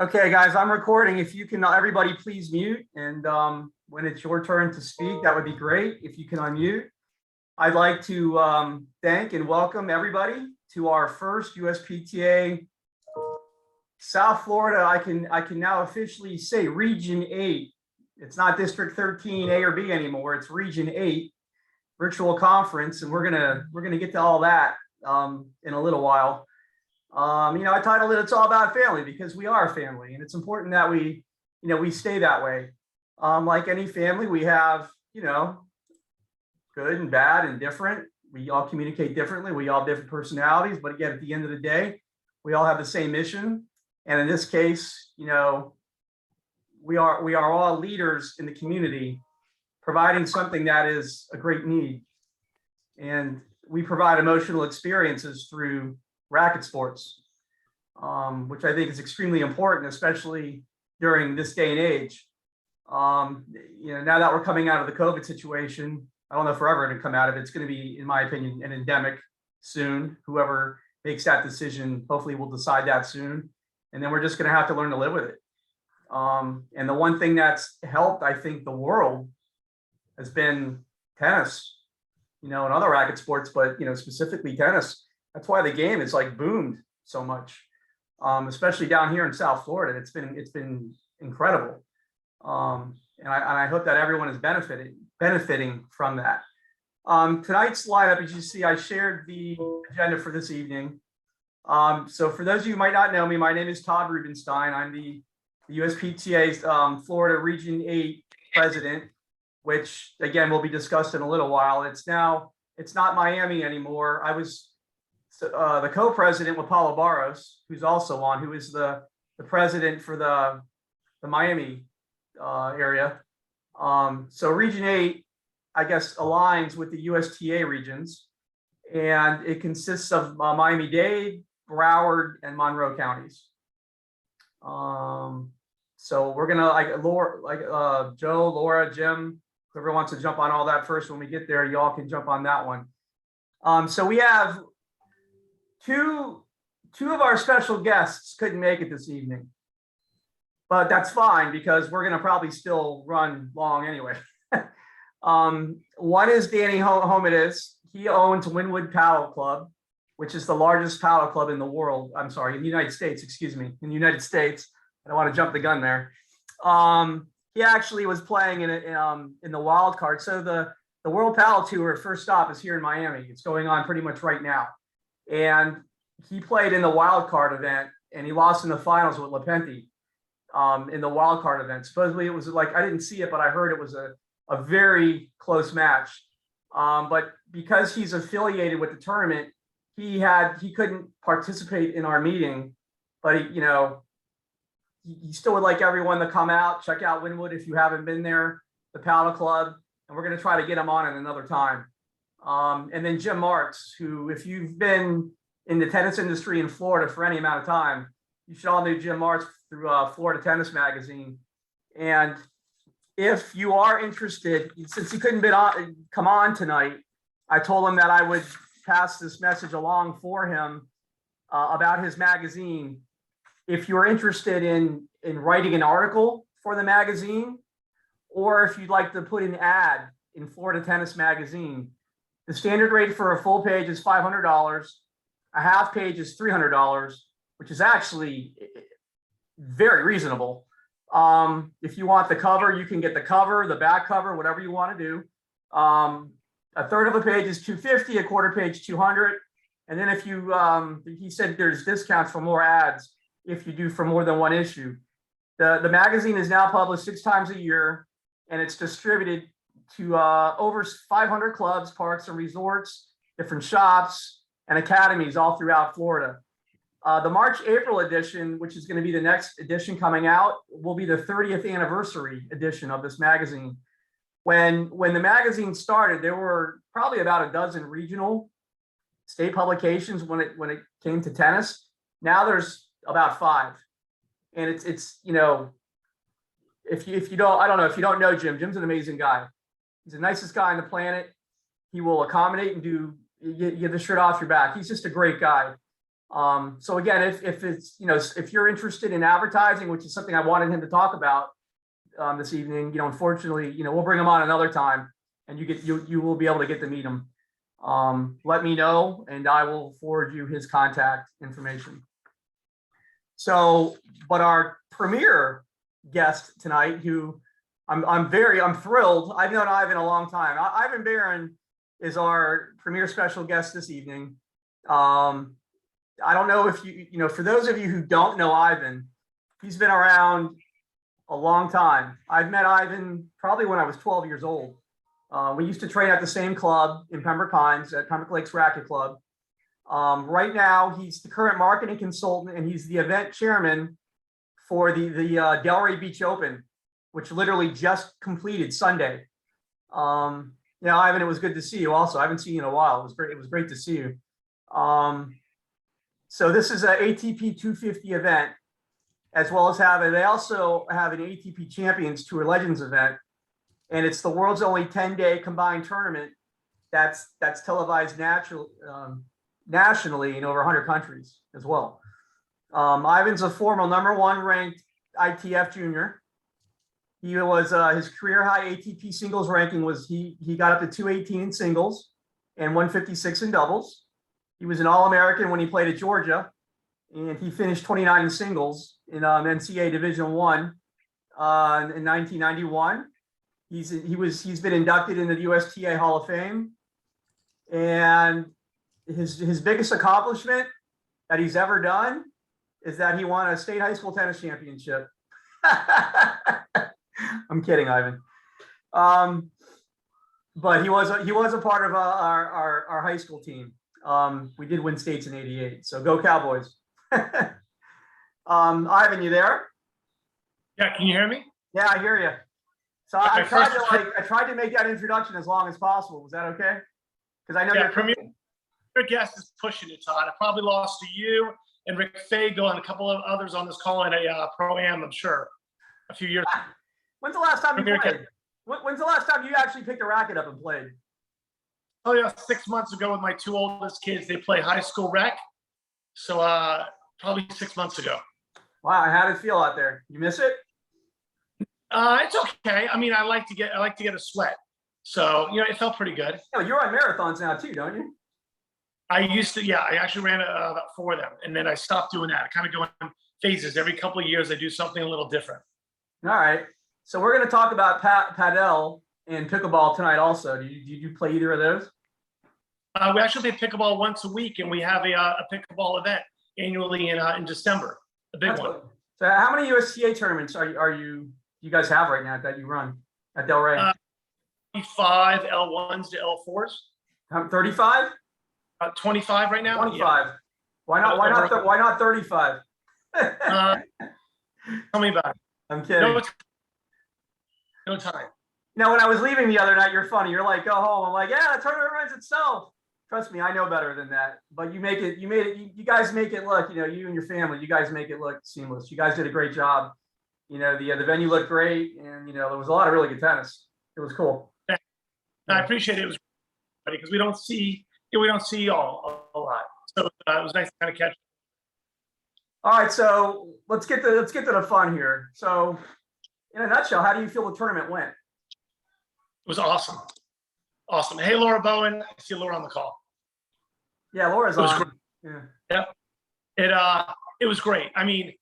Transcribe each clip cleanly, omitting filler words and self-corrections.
Okay, guys, I'm recording. If you can, everybody please mute. And when it's your turn to speak, that would be great. If you can unmute. I'd like to thank and welcome everybody to our first USPTA South Florida. I can now officially say Region 8. It's not District 13 A or B anymore. It's Region 8 virtual conference, and we're gonna get to all that in a little while. I titled it "It's All About Family" because we are a family, and it's important that we stay that way. Like any family, we have good and bad and different. We all communicate differently. We all have different personalities, but again, at the end of the day, we all have the same mission. And in this case, we are all leaders in the community, providing something that is a great need. And we provide emotional experiences through racket sports, which I think is extremely important, especially during this day and age. Now that we're coming out of the COVID situation, I don't know if we're ever going to come out of it. It's going to be, in my opinion, an endemic soon. Whoever makes that decision, hopefully will decide that soon. And then we're just going to have to learn to live with it. And the one thing that's helped, I think, the world has been tennis, and other racket sports, but, specifically tennis. That's why the game is like boomed so much, especially down here in South Florida. It's been incredible. And I hope that everyone is benefiting from that. Tonight's lineup, as you see, I shared the agenda for this evening. So for those of you who might not know me, my name is Todd Rubinstein. I'm the USPTA's Florida Region 8 President, which again will be discussed in a little while. It's not Miami anymore. I was the co-president with Pilar, who's also on, who is the president for the Miami area. So Region 8, I guess, aligns with the USTA regions, and it consists of Miami-Dade, Broward, and Monroe counties. So we're gonna Joe, Laura, Jim, whoever wants to jump on all that first when we get there, y'all can jump on that one. So we have two of our special guests couldn't make it this evening, but that's fine because we're going to probably still run long anyway. One is Danny Homidis. He owns Wynwood Padel Club, which is the largest padel club in the world. I'm sorry, in the United States, excuse me, in the United States. I don't want to jump the gun there. He actually was playing in the wild card. So the World Padel Tour first stop is here in Miami. It's going on pretty much right now. And he played in the wild card event, and he lost in the finals with Lepenti in the wild card event. Supposedly it was I didn't see it, but I heard it was a very close match. But because he's affiliated with the tournament, he couldn't participate in our meeting, but he still would like everyone to come out, check out Wynwood if you haven't been there, the paddle club, and we're going to try to get him on at another time. And then Jim Marks, who, if you've been in the tennis industry in Florida for any amount of time, you should all know Jim Marks through Florida Tennis Magazine. And if you are interested, since he couldn't come on tonight, I told him that I would pass this message along for him about his magazine. If you're interested in writing an article for the magazine, or if you'd like to put an ad in Florida Tennis Magazine, the standard rate for a full page is $500. A half page is $300, which is actually very reasonable. If you want the cover, you can get the cover, the back cover, whatever you want to do. A third of a page is $250, a quarter page $200, and then if you, he said there's discounts for more ads if you do for more than one issue. The magazine is now published 6 times a year, and it's distributed to over 500 clubs, parks, and resorts, different shops, and academies all throughout Florida. The March-April edition, which is going to be the next edition coming out, will be the 30th anniversary edition of this magazine. When the magazine started, there were probably about a dozen regional state publications when it came to tennis. Now there's about 5, and it's if you don't, I don't know if you don't know Jim. Jim's an amazing guy. He's the nicest guy on the planet. He will accommodate and give the shirt off your back. He's just a great guy. So again, if it's, if you're interested in advertising, which is something I wanted him to talk about this evening, unfortunately, we'll bring him on another time, and you will be able to get to meet him. Let me know, and I will forward you his contact information. So, but our premier guest tonight, who I'm thrilled. I've known Ivan a long time. Ivan Barron is our premier special guest this evening. I don't know if for those of you who don't know Ivan, he's been around a long time. I've met Ivan probably when I was 12 years old. We used to train at the same club in Pembroke Pines at Pembroke Lakes Racket Club. Right now, he's the current marketing consultant, and he's the event chairman for the Delray Beach Open, which literally just completed Sunday. Ivan, it was good to see you. Also, I haven't seen you in a while. It was great. It was great to see you. So this is an ATP 250 event, as well as they also have an ATP Champions Tour Legends event, and it's the world's only 10-day combined tournament that's televised nationally in over 100 countries as well. Ivan's a former #1 ranked ITF junior. He was his career high ATP singles ranking was he got up to 218 in singles and 156 in doubles. He was an All-American when he played at Georgia, and he finished 29 in singles in NCAA Division I in 1991. He's been inducted into the USTA Hall of Fame, and his biggest accomplishment that he's ever done is that he won a state high school tennis championship. I'm kidding, Ivan. But he was a part of our high school team. We did win states in '88, so go Cowboys. Ivan, you there? Yeah, can you hear me? Yeah, I hear you. So I tried to make that introduction as long as possible. Was that okay? Because I know you're premier guest is pushing it, Todd. I probably lost to you and Rick Fago and a couple of others on this call in a pro-am, I'm sure, a few years ago. When's the last time you played? When's the last time you actually picked a racket up and played? Oh yeah, 6 months ago with my two oldest kids. They play high school rec, so probably 6 months ago. Wow, how did it feel out there? You miss it? It's okay. I mean, I like to get a sweat, so it felt pretty good. You're on marathons now too, don't you? I used to, yeah. I actually ran about 4 of them, and then I stopped doing that. I kind of go in phases. Every couple of years, I do something a little different. All right. So we're going to talk about Padel and pickleball tonight. Also, do you play either of those? We actually play pickleball once a week, and we have a pickleball event annually in December, a big one. So, how many USTA tournaments you guys have right now that you run at Delray? 25 L1s to L4s. 35? 25 right now. 25. Yeah. Why not 35? Tell me about it. I'm kidding. No time. When I was leaving the other night, you're funny. You're like, go home. I'm like, yeah, the tournament runs itself. Trust me, I know better than that. But you guys make it look, you and your family, you guys make it look seamless. You guys did a great job. The venue looked great, and there was a lot of really good tennis. It was cool. Yeah. I appreciate it. It was because we don't see a lot. So it was nice to kind of catch. All right, so let's get to the fun here. So, in a nutshell, how do you feel the tournament went? It was awesome. Awesome. Hey, Laura Bowen. I see Laura on the call. Yeah, Laura's on. Yeah. It was great. I mean,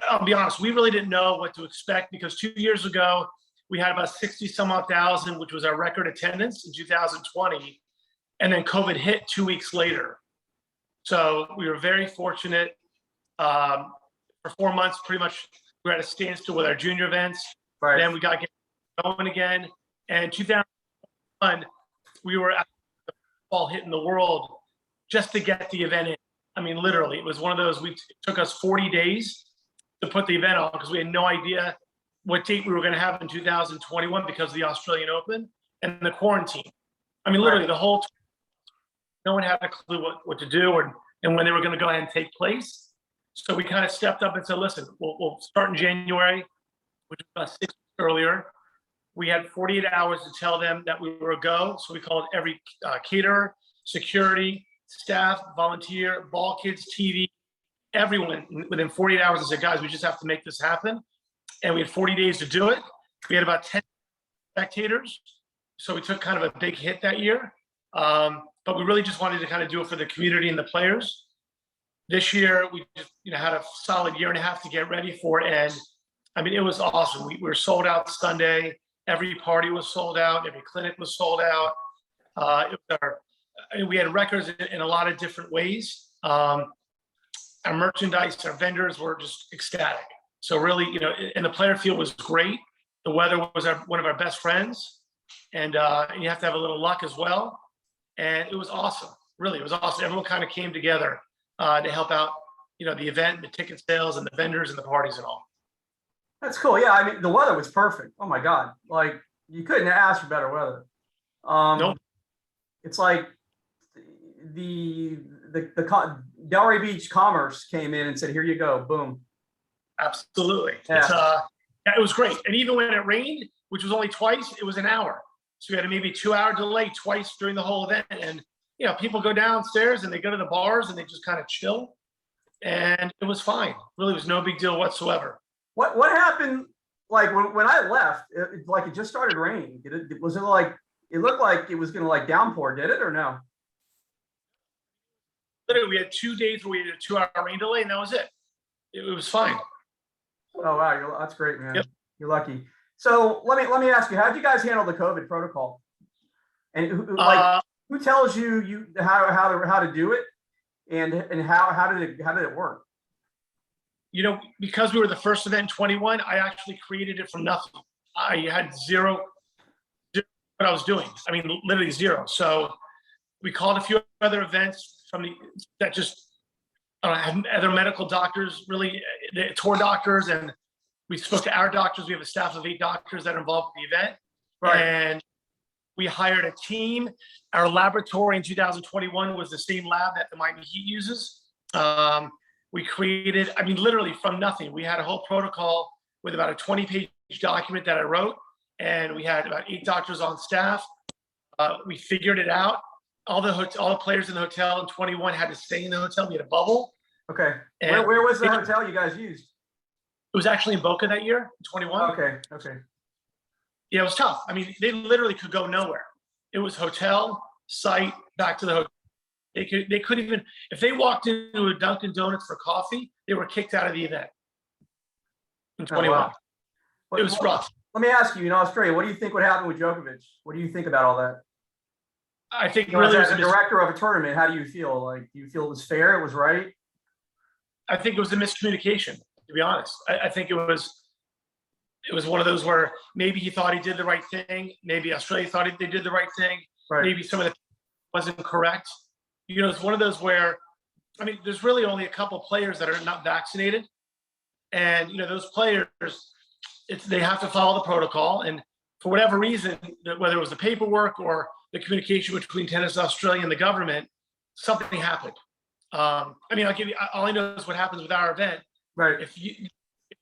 I'll be honest, we really didn't know what to expect because 2 years ago, we had about 60-some-odd thousand, which was our record attendance in 2020. And then COVID hit 2 weeks later. So we were very fortunate. For 4 months, pretty much, we were at a standstill with our junior events. Right. Then we got going again. And 2001, we were at the ball hitting the world just to get the event in. I mean, literally, it was one of those. It took us 40 days to put the event on because we had no idea what date we were going to have in 2021 because of the Australian Open and the quarantine. I mean, literally, the whole time, no one had a clue what to do and when they were going to go ahead and take place. So we kind of stepped up and said, listen, we'll start in January, which was about 6 weeks earlier. We had 48 hours to tell them that we were a go. So we called every caterer, security, staff, volunteer, ball kids, TV, everyone within 48 hours and said, guys, we just have to make this happen. And we had 40 days to do it. We had about 10 spectators. So we took kind of a big hit that year. But we really just wanted to kind of do it for the community and the players. This year, we just had a solid year and a half to get ready for it. And I mean, it was awesome. We were sold out Sunday. Every party was sold out. Every clinic was sold out. We had records in a lot of different ways. Our merchandise, our vendors were just ecstatic. So really, and the player field was great. The weather was one of our best friends. And you have to have a little luck as well. And it was awesome. Really, it was awesome. Everyone kind of came together to help out, the event, the ticket sales, and the vendors and the parties and all. That's cool. Yeah, I mean, the weather was perfect. Oh my God, like you couldn't ask for better weather. Nope. It's like the Delray Beach Commerce came in and said, "Here you go, boom." Absolutely. Yeah. It was great. And even when it rained, which was only twice, it was an hour. So we had a maybe 2-hour delay twice during the whole event. And people go downstairs and they go to the bars and they just kind of chill. And it was fine. Really, was no big deal whatsoever. What happened? Like when I left, it just started raining. Was it like it looked like it was going to like downpour? Did it or no? Literally, we had 2 days where we had a 2-hour rain delay, and that was it. It was fine. Oh wow, that's great, man. Yep. You're lucky. So let me ask you, how did you guys handle the COVID protocol? And who tells you how to do it, and how did it work? Because we were the first event in 21, I actually created it from nothing. I had zero what I was doing. I mean, literally zero. So we called a few other events that just had other medical doctors, really the tour doctors, and we spoke to our doctors. We have a staff of 8 doctors that are involved with the event. Right. And we hired a team. Our laboratory in 2021 was the same lab that the Miami Heat uses. We created, literally from nothing. We had a whole protocol with about a 20-page document that I wrote, and we had about 8 doctors on staff. We figured it out. All the players in the hotel in 21 had to stay in the hotel. We had a bubble. Okay. Where was the hotel you guys used? It was actually in Boca that year, in 21. Okay. Yeah, it was tough. They literally could go nowhere. It was hotel, site, back to the hotel. They couldn't even, if they walked into a Dunkin' Donuts for coffee, they were kicked out of the event in 21. Oh, wow. It was rough. Let me ask you, in Australia, what do you think would happen with Djokovic? What do you think about all that? I think really as a director of a tournament, how do you feel? Like, do you feel it was fair? It was right? I think it was a miscommunication, to be honest. I think it was one of those where maybe he thought he did the right thing. Maybe Australia thought they did the right thing. Right. Maybe some of the wasn't correct. It's one of those where, there's really only a couple players that are not vaccinated. And, those players, they have to follow the protocol. And for whatever reason, whether it was the paperwork or the communication between Tennis Australia and the government, something happened. I'll give you, all I know is what happens with our event. Right. If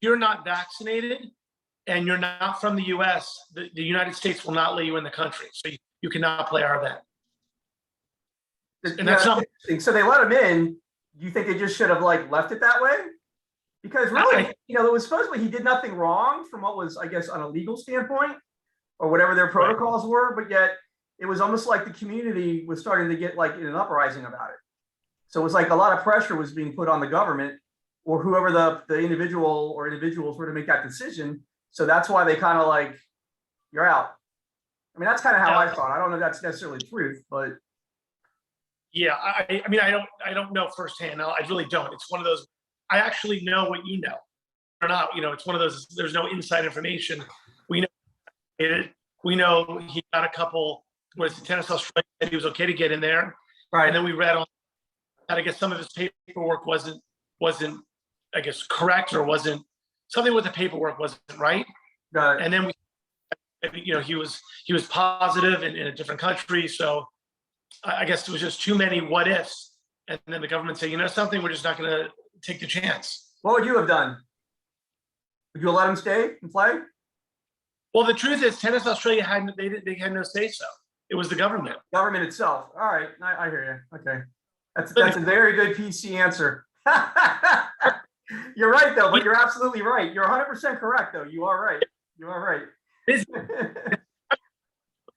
you're not vaccinated and you're not from the US, the United States will not let you in the country. So you cannot play our event. And that's not interesting. So they let him in. Do you think they just should have left it that way? Because really, it was supposedly he did nothing wrong from what was, I guess, on a legal standpoint or whatever their protocols were, but yet it was almost like the community was starting to get in an uprising about it. So it was like a lot of pressure was being put on the government or whoever the individual or individuals were to make that decision. So that's why they kind of you're out. That's kind of how I thought. I don't know if that's necessarily the truth, but. Yeah, I don't know firsthand. I really don't. It's one of those, I actually know what you know or not. It's one of those, there's no inside information. We know he got a couple, where the Tennis Australia said he was okay to get in there. Right. And then we read on that, I guess some of his paperwork wasn't, I guess, correct, or wasn't, something with the paperwork wasn't right. Got it. And then he was positive in a different country. So I guess there was just too many what ifs. And then the government said, something, we're just not going to take the chance. What would you have done? Would you have let him stay and play? Well, the truth is Tennis Australia they had no say so. It was the government. Government itself. All right. I hear you. Okay. That's a very good PC answer. You're right though, but you're absolutely right. You're 100% correct though. You are right. You are right.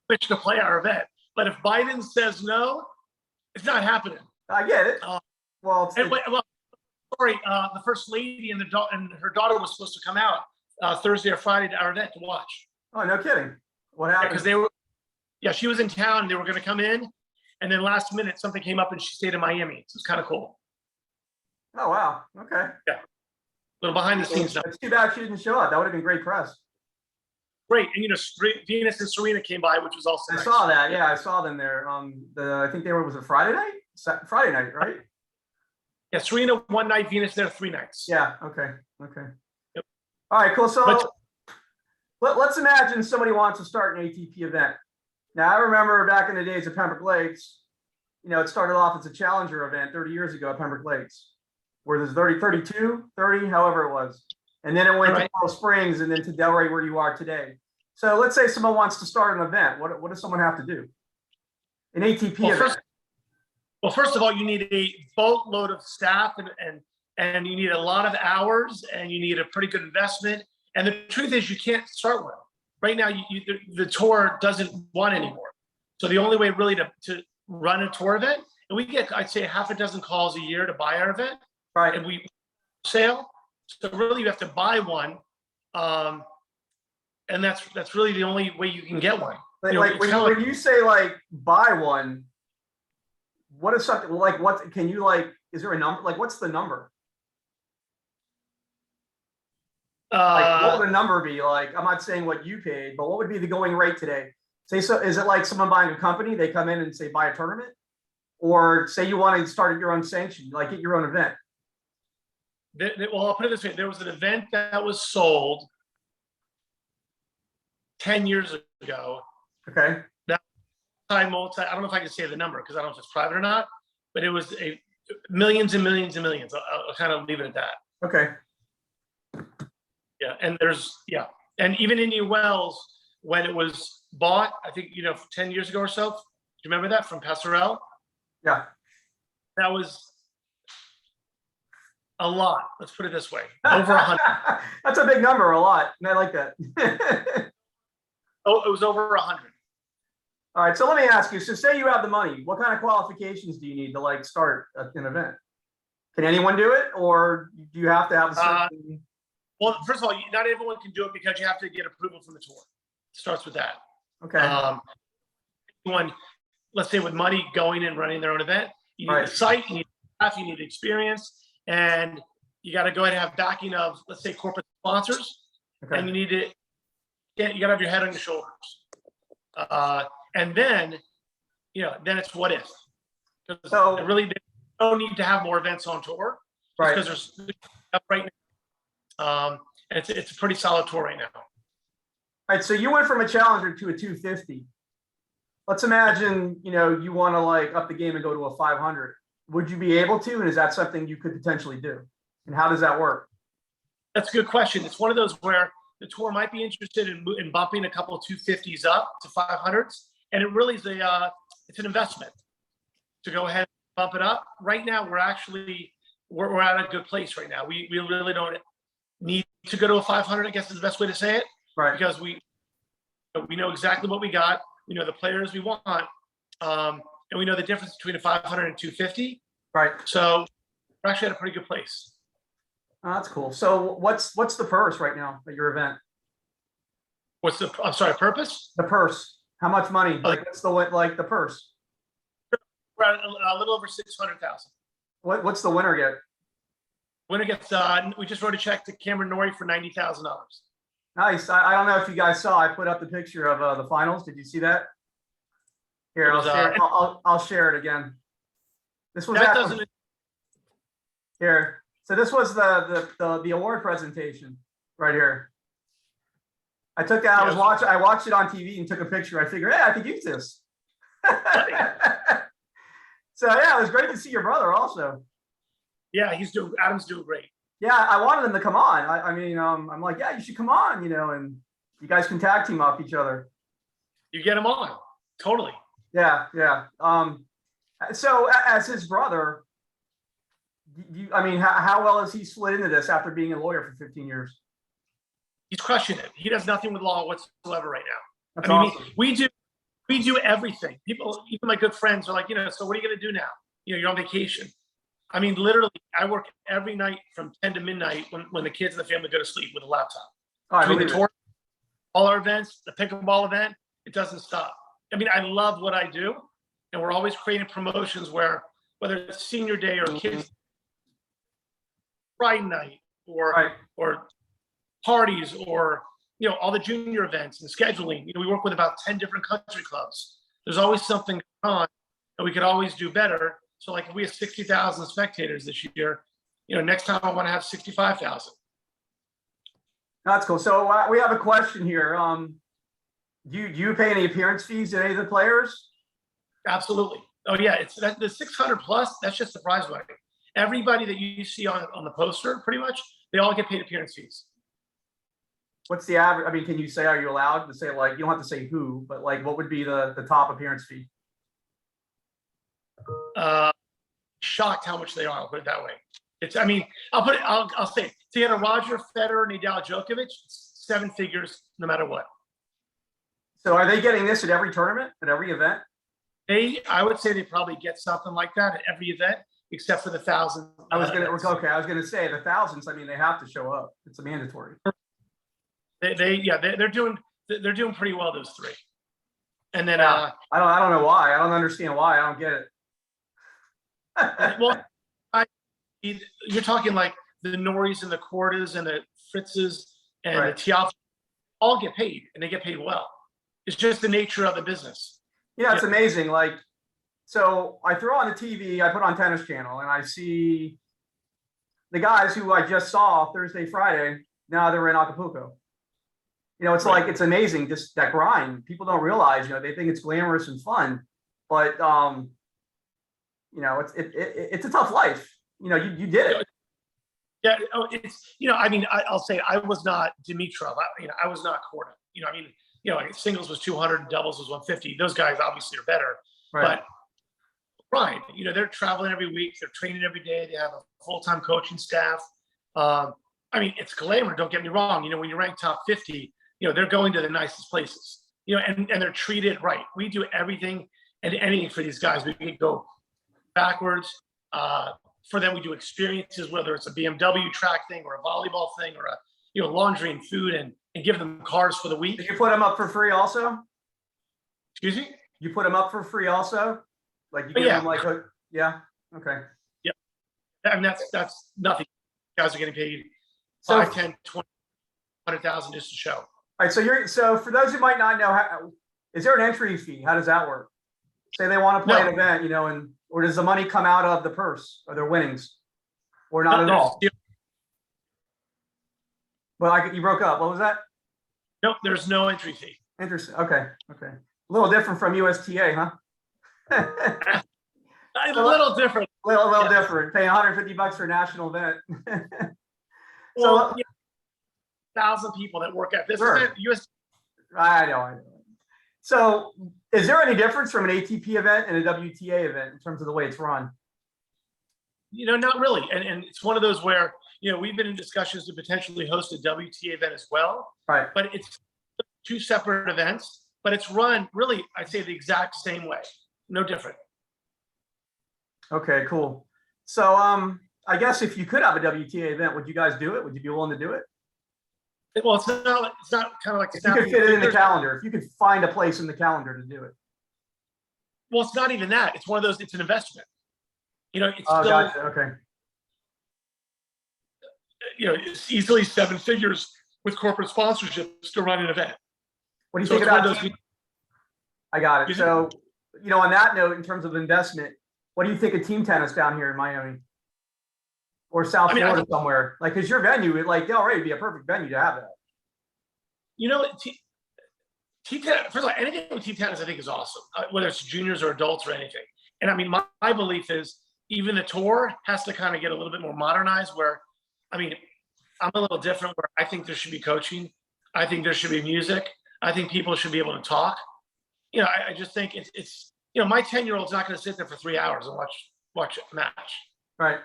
Which to play our event, but if Biden says no, it's not happening. I get it. Well, The first lady and her daughter was supposed to come out Thursday or Friday to our event to watch. oh, no kidding. What happened? Because she was in town. They were going to come in, and then last minute something came up and she stayed in Miami. So it's kind of cool. Oh wow. Okay. Yeah. A little behind the scenes stuff. It's too bad she didn't show up. That would have been great press. Great, and Venus and Serena came by, which was also nice. I saw that. Yeah, I saw them there. I think was it Friday night? Friday night, right? Yeah, Serena one night, Venus there 3 nights. Yeah. Okay. Okay. Yep. All right. Cool. So let's imagine somebody wants to start an ATP event. Now, I remember back in the days of Pembroke Lakes, it started off as a challenger event 30 years ago at Pembroke Lakes, where there's 32, 30, however it was. And then it went to Coral Springs and then to Delray, where you are today. So let's say someone wants to start an event. What does someone have to do? An ATP event. First of all, you need a boatload of staff and you need a lot of hours and you need a pretty good investment. And the truth is you can't start one. Right now, the tour doesn't want anymore. So the only way really to run a tour event, and we get, I'd say, half a dozen calls a year to buy our event. Right. And we sale. So really you have to buy one. And that's really the only way you can get one. Like when you say like buy one, what is something like what can you like? Is there a number? Like what's the number? Like what would the number be? Like I'm not saying what you paid, but what would be the going rate today? Say so is it like someone buying a company? They come in and say buy a tournament, or say you want to start your own sanction, like get your own event. Well, I'll put it this way: there was an event that was sold 10 years ago. Okay. That I don't know if I can say the number because I don't know if it's private or not, but it was millions and millions and millions. I'll kind of leave it at that. Okay. Yeah, and even Indian Wells, when it was bought, I think 10 years ago or so. Do you remember that from Passerelle? Yeah. That was a lot. Let's put it this way: over 100. That's a big number. A lot. And I like that. Oh, it was over 100. All right. So let me ask you. So say you have the money. What kind of qualifications do you need to like start an event? Can anyone do it, or do you have to have a certain? Well, first of all, not everyone can do it because you have to get approval from the tour. It starts with that. Okay. Anyone, let's say with money going and running their own event, you need a site, you need staff, you need experience, and you got to go ahead and have backing of, let's say, corporate sponsors, and you need to, you got to have your head on your shoulders. And then, then it's what if. So really, they don't need to have more events on tour, right? Because there's right now. And it's a pretty solid tour right now. All right, so you went from a challenger to a 250. Let's imagine, you want to like up the game and go to a 500. Would you be able to? And is that something you could potentially do? And how does that work? That's a good question. It's one of those where the tour might be interested in bumping a couple of 250s up to 500s. And it really is it's an investment to go ahead and bump it up. Right now, we're at a good place right now. We really don't need to go to a 500, I guess is the best way to say it. Right. Because we know exactly what we got. We know the players we want. And we know the difference between a 500 and 250. Right. So we're actually at a pretty good place. Oh, that's cool. So what's the purse right now at your event? What's the, I'm sorry, purpose? The purse. How much money? Like what's the purse? We're at a little over 600,000. What's the winner get? Winner gets, we just wrote a check to Cameron Norrie for $90,000. Nice. I don't know if you guys saw, I put up the picture of the finals. Did you see that? Here, I'll share it again. This was here. So this was the award presentation right here. I watched it on TV and took a picture. I figured, hey, I could use this. So yeah, it was great to see your brother also. Yeah, Adam's doing great. Yeah, I wanted him to come on. I'm like, yeah, you should come on, and you guys can tag team off each other. You get him on, totally. Yeah. So as his brother, I mean, how well has he slid into this after being a lawyer for 15 years? He's crushing it. He does nothing with law whatsoever right now. That's I mean, awesome. we do everything. People, even my good friends, are like, so what are you going to do now? You're on vacation. I mean, literally, I work every night from 10 to midnight when the kids and the family go to sleep with a laptop. Oh, I Between believe the tour, all our events, the pickleball event, it doesn't stop. I mean, I love what I do, and we're always creating promotions where, whether it's senior day or kids Friday night or parties or all the junior events and scheduling. We work with about 10 different country clubs. There's always something going on, and we could always do better. So, like, if we have 60,000 spectators this year, next time I want to have 65,000. That's cool. So we have a question here. Do you pay any appearance fees to any of the players? Absolutely. Oh yeah, it's the 600 plus. That's just the prize money. Everybody that you see on the poster, pretty much, they all get paid appearance fees. What's the average? I mean, can you say, are you allowed to say, like, you don't have to say who, but like, what would be the top appearance fee? Shocked how much they are. I'll put it that way. I'll say to get a Roger Federer, Nadal, Djokovic, it's 7 figures no matter what. So are they getting this at every tournament, at every event? I would say they probably get something like that at every event, except for the 1,000. I was gonna say the thousands. I mean, they have to show up. It's a mandatory. They're doing pretty well, those 3. And then I don't know why. I don't understand why. I don't get it. Well, you're talking like the Noris and the Cordas and the Fritzes and the Tiafs all get paid, and they get paid well. It's just the nature of the business. Yeah, it's amazing. Like, so I throw on the TV, I put on Tennis Channel, and I see the guys who I just saw Thursday, Friday. Now they're in Acapulco. It's like, it's amazing, just that grind. People don't realize, they think it's glamorous and fun, but it's a tough life. You did it. Yeah. Oh, it's, I'll say I was not Dimitrov. I was not Korda. Like singles was 200, doubles was 150. Those guys obviously are better. Right. But Brian, they're traveling every week. They're training every day. They have a full-time coaching staff. It's glamour. Don't get me wrong. When you rank top 50, they're going to the nicest places. And they're treated right. We do everything and anything for these guys. We can go backwards. For them, we do experiences, whether it's a BMW track thing or a volleyball thing or a laundry and food, and give them cars for the week. Did you put them up for free also? Excuse me? You put them up for free also? Like you give them like a, yeah. Okay. Yeah. I mean, that's nothing. Guys are getting paid 5, 10, 20, 100,000 just to show. All right. So for those who might not know, is there an entry fee? How does that work? Say they want to play an event, or does the money come out of the purse or their winnings, or not at all? Well, you broke up. What was that? Nope, there's no entry fee. Interesting. Okay. A little different from USTA, huh? A little different. A little different. Paying $150 for a national event. Well, 1,000 people that work at this event. I know. So, is there any difference from an ATP event and a WTA event in terms of the way it's run? Not really. And it's one of those where, we've been in discussions to potentially host a WTA event as well. Right. But it's 2 separate events, but it's run really, I'd say, the exact same way. No different. Okay, cool. So, I guess if you could have a WTA event, would you guys do it? Would you be willing to do it? Well, it's not kind of like if you could fit it in the calendar. If you could find a place in the calendar to do it. Well, it's not even that. It's one of those. It's an investment. It's still. Gotcha. Okay. It's easily 7 figures with corporate sponsorships to run an event. What do you think about those? I got it. So, on that note, in terms of investment, what do you think of team tennis down here in Miami? Or South Florida somewhere, like, because your venue, like Delray would be a perfect venue to have that. Team tennis. First of all, anything with team tennis, I think, is awesome. Whether it's juniors or adults or anything. And my belief is even the tour has to kind of get a little bit more modernized. Where, I'm a little different. Where I think there should be coaching. I think there should be music. I think people should be able to talk. I just think it's my 10-year-old's not going to sit there for 3 hours and watch a match. Right.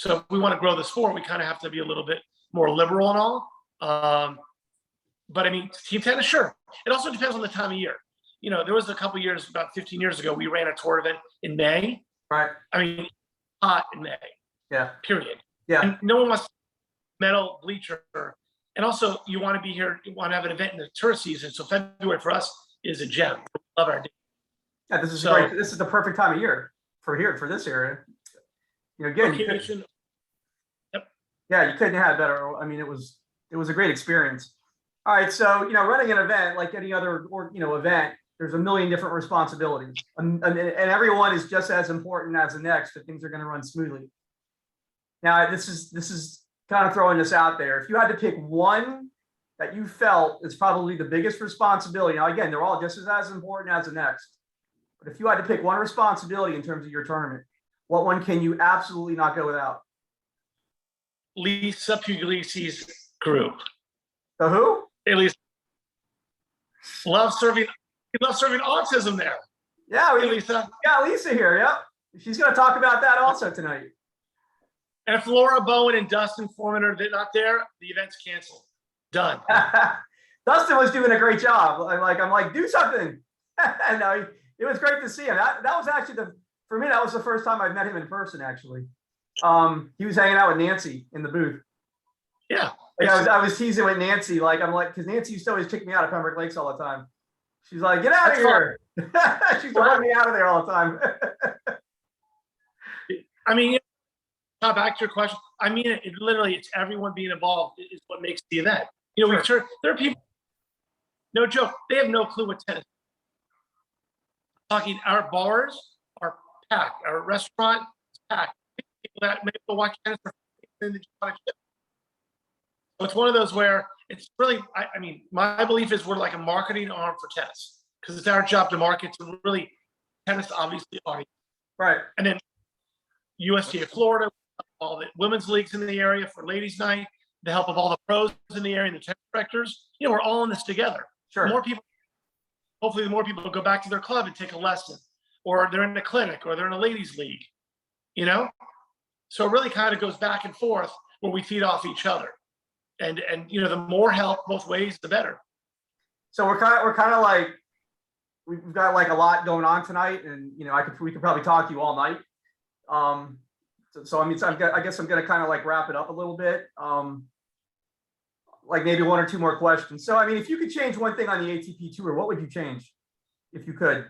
So if we want to grow the sport, we kind of have to be a little bit more liberal and all. But I mean, team tennis, sure. It also depends on the time of year. There was a couple years, about 15 years ago, we ran a tour event in May. Right. I mean, hot in May. Yeah. Period. Yeah. And no one wants metal bleacher. And also, you want to be here, you want to have an event in the tourist season. So February for us is a gem. We love our day. Yeah, this is great. This is the perfect time of year for this area. Again, yeah, you couldn't have better. I mean, it was a great experience. All right, so running an event like any other event, there's a million different responsibilities, and everyone is just as important as the next if things are going to run smoothly. Now, this is kind of throwing this out there. If you had to pick one that you felt is probably the biggest responsibility. Now, again, they're all just as important as the next. But if you had to pick one responsibility in terms of your tournament, what one can you absolutely not go without? Lisa Puglisi's group. The who? Lisa loves serving autism there. Yeah, Lisa. Yeah, Lisa here. Yep. She's going to talk about that also tonight. And if Laura, Bowen, and Dustin Foreman are not there, the event's canceled. Done. Dustin was doing a great job. I'm like, do something. And it was great to see him. That was actually for me, that was the first time I've met him in person, actually. He was hanging out with Nancy in the booth. Yeah. I was teasing with Nancy, because Nancy used to always kick me out of Pembroke Lakes all the time. She's like, get out of here. She's running me out of there all the time. I mean, back to your question. I mean, it literally, it's everyone being involved is what makes the event. Sure. There are people, no joke, they have no clue what tennis is. Talking, our bars are packed, our restaurant is packed. People that maybe go watch tennis for so it's one of those where it's really, I mean, my belief is we're like a marketing arm for tennis because it's our job to market to really tennis, obviously, audience. Right. And then USPTA Florida, all the women's leagues in the area for ladies' night, the help of all the pros in the area and the tennis directors. We're all in this together. Sure. Hopefully the more people will go back to their club and take a lesson, or they're in a clinic, or they're in a ladies' league. So it really kind of goes back and forth where we feed off each other. And the more help both ways, the better. So we're kind of like, we've got like a lot going on tonight, and we could probably talk to you all night. So I guess I'm gonna kind of like wrap it up a little bit. Like maybe one or two more questions. So I mean, if you could change one thing on the ATP tour, what would you change if you could?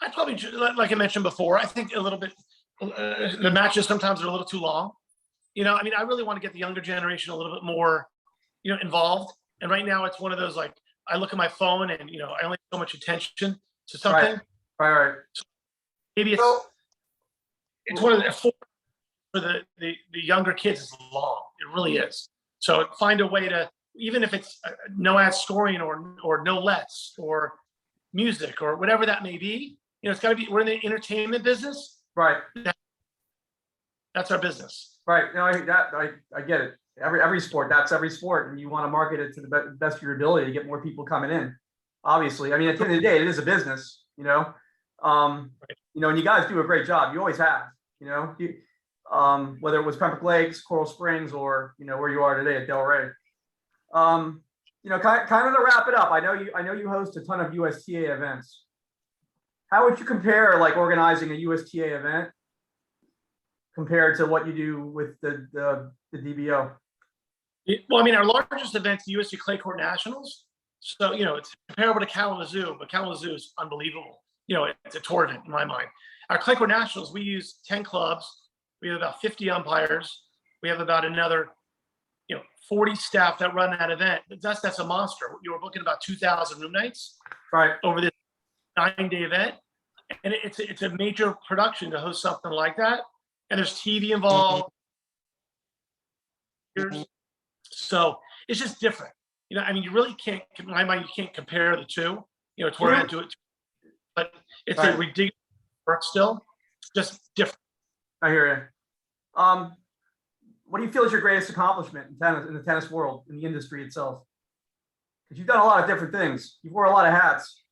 I'd probably, like I mentioned before, I think a little bit, the matches sometimes are a little too long. I mean, I really want to get the younger generation a little bit more, involved. And right now it's one of those, like, I look at my phone and, I only have so much attention to something. Right. So maybe it's one of the, for the younger kids is long. It really is. So find a way to, even if it's no ad scoring or no lets or music or whatever that may be, it's got to be, we're in the entertainment business. Right. That's our business. Right. No, I get it. Every sport, that's every sport, and you want to market it to the best of your ability to get more people coming in. Obviously, I mean, at the end of the day, it is a business, and you guys do a great job. You always have, whether it was Pembroke Lakes, Coral Springs, or where you are today at Delray. Kind of to wrap it up. I know you host a ton of USTA events. How would you compare like organizing a USTA event compared to what you do with the DBO? Well, I mean, our largest event's the USTA Clay Court Nationals. So, it's comparable to Kalamazoo, but Kalamazoo is unbelievable. It's a tour event in my mind. Our Clay Court Nationals, we use 10 clubs. We have about 50 umpires. We have about another, 40 staff that run that event. That's a monster. We're booking about 2,000 room nights over this 9-day event. And it's a major production to host something like that. And there's TV involved. So it's just different. I mean, you really can't, in my mind, you can't compare the two, tournament to it. But it's a ridiculous work still, just different. I hear you. What do you feel is your greatest accomplishment in tennis, in the tennis world, in the industry itself? Because you've done a lot of different things. You've wore a lot of hats.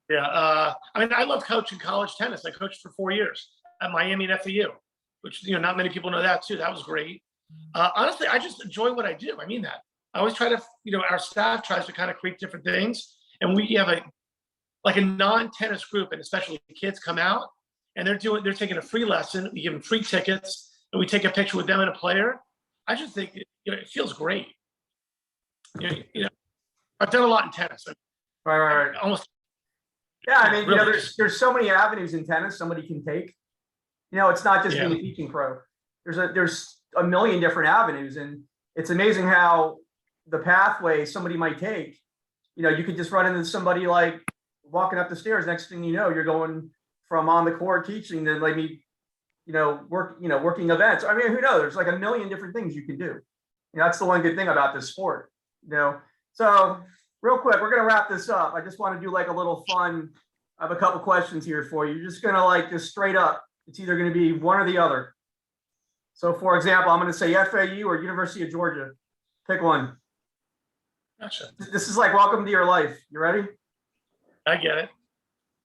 Yeah. I mean, I love coaching college tennis. I coached for 4 years at Miami and FAU, which, not many people know that too. That was great. Honestly, I just enjoy what I do. I mean that. I always try to, our staff tries to kind of create different things. And we have a non-tennis group, and especially kids come out and they're taking a free lesson. We give them free tickets and we take a picture with them and a player. I just think it feels great. I've done a lot in tennis. Right. Almost. Yeah, I mean, Really? there's so many avenues in tennis somebody can take. It's not just being a teaching pro. There's a million different avenues, and it's amazing how the pathway somebody might take. You could just run into somebody like walking up the stairs. Next thing you know, you're going from on the court teaching to maybe, working events. I mean, who knows? There's like a million different things you can do. That's the one good thing about this sport. So real quick, we're gonna wrap this up. I just want to do like a little fun. I have a couple questions here for you. You're just gonna just straight up. It's either gonna be one or the other. So for example, I'm gonna say FAU or University of Georgia. Pick one. Gotcha. This is like welcome to your life. You ready? I get it.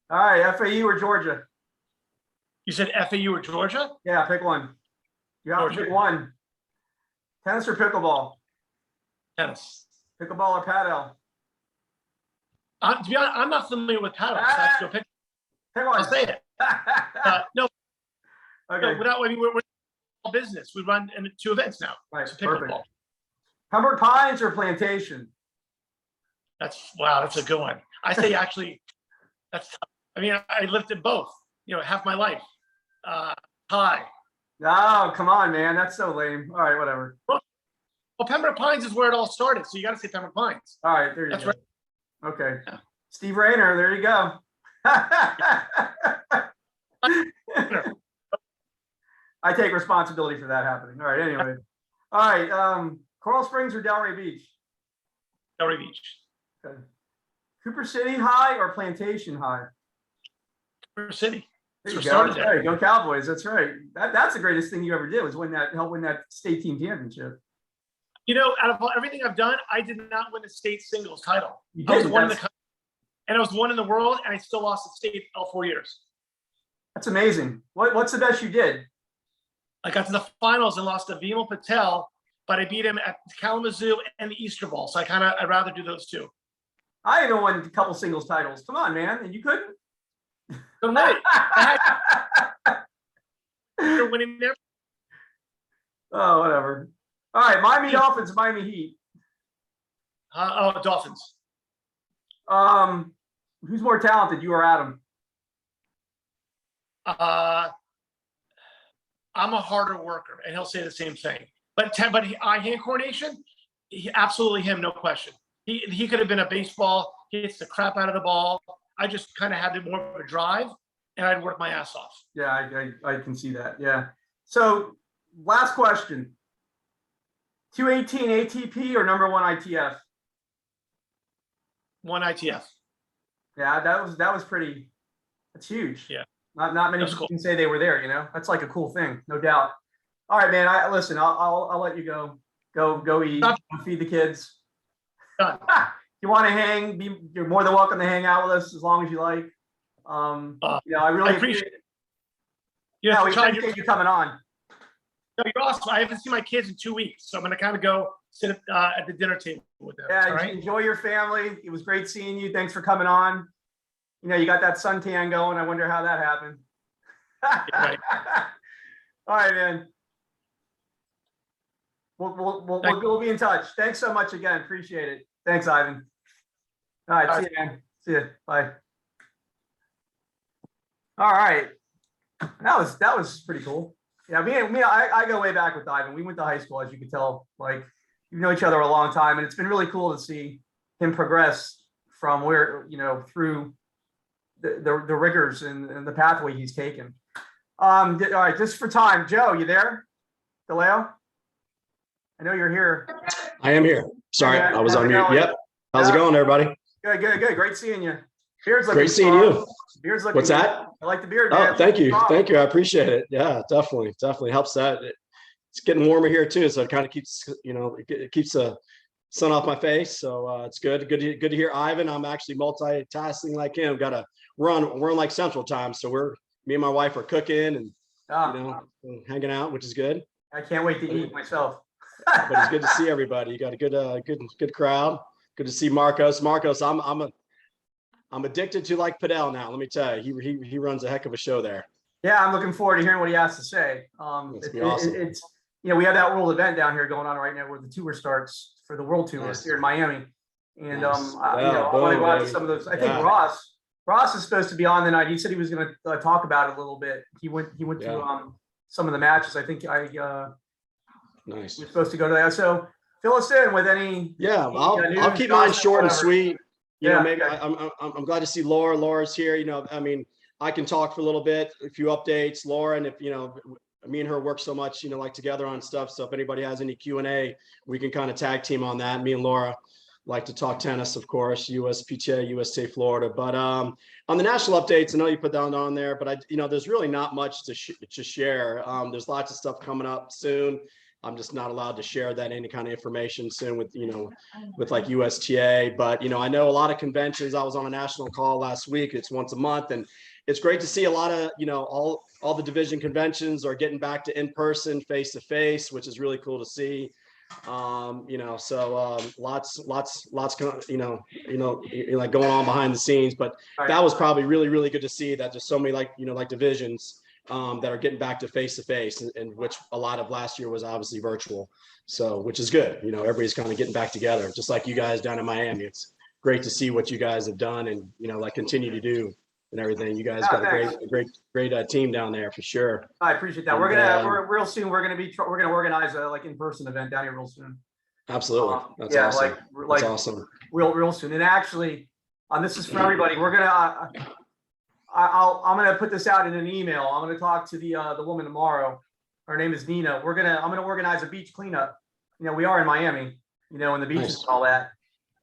All right, FAU or Georgia? You said FAU or Georgia? Yeah, pick one. You have to pick one. Tennis Pickleball? Tennis. Pickleball or Padel? To be honest, I'm not familiar with paddle. So I have to go pick. Pick one. I'll say it. No. Okay. We're all business. We run 2 events now. Right. So Perfect. pickleball. Pembroke Pines or Plantation? That's a good one. I say actually, that's tough. I mean, I lived in both. Half my life. Hi. Oh, come on, man. That's so lame. All right, whatever. Well, Pembroke Pines is where it all started. So you got to say Pembroke Pines. All right, there you That's go. right. Okay. Yeah. Steve Rayner, there you go. I take responsibility for that happening. All right, anyway. All right, Coral Springs or Delray Beach? Delray Beach. Okay. Cooper City High or Plantation High? Cooper City. There you So go. started That's right. Go Cowboys. That's right. That's the greatest thing you ever did was help win that state team championship. Out of everything I've done, I did not win a state singles title. You I was didn't. one in the country, and I was one in the world, and I still lost the state all 4 years. That's amazing. What's the best you did? I got to the finals and lost to Vimal Patel, but I beat him at Kalamazoo and the Easter Bowl. So I'd rather do those 2. I even won a couple singles titles. Come on, man. And you couldn't? Don't wait. You're winning there. Oh, whatever. All right, Miami Dolphins, Miami Heat. Dolphins. Who's more talented, you or Adam? I'm a harder worker, and he'll say the same thing. But eye-hand coordination, absolutely him, no question. He could have been a baseball. He hits the crap out of the ball. I just kind of had more of a drive, and I'd work my ass off. Yeah, I can see that. Yeah. So last question. 218 ATP or number 1 ITF? 1 ITF. Yeah, that was pretty. That's huge. Yeah. Not many people can say they were there. That's like a cool thing, no doubt. All right, man. Listen. I'll let you go. Go eat. Go feed the kids. Done. You want to hang? You're more than welcome to hang out with us as long as you like. I really appreciate it. Yeah, we appreciate you coming on. No, you're awesome. I haven't seen my kids in 2 weeks, so I'm going to kind of go sit at the dinner table with them. Yeah, all right? Enjoy your family. It was great seeing you. Thanks for coming on. You got that suntan going. I wonder how that happened. Right. All right, man. We'll be in touch. Thanks so much again. Appreciate it. Thanks, Ivan. All right, see you, man. See you. Bye. All right. That was pretty cool. Yeah, I go way back with Ivan. We went to high school, as you can tell. Like, we know each other a long time, and it's been really cool to see him progress from where, through the rigors and the pathway he's taken. All right, just for time, Joe, you there? DeLeo? I know you're here. I am here. Sorry, Yeah, I was on mute. going? Yep. How's it going, everybody? Good. Great seeing you. Beard's looking Great seeing strong. you. Beard's looking What's good. that? I like the beard, Oh, man. thank you. Strong. Thank you. I appreciate it. Yeah, definitely helps that. It's getting warmer here too, so it kind of keeps, it keeps the sun off my face. So it's good to hear Ivan. I'm actually multitasking like him. We're on like Central Time, so me and my wife are cooking and hanging out, which is good. I can't wait to eat myself. But it's good to see everybody. You got a good crowd. Good to see Marcos. Marcos, I'm addicted to like Padel now. Let me tell you, he runs a heck of a show there. Yeah, I'm looking forward to hearing what he has to say. It's be awesome. It's we have that world event down here going on right now where the tour starts for the World Tour Nice. here in Miami, and Nice. I want to go out to some of those. I think Ross is supposed to be on tonight. He said he was going to talk about it a little bit. He went to some of the matches. I think Nice. we're supposed to go to that. So fill us in with any. Yeah, news, I'll keep mine short and whatever. sweet. Maybe okay. I'm glad to see Laura. Laura's here. I mean, I can talk for a little bit, a few updates. Laura, and if me and her work so much, like together on stuff. So if anybody has any Q&A, we can kind of tag team on that. Me and Laura like to talk tennis, of course, USPTA, USTA Florida. But on the national updates, I know you put that on there, but there's really not much to share. There's lots of stuff coming up soon. I'm just not allowed to share that any kind of information soon with like USTA. But I know a lot of conventions. I was on a national call last week. It's once a month, and it's great to see a lot of all the division conventions are getting back to in person, face to face, which is really cool to see. So lots like going on behind the scenes. But that was probably really good to see that there's so many like divisions that are getting back to face, and which a lot of last year was obviously virtual. So, which is good. Everybody's kind of getting back together, just like you guys down in Miami. It's great to see what you guys have done and, like continue to do and everything. You guys got a great team down there for sure. I appreciate that. And, We're real soon. We're gonna organize a like in-person event down here real soon. Absolutely. That's awesome. That's awesome. Real soon. And actually, this is for everybody. We're gonna. I'm gonna put this out in an email. I'm gonna talk to the woman tomorrow. Her name is Nina. I'm gonna organize a beach cleanup. We are in Miami, and the beaches Nice. and all that.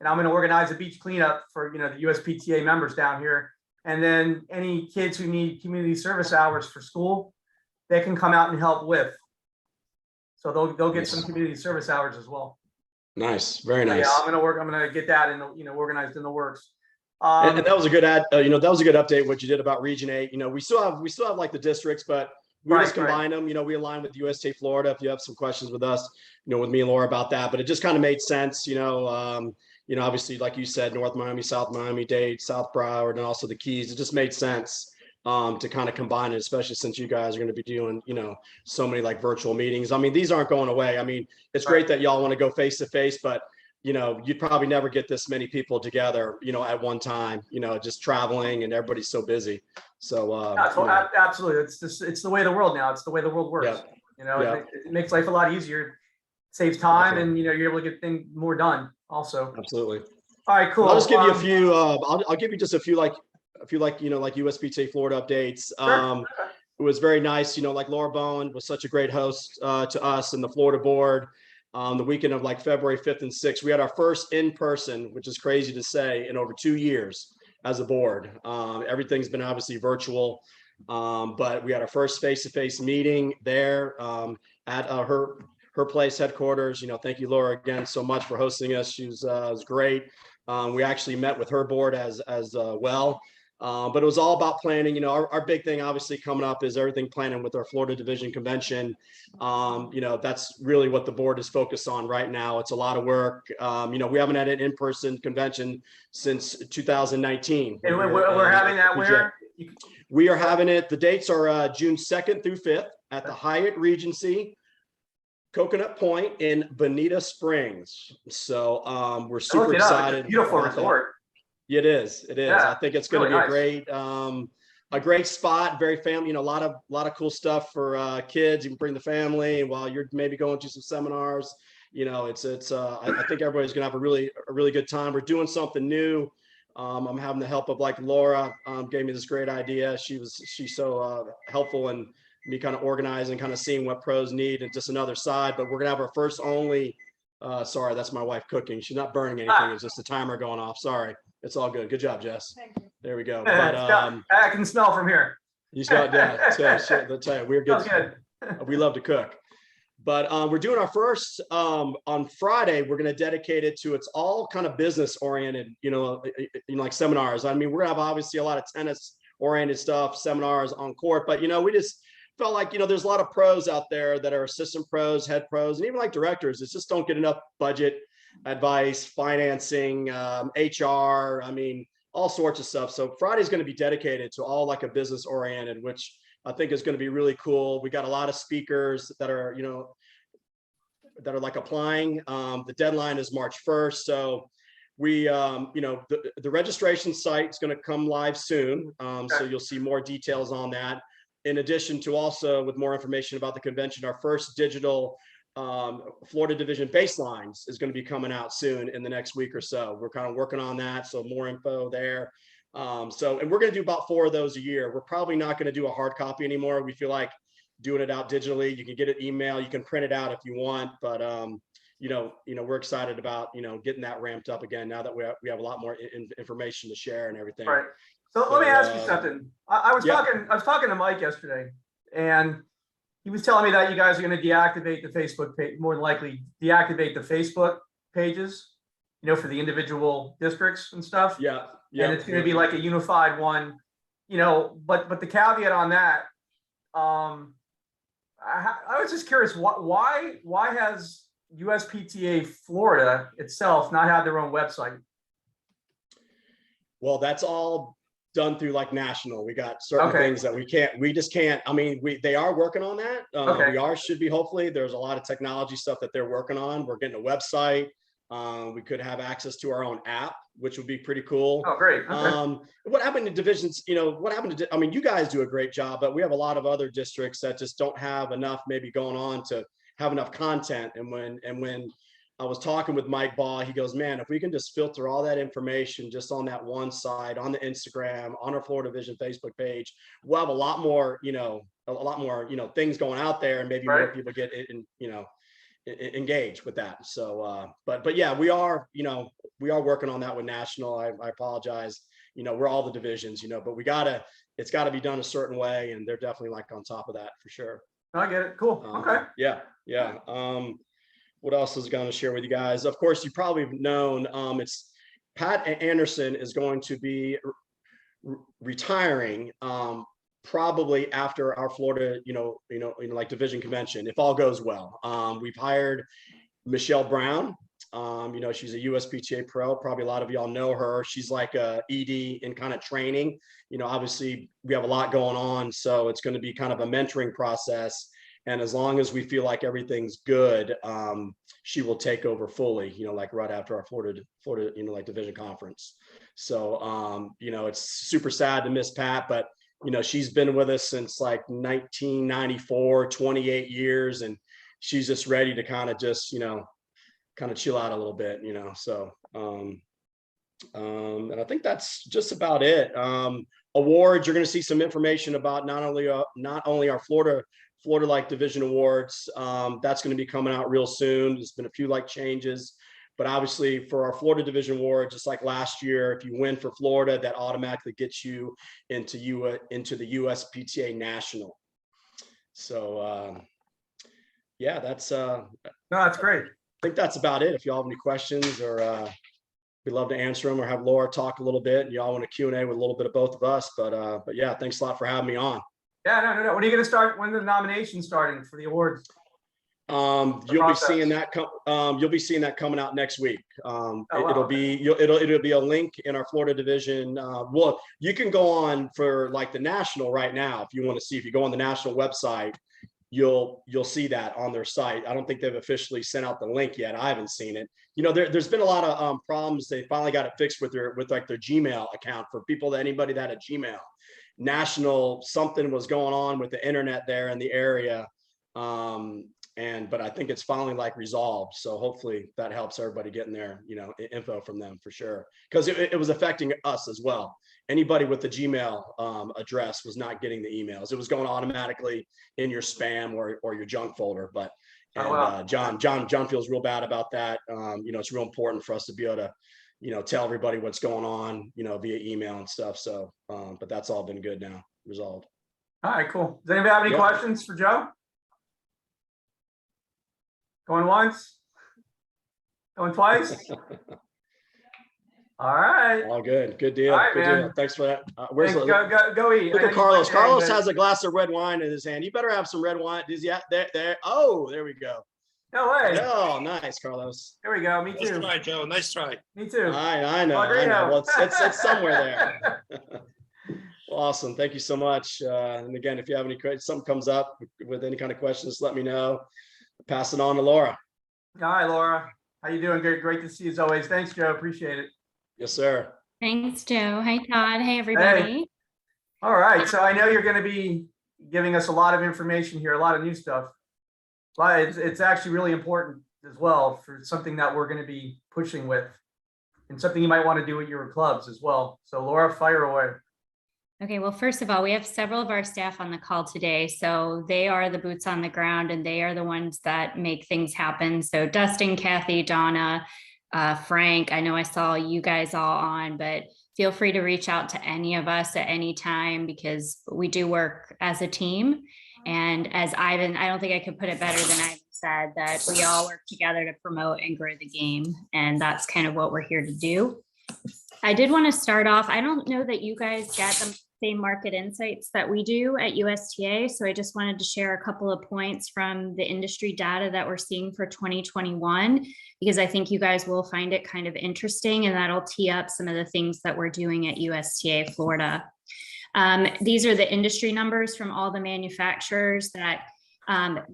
And I'm gonna organize a beach cleanup for the USPTA members down here. And then any kids who need community service hours for school, they can come out and help with. So they'll get some community service hours as well. Nice. Very nice. Yeah, I'm gonna get that organized in the works. And that was a good that was a good update what you did about Region 8. We still have like the districts, but we just combine them. We align with USTA Florida. If you have some questions with us, with me and Laura about that, but it just kind of made sense. Obviously, like you said, North Miami, South Miami-Dade, South Broward, and also the Keys. It just made sense to kind of combine it, especially since you guys are going to be doing, so many like virtual meetings. I mean, these aren't going away. I mean, it's great that y'all want to go face to face, but you'd probably never get this many people together, at one time, just traveling and everybody's so busy. So absolutely. It's the way of the world now. It's the way the world works. It makes life a lot easier, saves time, and you're able to get things more done also. Absolutely. All right, cool. I'll just give you a few, I'll give you just a few like USPTA Florida updates. Sure. It was very nice, like Laura Bowen was such a great host to us and the Florida board. The weekend of like February 5th and 6th, we had our first in-person, which is crazy to say, in over 2 years as a board. Everything's been obviously virtual, but we had our first face-to-face meeting there at her place headquarters. Thank you, Laura, again so much for hosting us. She was great. We actually met with her board as well. But it was all about planning. Our big thing obviously coming up is everything planning with our Florida Division Convention. That's really what the board is focused on right now. It's a lot of work. We haven't had an in-person convention since 2019. And we're having that where? We are having it. The dates are June 2nd through 5th at the Hyatt Regency Coconut Point in Bonita Springs. So we're super excited. Beautiful resort. It is. Yeah, I think it's going to be really a great spot. Very family. A lot of cool stuff for kids. You can bring the family, and while you're maybe going to some seminars, I think everybody's going to have a really good time. We're doing something new. I'm having the help of like Laura. Gave me this great idea. She's so helpful in me kind of organizing, kind of seeing what pros need, and just another side. But we're gonna have our first only. Sorry, that's my wife cooking. She's not burning anything. It's just the timer going off. Sorry. It's all good. Good job, Jess. Thank you. There we go. But, But I can smell from here. you smell that. I'll tell you, we're good. Smells good. We love to cook. But we're doing our first on Friday. We're going to dedicate it to, it's all kind of business oriented, like seminars. I mean, we're gonna have obviously a lot of tennis oriented stuff, seminars on court, but we just felt like, there's a lot of pros out there that are assistant pros, head pros, and even like directors that just don't get enough budget advice, financing, HR. I mean, all sorts of stuff. So Friday's going to be dedicated to all like a business oriented, which I think is going to be really cool. We got a lot of speakers that are, that are like applying. The deadline is March 1st. So we, the registration site is going to come live soon. So you'll see more details on that. In addition to also with more information about the convention, our first digital Florida Division baselines is going to be coming out soon in the next week or so. We're kind of working on that. So more info there. And we're going to do about 4 of those a year. We're probably not going to do a hard copy anymore. We feel like doing it out digitally. You can get an email, you can print it out if you want, but we're excited about, getting that ramped up again now that we have a lot more information to share and everything. Right. So let me ask you something. I was talking to Mike yesterday, and he was telling me that you guys are going to deactivate the Facebook page, more than likely deactivate the Facebook pages, for the individual districts and stuff. Yeah. And it's going to be like a unified one, but the caveat on that, I was just curious, why has USPTA Florida itself not have their own website? Well, that's all done through like national. We got certain things that we just can't. I mean, they are working on that. Should be, hopefully. There's a lot of technology stuff that they're working on. We're getting a website. We could have access to our own app, which would be pretty cool. Oh, great. Okay. What happened to divisions? What happened to, you guys do a great job, but we have a lot of other districts that just don't have enough maybe going on to have enough content. And when I was talking with Mike Ball, he goes, man, if we can just filter all that information just on that one side, on the Instagram, on our Florida Division Facebook page, we'll have a lot more, things going out there, and maybe more people get in, engage with that. So but yeah, we are working on that with national. I apologize, we're all the divisions, but it's got to be done a certain way, and they're definitely like on top of that for sure. I get it. Cool. Okay. Yeah. What else is going to share with you guys? Of course, you probably have known, it's Pat Anderson is going to be retiring probably after our Florida, like division convention, if all goes well. We've hired Michelle Brown. She's a USPTA pro. Probably a lot of y'all know her. She's like a ED in kind of training. Obviously we have a lot going on, so it's going to be kind of a mentoring process. And as long as we feel like everything's good, she will take over fully, like right after our Florida, like division conference. So, it's super sad to miss Pat, but she's been with us since like 1994, 28 years, and she's just ready to kind of just, kind of chill out a little bit, so, and I think that's just about it. Awards, you're going to see some information about not only our Florida like division awards. That's going to be coming out real soon. There's been a few like changes, but obviously for our Florida division award, just like last year, if you win for Florida, that automatically gets you into the USPTA National. So yeah, that's no, that's great. I think that's about it. If y'all have any questions, or we'd love to answer them, or have Laura talk a little bit, and y'all want a Q&A with a little bit of both of us. But yeah, thanks a lot for having me on. Yeah, no. When are you going to start? When are the nominations starting for the awards? You'll be seeing that coming out next week. It'll be a link in our Florida division. Well, you can go on for like the national right now if you want to see. If you go on the national website, you'll see that on their site. I don't think they've officially sent out the link yet. I haven't seen it. There's been a lot of problems. They finally got it fixed with their Gmail account for anybody that had Gmail. National, something was going on with the internet there in the area, but I think it's finally like resolved. So hopefully that helps everybody getting their info from them for sure, because it was affecting us as well. Anybody with the Gmail address was not getting the emails. It was going automatically in your spam or your junk folder. But John feels real bad about that. It's real important for us to be able to tell everybody what's going on, via email and stuff. So, but that's all been good now, resolved. All right, cool. Does anybody have any questions for Joe? Going once? Going twice? All right. All good. Good deal. All right, Good man. deal. Thanks for that. Where's Thanks. the, Go eat. look I at know you Carlos. like Carlos eggs. has a glass of red wine in his hand. You better have some red wine. Does he have there? Oh, there we go. No way. Oh, nice, Carlos. There we go. Me Nice too. try, Joe. Nice try. Me too. I know. Well, it's somewhere there. Awesome. Thank you so much. And again, if you have any something comes up with any kind of questions, let me know. Pass it on to Laura. Hi, Laura. How you doing? Great to see you as always. Thanks, Joe. Appreciate it. Yes, sir. Thanks, Joe. Hi, Todd. Hey, everybody. All right. So I know you're going to be giving us a lot of information here, a lot of new stuff. But it's actually really important as well for something that we're going to be pushing with and something you might want to do with your clubs as well. So Laura, fire away. Okay, well, first of all, we have several of our staff on the call today. So they are the boots on the ground and they are the ones that make things happen. So Dustin, Kathy, Donna, Frank, I know I saw you guys all on, but feel free to reach out to any of us at any time because we do work as a team. And as Ivan, I don't think I could put it better than Ivan said, that we all work together to promote and grow the game. And that's kind of what we're here to do. I did want to start off, I don't know that you guys get the same market insights that we do at USTA. So I just wanted to share a couple of points from the industry data that we're seeing for 2021, because I think you guys will find it kind of interesting and that'll tee up some of the things that we're doing at USTA Florida. These are the industry numbers from all the manufacturers that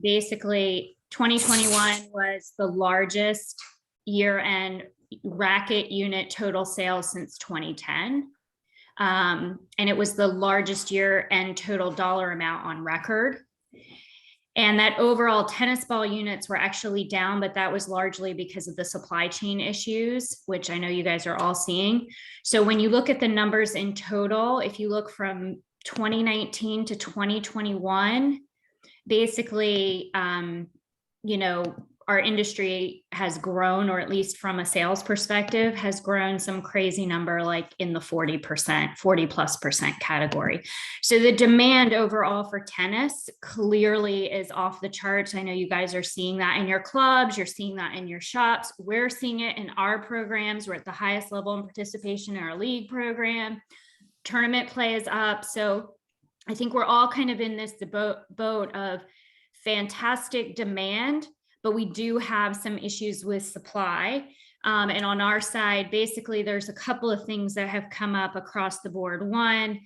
basically 2021 was the largest year-end racket unit total sales since 2010. And it was the largest year-end total dollar amount on record. And that overall tennis ball units were actually down, but that was largely because of the supply chain issues, which I know you guys are all seeing. So when you look at the numbers in total, if you look from 2019 to 2021, basically, you know, our industry has grown, or at least from a sales perspective, has grown some crazy number, like in the 40+% category. So the demand overall for tennis clearly is off the charts. I know you guys are seeing that in your clubs, you're seeing that in your shops. We're seeing it in our programs. We're at the highest level in participation in our league program. Tournament play is up. So I think we're all kind of in this boat of fantastic demand, but we do have some issues with supply. And on our side, basically, there's a couple of things that have come up across the board. One,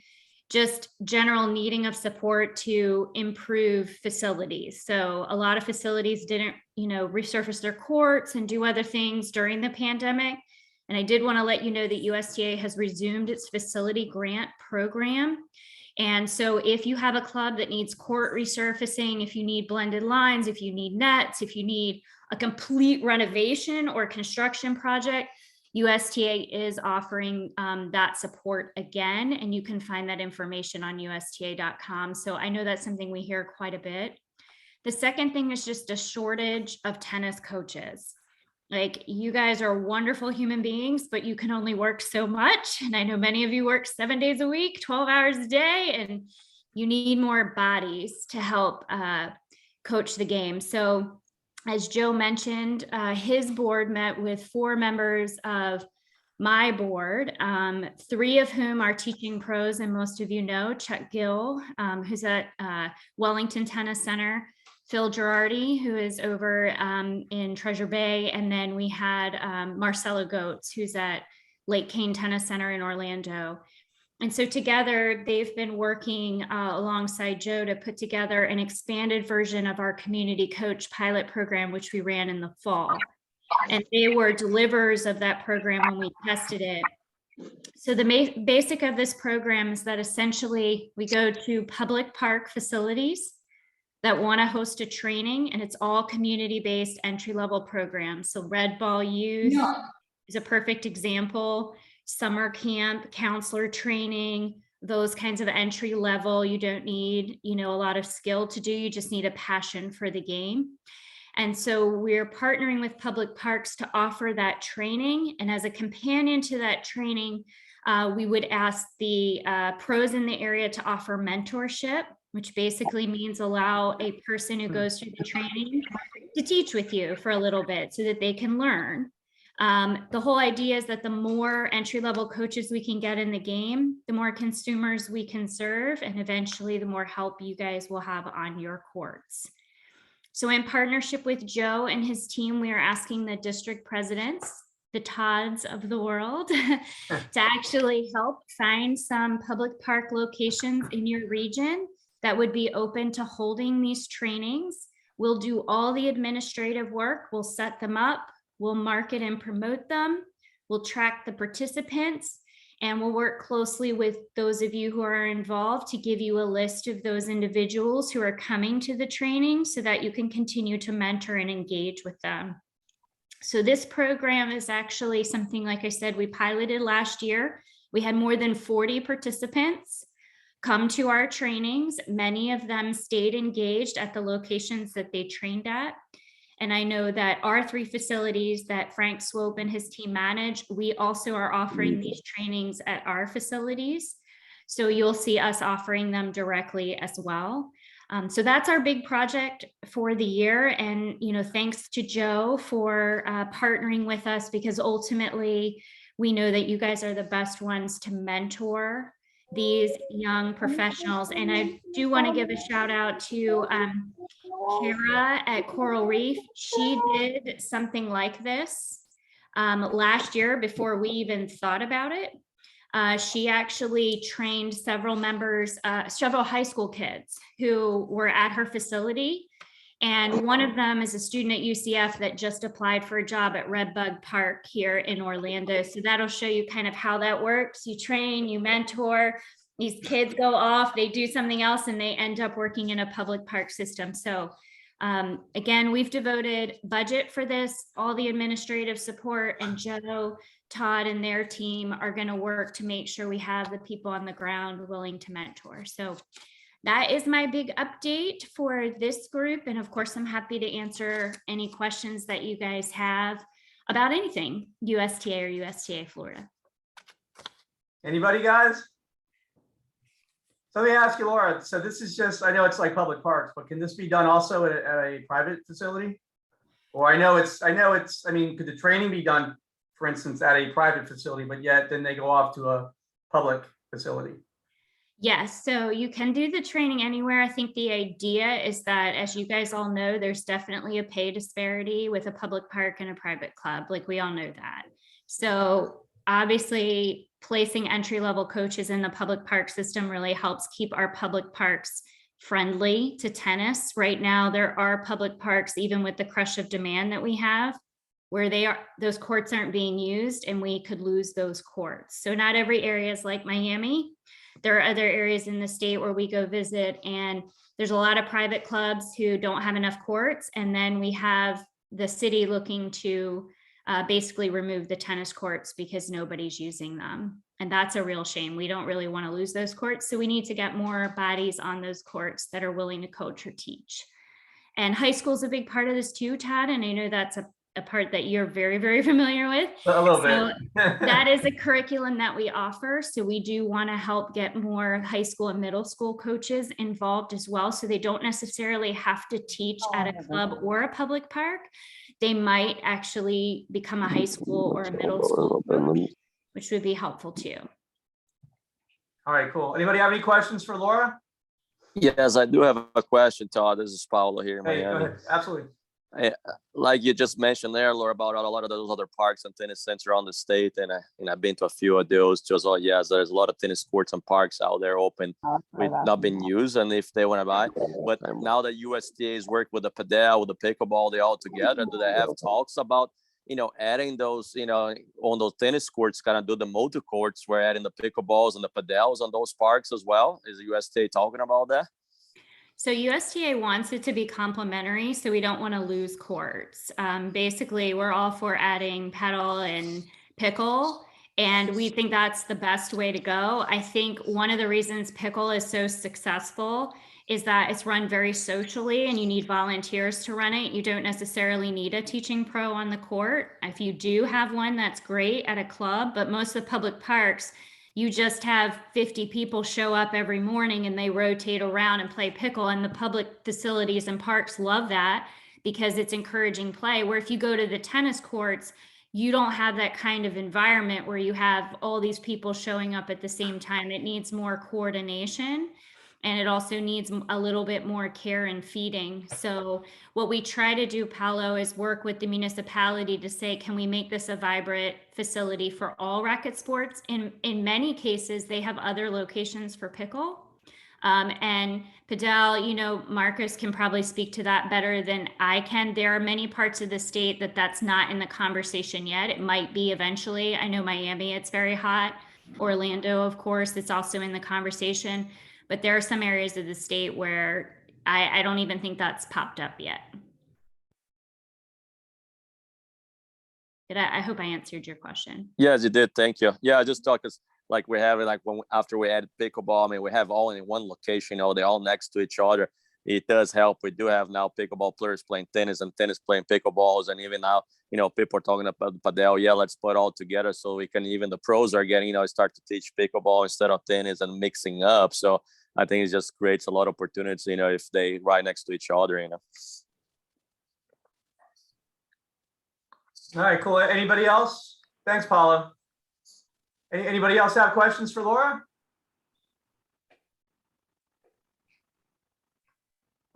just general needing of support to improve facilities. So a lot of facilities didn't, you know, resurface their courts and do other things during the pandemic. And I did want to let you know that USTA has resumed its facility grant program. And so if you have a club that needs court resurfacing, if you need blended lines, if you need nets, if you need a complete renovation or construction project, USTA is offering that support again, and you can find that information on USTA.com. So I know that's something we hear quite a bit. The second thing is just a shortage of tennis coaches. Like, you guys are wonderful human beings, but you can only work so much. And I know many of you work 7 days a week, 12 hours a day, and you need more bodies to help coach the game. So as Joe mentioned, his board met with 4 members of my board, 3 of whom are teaching pros, and most of you know Chuck Gill, who's at Wellington Tennis Center, Phil Girardi, who is over in Treasure Bay, and then we had Marcelo Goetz, who's at Lake Kane Tennis Center in Orlando. And so together, they've been working alongside Joe to put together an expanded version of our community coach pilot program, which we ran in the fall. And they were delivers of that program when we tested it. So the basic of this program is that essentially we go to public park facilities that want to host a training, and it's all community-based entry-level programs. So Red Ball Youth is a perfect example. Summer camp, counselor training, those kinds of entry level. You don't need, you know, a lot of skill to do. You just need a passion for the game. And so we're partnering with public parks to offer that training. And as a companion to that training, we would ask the pros in the area to offer mentorship, which basically means allow a person who goes through the training to teach with you for a little bit so that they can learn. The whole idea is that the more entry-level coaches we can get in the game, the more consumers we can serve, and eventually the more help you guys will have on your courts. So in partnership with Joe and his team, we are asking the district presidents, the Todds of the world, to actually help find some public park locations in your region that would be open to holding these trainings. We'll do all the administrative work. We'll set them up. We'll market and promote them. We'll track the participants, and we'll work closely with those of you who are involved to give you a list of those individuals who are coming to the training so that you can continue to mentor and engage with them. So this program is actually something, like I said, we piloted last year. We had more than 40 participants come to our trainings. Many of them stayed engaged at the locations that they trained at. And I know that our 3 facilities that Frank Swope and his team manage, we also are offering these trainings at our facilities. So you'll see us offering them directly as well. So that's our big project for the year. And, you know, thanks to Joe for partnering with us, because ultimately we know that you guys are the best ones to mentor these young professionals. And I do want to give a shout out to Kara at Coral Reef. She did something like this last year before we even thought about it. She actually trained several members, several high school kids who were at her facility. And one of them is a student at UCF that just applied for a job at Redbug Park here in Orlando. So that'll show you kind of how that works. You train, you mentor, these kids go off, they do something else, and they end up working in a public park system. So again, we've devoted budget for this, all the administrative support, and Joe, Todd, and their team are going to work to make sure we have the people on the ground willing to mentor. So that is my big update for this group. And of course, I'm happy to answer any questions that you guys have about anything USTA or USTA Florida. Anybody, guys? So let me ask you, Laura, so this is just, I know it's like public parks, but can this be done also at a private facility? Or I mean, could the training be done, for instance, at a private facility, but yet then they go off to a public facility? Yes, so you can do the training anywhere. I think the idea is that, as you guys all know, there's definitely a pay disparity with a public park and a private club. Like, we all know that. So obviously, placing entry-level coaches in the public park system really helps keep our public parks friendly to tennis. Right now, there are public parks, even with the crush of demand that we have, where those courts aren't being used, and we could lose those courts. So not every area is like Miami. There are other areas in the state where we go visit, and there's a lot of private clubs who don't have enough courts. And then we have the city looking to basically remove the tennis courts because nobody's using them. And that's a real shame. We don't really want to lose those courts. So we need to get more bodies on those courts that are willing to coach or teach. And high school is a big part of this too, Todd. And I know that's a part that you're very, very familiar with. A little bit. That is a curriculum that we offer. So we do want to help get more high school and middle school coaches involved as well. So they don't necessarily have to teach at a club or a public park. They might actually become a high school or a middle school coach, which would be helpful too. All right, cool. Anybody have any questions for Laura? Yes, I do have a question, Todd. This is Paulo here in Hey, go Miami. ahead. Absolutely. Like you just mentioned there, Laura, about a lot of those other parks and tennis centers around the state, and I've been to a few of those. Just yes, there's a lot of tennis courts and parks out there open with not being used, and if they want to buy. But now that USTA is working with the Padel, with the pickleball, they all together. Do they have talks about adding those on those tennis courts, kind of do the multi courts, where adding the pickleballs and the Padels on those parks as well? Is the USTA talking about that? So USTA wants it to be complementary, so we don't want to lose courts. Basically, we're all for adding Padel and pickle, and we think that's the best way to go. I think one of the reasons pickle is so successful is that it's run very socially, and you need volunteers to run it. You don't necessarily need a teaching pro on the court. If you do have one, that's great at a club, but most of the public parks, you just have 50 people show up every morning and they rotate around and play pickle, and the public facilities and parks love that. because it's encouraging play. Where if you go to the tennis courts, you don't have that kind of environment where you have all these people showing up at the same time. It needs more coordination, and it also needs a little bit more care and feeding. So what we try to do, Paolo, is work with the municipality to say, can we make this a vibrant facility for all racket sports? In many cases, they have other locations for pickle. And Padel, you know, Marcus can probably speak to that better than I can. There are many parts of the state that's not in the conversation yet. It might be eventually. I know Miami, it's very hot. Orlando, of course, it's also in the conversation. But there are some areas of the state where I don't even think that's popped up yet. I hope I answered your question. Yes, you did. Thank you. Yeah, I just thought because like we have it like after we added pickleball, I mean, we have all in one location, you know, they're all next to each other. It does help. We do have now pickleball players playing tennis and tennis playing pickleballs. And even now, you know, people are talking about Padel. Yeah, let's put it all together so we can, even the pros are getting, you know, start to teach pickleball instead of tennis and mixing up. So I think it just creates a lot of opportunities, you know, if they right next to each other, you know. All right, cool. Anybody else? Thanks, Paula. Anybody else have questions for Laura?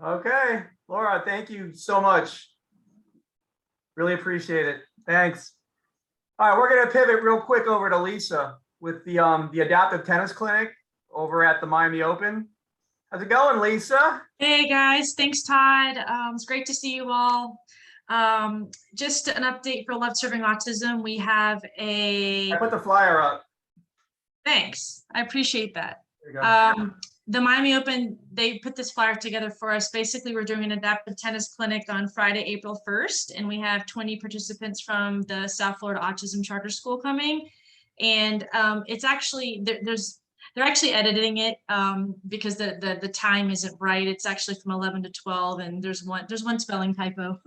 Okay, Laura, thank you so much. Really appreciate it. Thanks. All right, we're going to pivot real quick over to Lisa with the adaptive tennis clinic over at the Miami Open. How's it going, Lisa? Hey guys, thanks Todd. It's great to see you all. Just an update for Love Serving Autism. We have I put the flyer up. Thanks, I appreciate that. There you go. The Miami Open, they put this flyer together for us. Basically, we're doing an adaptive tennis clinic on Friday, April 1st, and we have 20 participants from the South Florida Autism Charter School coming. And it's actually, they're actually editing it because the time isn't right. It's actually from 11 to 12, and there's one spelling typo.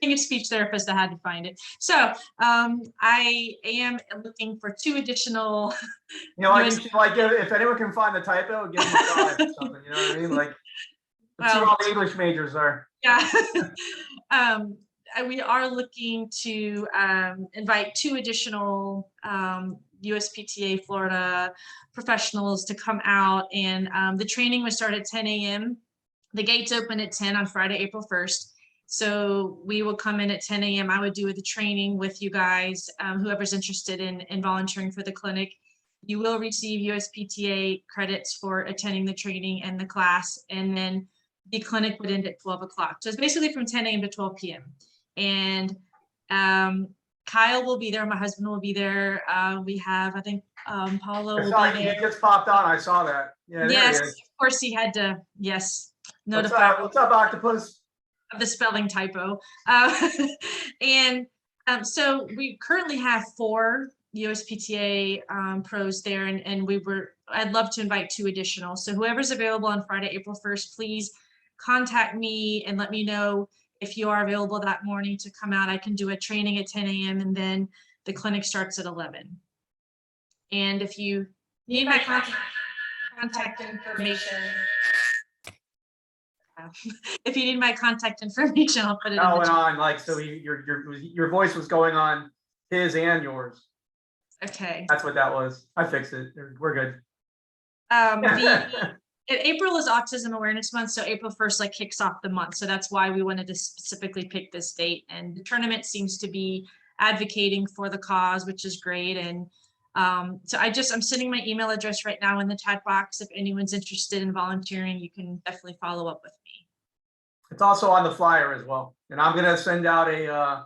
Being a speech therapist, I had to find it. So I am looking for 2 additional. You know, like if anyone can find the typo, give them a 5 or something. You know what I mean? Like, let's see what all the English majors are. Yeah. We are looking to invite 2 additional USPTA Florida professionals to come out, and the training will start at 10 a.m. The gates open at 10 on Friday, April 1st. So we will come in at 10 a.m. I would do the training with you guys, whoever's interested in volunteering for the clinic. You will receive USPTA credits for attending the training and the class, and then the clinic would end at 12 o'clock. So it's basically from 10 a.m. to 12 p.m. And Kyle will be there. My husband will be there. We have, I think, Paulo will be there. He just popped on. I saw that. Yeah. Yes, of course he had to. Yes, notify. What's up, Octopus? Of the spelling typo. And so we currently have 4 USPTA pros there, and I'd love to invite 2 additional. So whoever's available on Friday, April 1st, please contact me and let me know if you are available that morning to come out. I can do a training at 10 a.m. and then the clinic starts at 11. And if you need my contact information, if you need my contact information, I'll put it in the chat. On, like, so your voice was going on his and yours. Okay. That's what that was. I fixed it. We're good. April is Autism Awareness Month, so April 1st like kicks off the month. So that's why we wanted to specifically pick this date. And the tournament seems to be advocating for the cause, which is great. And so I'm sending my email address right now in the chat box. If anyone's interested in volunteering, you can definitely follow up with me. It's also on the flyer as well. And I'm gonna send out a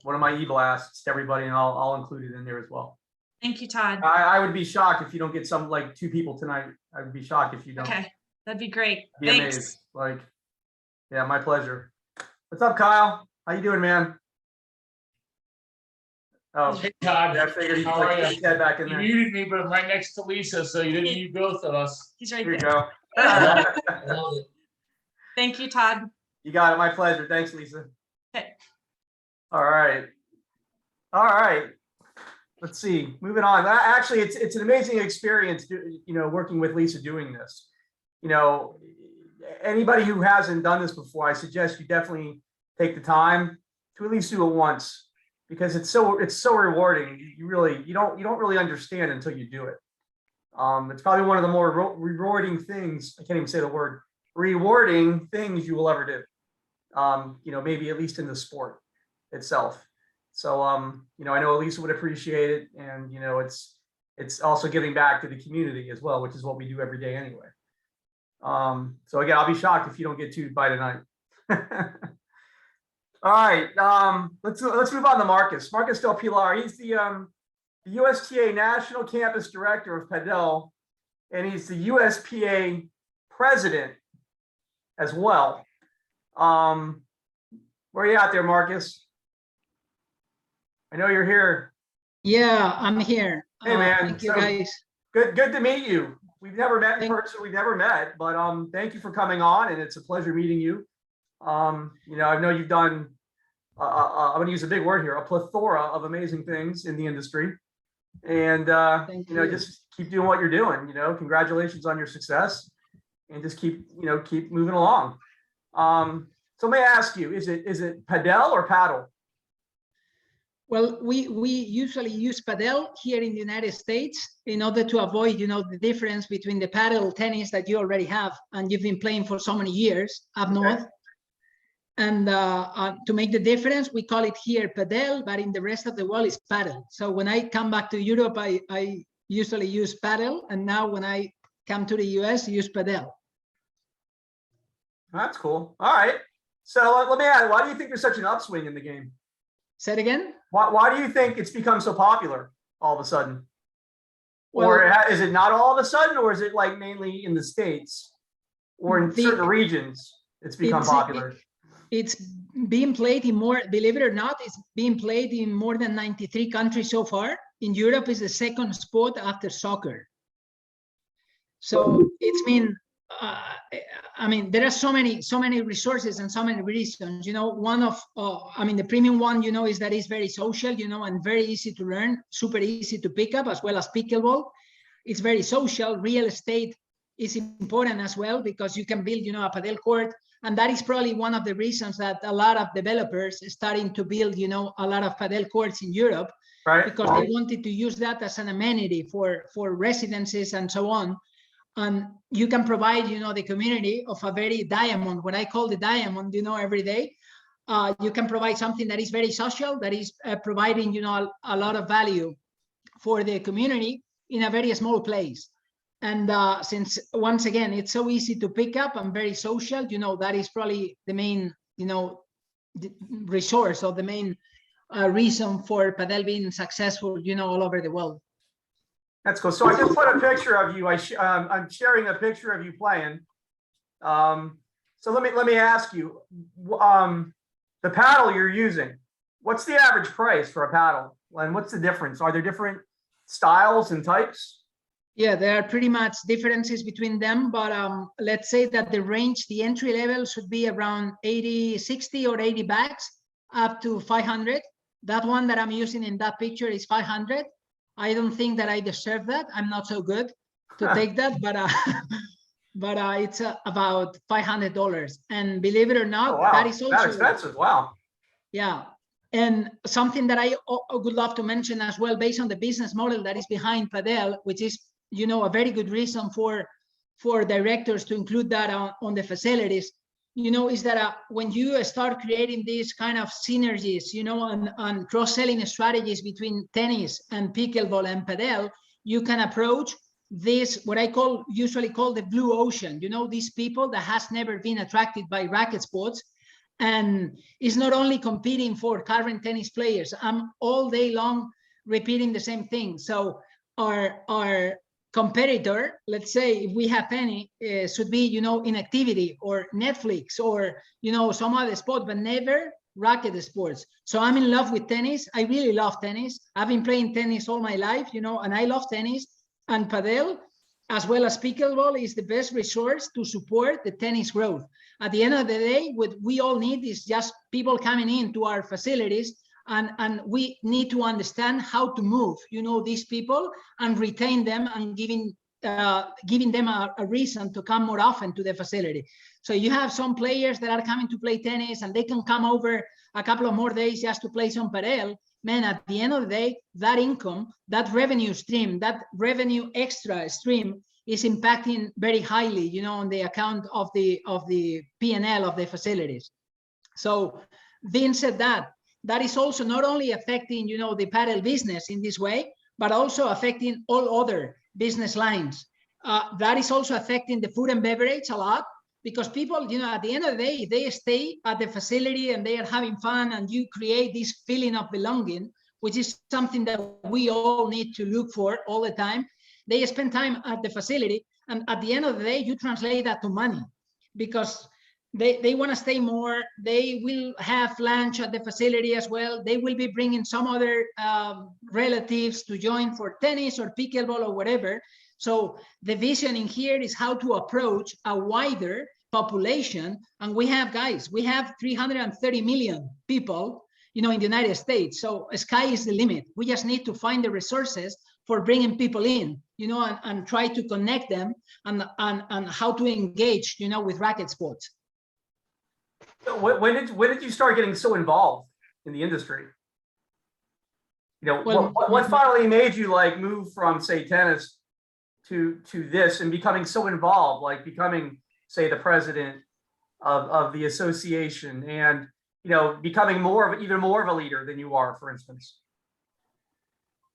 one of my e-blasts to everybody, and I'll include it in there as well. Thank you, Todd. I would be shocked if you don't get some, like 2 people tonight. I would be shocked if you don't. Okay, that'd be great. I'd be Thanks. amazed. Like, yeah, my pleasure. What's up, Kyle? How you doing, man? Oh, Hey Todd, I figured he'd how put are his you? head back in You there. muted me, but I'm right next to Lisa, so you didn't mute both of us. He's right Here you there. go. Thank you, Todd. You got it. My pleasure. Thanks, Lisa. Okay. All right. All right. Let's see. Moving on. Actually, it's an amazing experience, you know, working with Lisa doing this. You know, anybody who hasn't done this before, I suggest you definitely take the time to at least do it once, because it's so rewarding. You don't really understand until you do it. It's probably one of the more rewarding things. I can't even say the word rewarding things you will ever do. Maybe at least in the sport itself. So, I know Elisa would appreciate it, and it's also giving back to the community as well, which is what we do every day anyway. So again, I'll be shocked if you don't get 2 by tonight. All right, let's move on to Marcus. Marcus Del Pilar. He's the USTA National Campus Director of Padel, and he's the USPA President as well. Where are you out there, Marcus? I know you're here. Yeah, I'm here. Hey, man. Thank you, So, guys. Good to meet you. We've never met in person. We've never met, but thank you for coming on, and it's a pleasure meeting you. I know you've done. I'm going to use a big word here, a plethora of amazing things in the industry, and just keep doing what you're doing. Congratulations on your success, and just keep moving along. So may I ask you, is it Padel or paddle? Well, we usually use Padel here in the United States in order to avoid, the difference between the paddle tennis that you already have and you've been playing for so many years up north. And to make the difference, we call it here Padel, but in the rest of the world it's paddle. So when I come back to Europe, I usually use paddle, and now when I come to the US, I use Padel. That's cool. All right. So let me ask, why do you think there's such an upswing in the game? Say it again? Why do you think it's become so popular all of a sudden? Well, or is it not all of a sudden, or is it like mainly in the States or in certain regions it's become popular? It's being played in more, believe it or not, it's being played in more than 93 countries so far. In Europe, it's the second sport after soccer. So it's been, there are so many resources and so many reasons. One of, the premium one, is that it's very social, and very easy to learn, super easy to pick up, as well as pickleball. It's very social. Real estate is important as well, because you can build, a padel court. And that is probably one of the reasons that a lot of developers are starting to build, a lot of padel courts in Europe, right? Because they wanted to use that as an amenity for residences and so on. And you can provide, the community of a very diamond, what I call the diamond, every day. You can provide something that is very social, that is providing, a lot of value for the community in a very small place. And since, once again, it's so easy to pick up and very social, that is probably the main, the resource or the main reason for Padel being successful, all over the world. That's cool. So I just put a picture of you. I'm sharing a picture of you playing. So let me ask you, the paddle you're using, what's the average price for a paddle? And what's the difference? Are there different styles and types? Yeah, there are pretty much differences between them, but let's say that the range, the entry level should be around 60 or 80 bucks up to 500. That one that I'm using in that picture is 500. I don't think that I deserve that. I'm not so good to take that, but it's about $500. And believe it or not, wow. That is also that expensive. Wow. Yeah. And something that I would love to mention as well, based on the business model that is behind Padel, which is, a very good reason for directors to include that on the facilities, is that when you start creating these kind of synergies, and cross-selling strategies between tennis and pickleball and Padel, you can approach this, what I usually call the blue ocean, these people that has never been attracted by racket sports, and is not only competing for current tennis players. I'm all day long repeating the same thing. So our competitor, let's say if we have any, should be, in activity or Netflix or, some other sport, but never racket sports. So I'm in love with tennis. I really love tennis. I've been playing tennis all my life, and I love tennis. And Padel, as well as pickleball, is the best resource to support the tennis growth. At the end of the day, what we all need is just people coming into our facilities, and we need to understand how to move, these people and retain them and giving giving them a reason to come more often to the facility. So you have some players that are coming to play tennis and they can come over a couple of more days just to play some padel. Man, at the end of the day, that income, that revenue stream, that revenue extra stream is impacting very highly, you know, on the account of the P&L of the facilities. So being said that is also not only affecting, you know, the padel business in this way, but also affecting all other business lines. That is also affecting the food and beverage a lot, because people, you know, at the end of the day, they stay at the facility and they are having fun, and you create this feeling of belonging, which is something that we all need to look for all the time. They spend time at the facility, and at the end of the day, you translate that to money, because they want to stay more. They will have lunch at the facility as well. They will be bringing some other relatives to join for tennis or pickleball or whatever. So the vision in here is how to approach a wider population. And we have, guys, we have 330 million people, you know, in the United States. So sky is the limit. We just need to find the resources for bringing people in, you know, and try to connect them and how to engage, you know, with racket sports. When did you start getting so involved in the industry? You know, Well, what finally made you like move from, say, tennis to this and becoming so involved, like becoming, say, the president of the association, and, you know, becoming even more of a leader than you are, for instance?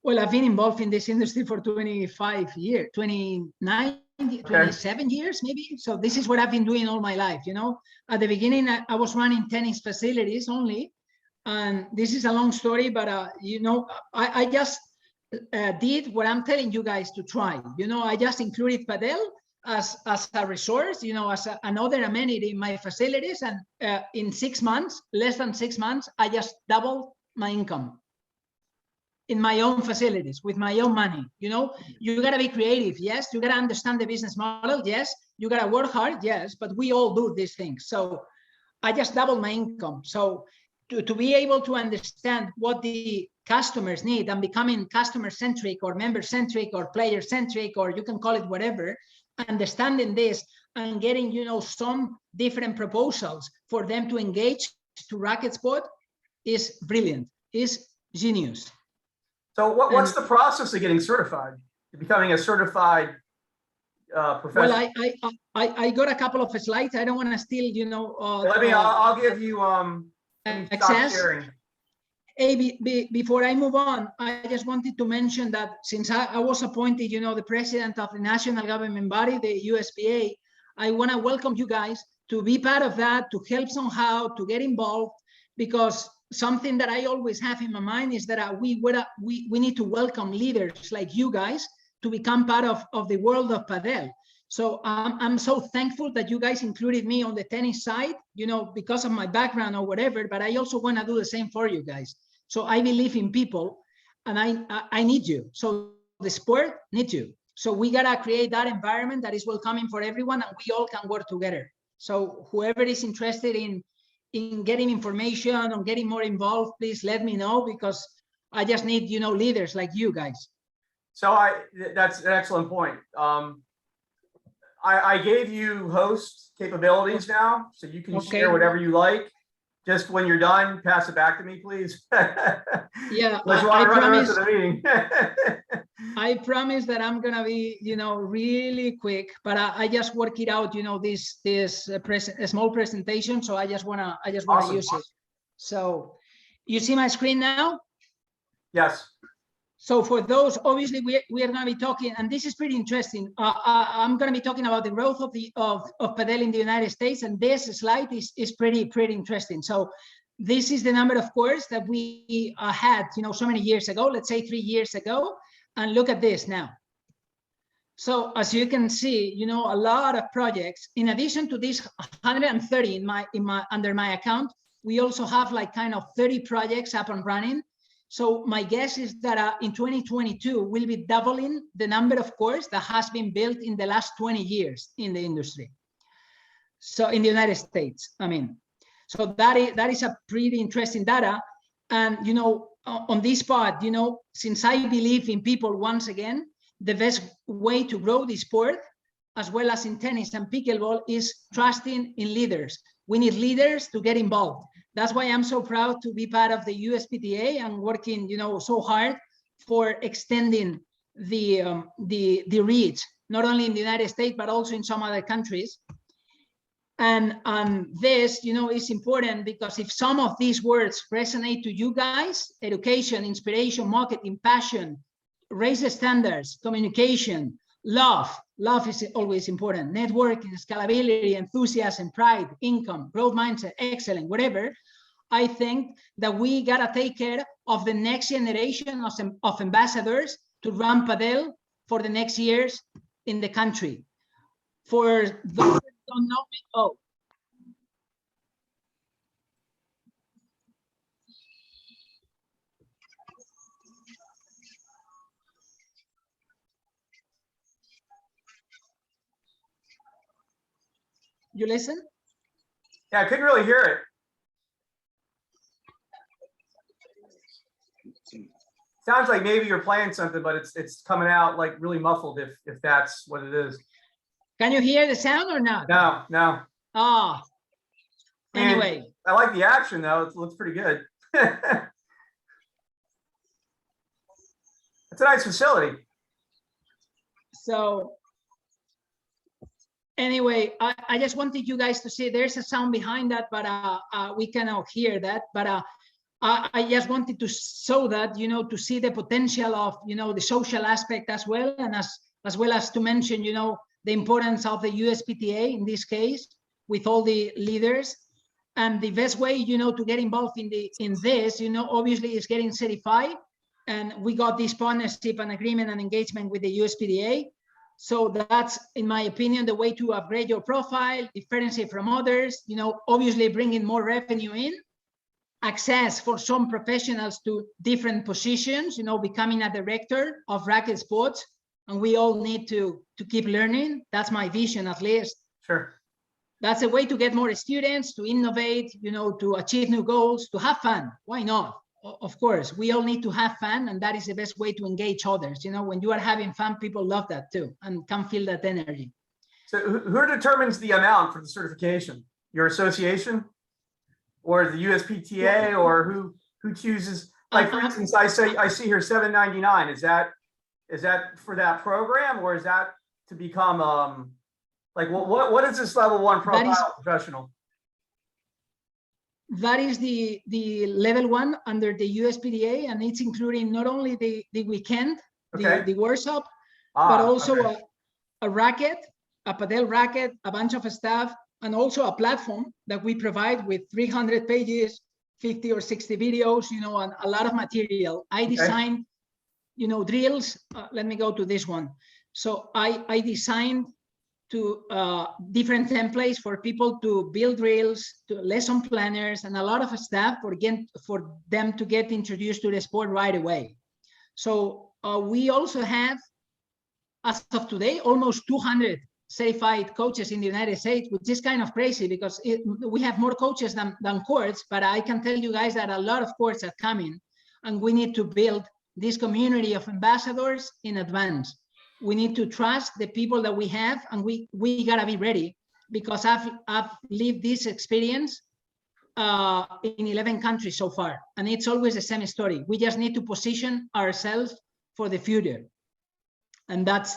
Well, I've been involved in this industry for 25 years, 29, 27 years, maybe. So this is what I've been doing all my life, you know. At the beginning, I was running tennis facilities only. And this is a long story, but, you know, I just did what I'm telling you guys to try. You know, I just included Padel as a resource, you know, as another amenity in my facilities. And in 6 months, less than 6 months, I just doubled my income in my own facilities with my own money. You know, you got to be creative. Yes. You got to understand the business model. Yes. You got to work hard. Yes. But we all do these things. So I just doubled my income. So to be able to understand what the customers need and becoming customer centric or member centric or player centric, or you can call it whatever, understanding this and getting, you know, some different proposals for them to engage to racket sport is brilliant, is genius. So what's the process of getting certified, becoming a certified professional? Well, I got a couple of slides. I don't want to steal, you know. I'll give you access. Stop sharing. Hey, before I move on, I just wanted to mention that since I was appointed, you know, the president of the national government body, the USPA, I want to welcome you guys to be part of that, to help somehow, to get involved, because something that I always have in my mind is that we need to welcome leaders like you guys to become part of the world of Padel. So I'm so thankful that you guys included me on the tennis side, you know, because of my background or whatever, but I also want to do the same for you guys. So I believe in people, and I need you. So the sport needs you. So we got to create that environment that is welcoming for everyone, and we all can work together. So whoever is interested in getting information or getting more involved, please let me know, because I just need, you know, leaders like you guys. So that's an excellent point. I gave you host capabilities now, so you can share whatever you like. Just when you're done, pass it back to me, please. Yeah, I promise that I'm gonna be, you know, really quick. But I just work it out, you know, this small presentation. So I just wanna use it. So you see my screen now? Yes. So for those, obviously, we are going to be talking, and this is pretty interesting. I'm going to be talking about the growth of Padel in the United States, and this slide is pretty interesting. So this is the number of courts that we had, you know, so many years ago, let's say 3 years ago, and look at this now. So as you can see, you know, a lot of projects. In addition to these 130 under my account, we also have like kind of 30 projects up and running. So my guess is that in 2022, we'll be doubling the number of courts that has been built in the last 20 years in the industry. So in the United States, I mean, so that is a pretty interesting data. And, you know, on this part, you know, since I believe in people, once again, the best way to grow the sport, as well as in tennis and pickleball, is trusting in leaders. We need leaders to get involved. That's why I'm so proud to be part of the USPTA and working, so hard for extending the reach, not only in the United States, but also in some other countries. And this, is important because if some of these words resonate to you guys, education, inspiration, marketing, passion, raise the standards, communication, love is always important, networking, scalability, enthusiasm, pride, income, growth mindset, excellent, whatever. I think that we gotta take care of the next generation of ambassadors to run Padel for the next years in the country. For those that don't know me, oh. You listen? Yeah, I couldn't really hear it. Sounds like maybe you're playing something, but it's coming out like really muffled if that's what it is. Can you hear the sound or not? No. Ah. Anyway. I like the action though. It looks pretty good. It's a nice facility. So anyway, I just wanted you guys to see there's a sound behind that, but we cannot hear that. But I just wanted to show that, to see the potential of, the social aspect as well, and as well as to mention, the importance of the USPTA in this case with all the leaders. And the best way, to get involved in this, obviously is getting certified. And we got this partnership and agreement and engagement with the USPTA. So that's, in my opinion, the way to upgrade your profile, differentiate from others, obviously bringing more revenue in, access for some professionals to different positions, becoming a director of racket sports. And we all need to keep learning. That's my vision, at least. Sure. That's a way to get more students, to innovate, to achieve new goals, to have fun. Why not? Of course, we all need to have fun, and that is the best way to engage others. When you are having fun, people love that too and can feel that energy. So who determines the amount for the certification? Your association or the USPTA, or who chooses? Like, for instance, I see here $7.99. Is that for that program, or is that to become like what is this level 1 profile professional? That is the level 1 under the USPTA, and it's including not only the weekend, the workshop, but also a racket, a Padel racket, a bunch of staff, and also a platform that we provide with 300 pages, 50 or 60 videos, and a lot of material. I designed, drills. Let me go to this one. So I designed different templates for people to build drills, to lesson planners, and a lot of stuff for them to get introduced to the sport right away. So we also have, as of today, almost 200 certified coaches in the United States, which is kind of crazy because we have more coaches than courts, but I can tell you guys that a lot of courts are coming, and we need to build this community of ambassadors in advance. We need to trust the people that we have, and we gotta be ready, because I've lived this experience in 11 countries so far, and it's always the same story. We just need to position ourselves for the future, and that's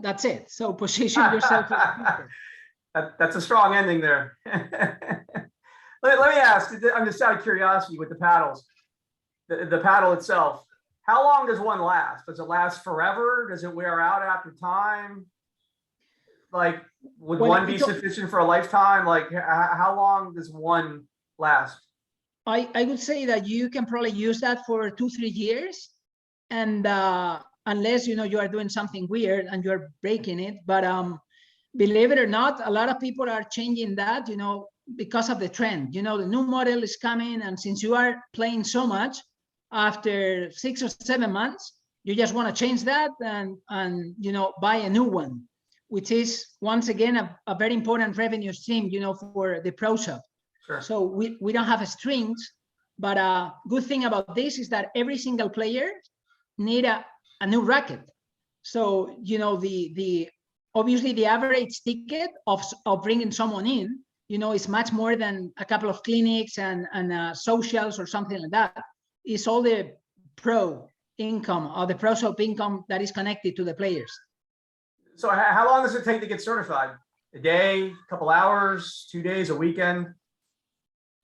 that's it. So position yourself for the future. That's a strong ending there. Let me ask, I'm just out of curiosity with the paddles, the paddle itself. How long does one last? Does it last forever? Does it wear out after time? Like, would one be sufficient for a lifetime? Like, how long does one last? I would say that you can probably use that for 2-3 years, and unless you are doing something weird and you're breaking it. But believe it or not, a lot of people are changing that, because of the trend. The new model is coming, and since you are playing so much, after 6 or 7 months, you just want to change that and buy a new one, which is once again a very important revenue stream, for the pro shop. Sure. So we don't have strings, but a good thing about this is that every single player need a a new racket. So, you know, the obviously the average ticket of bringing someone in, you know, is much more than a couple of clinics and socials or something like that. It's all the pro income or the pro shop income that is connected to the players. So how long does it take to get certified? A day, a couple hours, 2 days, a weekend?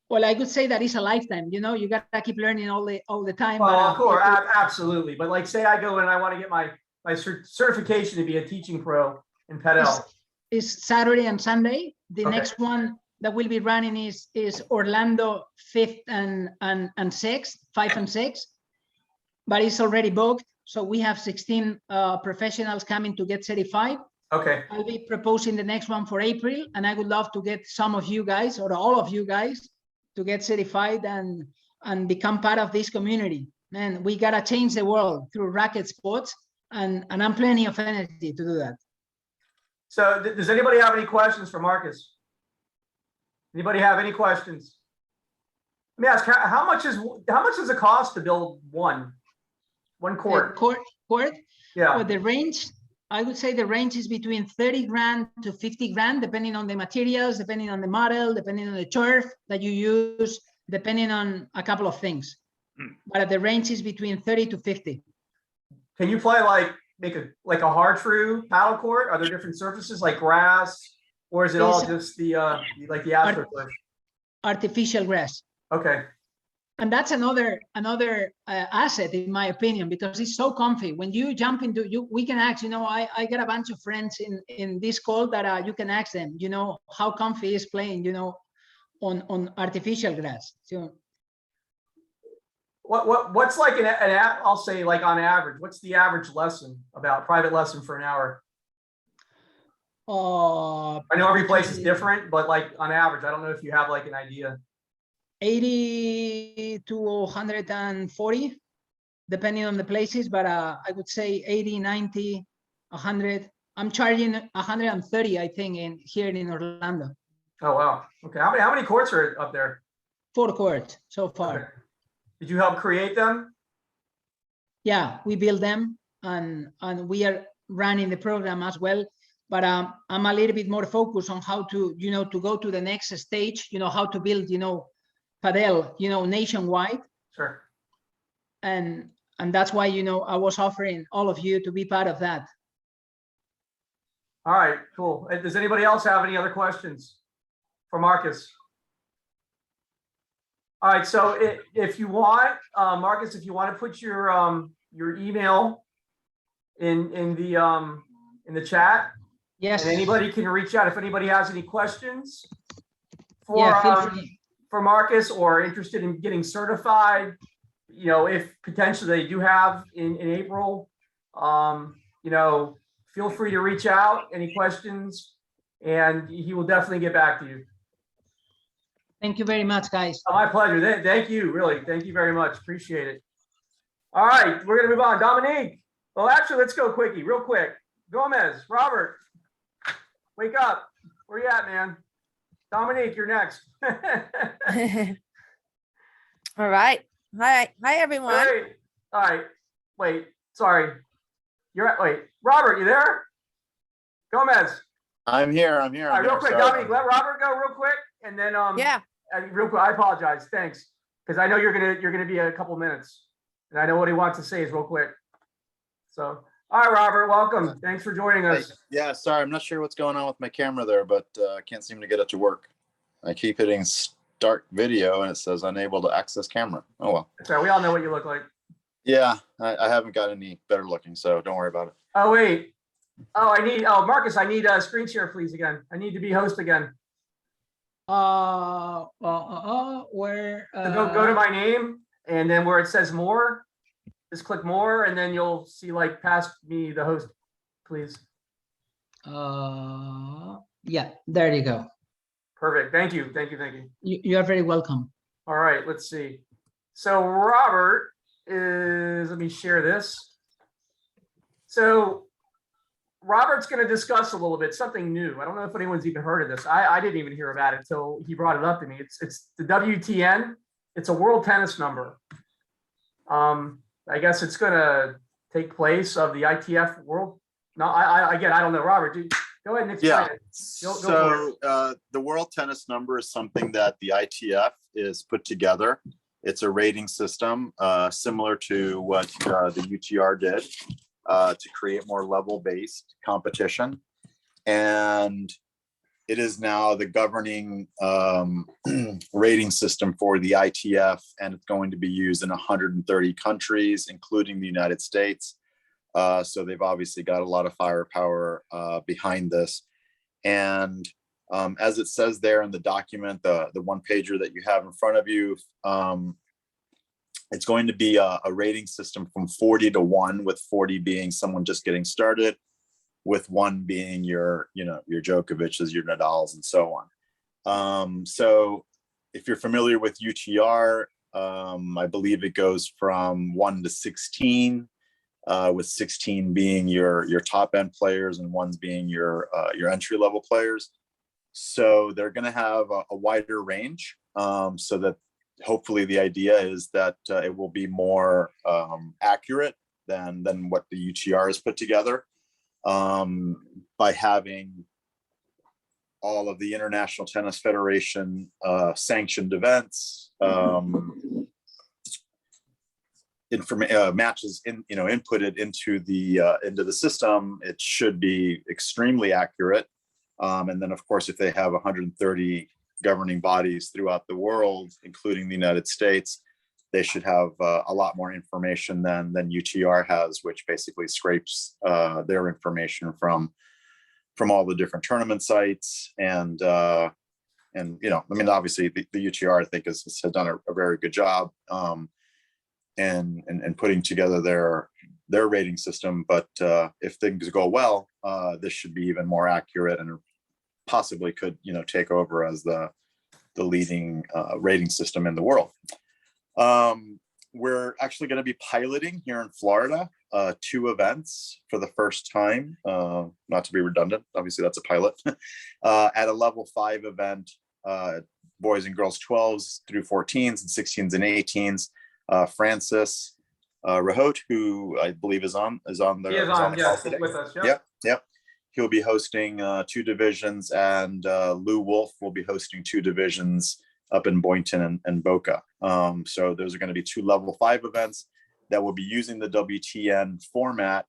Well, I could say that it's a lifetime. You know, you gotta keep learning all the time. Well, but, of course, absolutely. But like, say I go in and I want to get my certification to be a teaching pro in Padel. It's Saturday and Sunday. The Okay. next one that we'll be running is Orlando 5th and 6th, 5 and 6, but it's already booked. So we have 16 professionals coming to get certified. Okay. I'll be proposing the next one for April, and I would love to get some of you guys or all of you guys to get certified and become part of this community. Man, we gotta change the world through racket sports, and I'm plenty of energy to do that. So does anybody have any questions for Marcus? Anybody have any questions? Let me ask, how much does it cost to build one court? Court. Yeah. Well, the range, I would say the range is between 30 grand to 50 grand, depending on the materials, depending on the model, depending on the turf that you use, depending on a couple of things. But the range is between 30 to 50. Can you play make a hard true paddle court? Are there different surfaces like grass, or is it all just the AstroTurf? Artificial grass. Okay. And that's another asset, in my opinion, because it's so comfy. When you jump into we can ask, you know, I got a bunch of friends in this call that you can ask them, you know, how comfy is playing, you know, on artificial grass. So What's like I'll say like on average, what's the average lesson about private lesson for an hour? I know every place is different, but like on average, I don't know if you have like an idea. 80 to 140, depending on the places, but I would say 80, 90, 100. I'm charging 130, I think, here in Orlando. Oh wow. Okay. How many courts are up there? 4 courts so far. Okay. Did you help create them? Yeah, we build them, and we are running the program as well. But I'm a little bit more focused on how to, you know, to go to the next stage, you know, how to build, you know, Padel, you know, nationwide. Sure. And that's why, you know, I was offering all of you to be part of that. All right, cool. Does anybody else have any other questions for Marcus? All right, so if you want, Marcus, if you want to put your email in the chat, Yes. and anybody can reach out if anybody has any questions for Yeah, feel free. for Marcus or interested in getting certified. You know, if potentially they do have in April, you know, feel free to reach out. Any questions, and he will definitely get back to you. Thank you very much, guys. My pleasure. Thank you. Really. Thank you very much. Appreciate it. All right. We're going to move on. Dominique. Well, actually, let's go quickie, real quick. Gomez, Robert, wake up. Where you at, man? Dominique, you're next. All right. Hi, everyone. Hey. All right. Wait. Sorry. Wait. Robert, you there? Gomez. I'm here. All right, real quick, Dominique, let Robert go real quick, and then Yeah. real quick. I apologize. Thanks, because I know you're gonna be a couple minutes, and I know what he wants to say is real quick. So, all right, Robert, welcome. Thanks for joining us. Yeah, sorry, I'm not sure what's going on with my camera there, but I can't seem to get it to work. I keep hitting start video, and it says unable to access camera. Oh well. So we all know what you look like. Yeah, I haven't got any better looking, so don't worry about it. Oh wait. Oh, Marcus, I need a screen share, please. Again, I need to be host again. Where? So go to my name, and then where it says more, just click more, and then you'll see like past me, the host, please. Yeah, there you go. Perfect. Thank you. You are very welcome. All right, let's see. So Robert let me share this. So Robert's going to discuss a little bit something new. I don't know if anyone's even heard of this. I didn't even hear about it until he brought it up to me. It's the WTN. It's a world tennis number. I guess it's going to take place of the ITF World? No, again, I don't know. Robert, go ahead and explain Yeah. it. Go for So the world tennis number is something that the ITF is put together. It's a rating system similar to what the UTR did to create more level-based competition. And it is now the governing rating system for the ITF, and it's going to be used in 130 countries, including the United States. So they've obviously got a lot of firepower behind this. And as it says there in the document, the one pager that you have in front of you, it's going to be a rating system from 40 to 1, with 40 being someone just getting started, with 1 being your Djokovic's, your Nadal's, and so on. So if you're familiar with UTR, I believe it goes from 1 to 16, with 16 being your top end players and 1's being your entry level players. So they're going to have a wider range, so that hopefully the idea is that it will be more accurate than what the UTR has put together, by having all of the International Tennis Federation sanctioned events, matches inputted into the system. It should be extremely accurate. And then of course, if they have 130 governing bodies throughout the world, including the United States, they should have a lot more information than UTR has, which basically scrapes their information from all the different tournament sites. And obviously the UTR, I think, has done a very good job and putting together their rating system. But if things go well, this should be even more accurate, and possibly could take over as the leading rating system in the world. We're actually going to be piloting here in Florida 2 events for the first time, not to be redundant, obviously that's a pilot, at a level 5 event, boys and girls 12s through 14s and 16s and 18s. Francis Rahote, who I believe is on the call today. With us. Yep. He'll be hosting 2 divisions, and Lou Wolf will be hosting 2 divisions up in Boynton and Boca. So those are going to be 2 level 5 events that will be using the WTN format.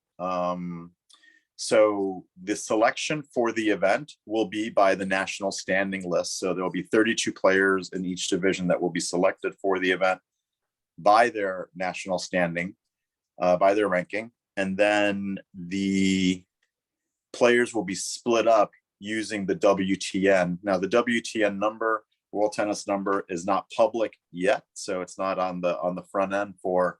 So the selection for the event will be by the national standing list. So there will be 32 players in each division that will be selected for the event by their national standing, by their ranking. And then the players will be split up using the WTN. Now, the WTN number, World Tennis number, is not public yet, so it's not on the front end for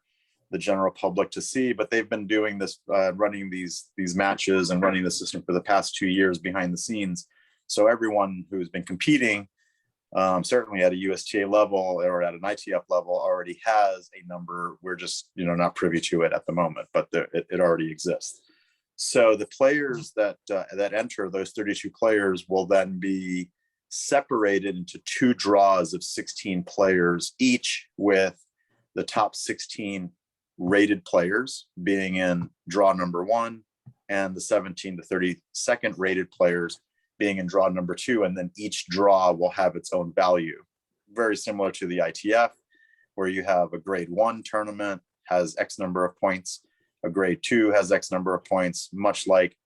the general public to see. But they've been doing this, running these matches and running the system for the past 2 years behind the scenes. So everyone who's been competing, certainly at a USTA level or at an ITF level, already has a number. We're just not privy to it at the moment, but it already exists. So the players that enter, those 32 players, will then be separated into 2 draws of 16 players each, with the top 16 rated players being in draw number 1, and the 17 to 32nd rated players being in draw number 2. And then each draw will have its own value, very similar to the ITF, where you have a grade 1 tournament has X number of points, a grade 2 has X number of points, much like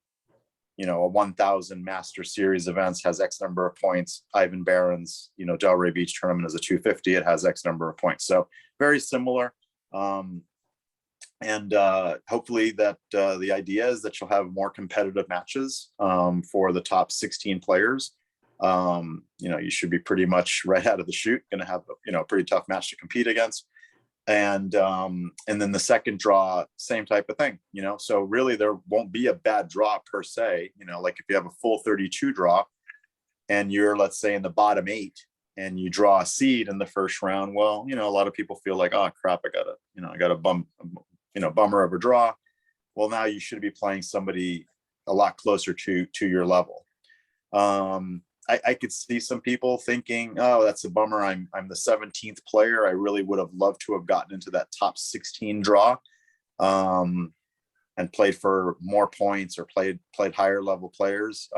a 1,000 Master Series events has X number of points. Ivan Barron's Delray Beach tournament is a 250, it has X number of points. So very similar. And hopefully that the idea is that you'll have more competitive matches for the top 16 players. You should be pretty much right out of the chute going to have a pretty tough match to compete against. And then the second draw, same type of thing, so really there won't be a bad draw per se. Like if you have a full 32 draw and you're, let's say, in the bottom 8 and you draw a seed in the first round, well, a lot of people feel like, oh crap, I got a bummer of a draw. Well, now you should be playing somebody a lot closer to your level. I could see some people thinking, oh, that's a bummer. I'm the 17th player. I really would have loved to have gotten into that top 16 draw. and played for more points or played higher level players.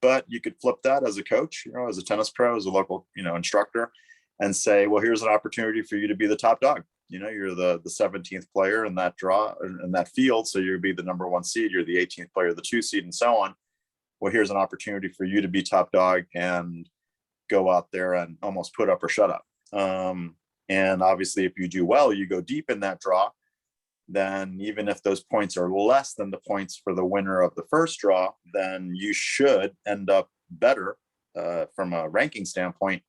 But you could flip that as a coach, as a tennis pro, as a local, instructor, and say, well, here's an opportunity for you to be the top dog. You're the 17th player in that draw, in that field. So you'd be the number 1 seed. You're the 18th player, the 2 seed, and so on. Well, here's an opportunity for you to be top dog and go out there and almost put up or shut up. And obviously, if you do well, you go deep in that draw. Then even if those points are less than the points for the winner of the first draw, then you should end up better from a ranking standpoint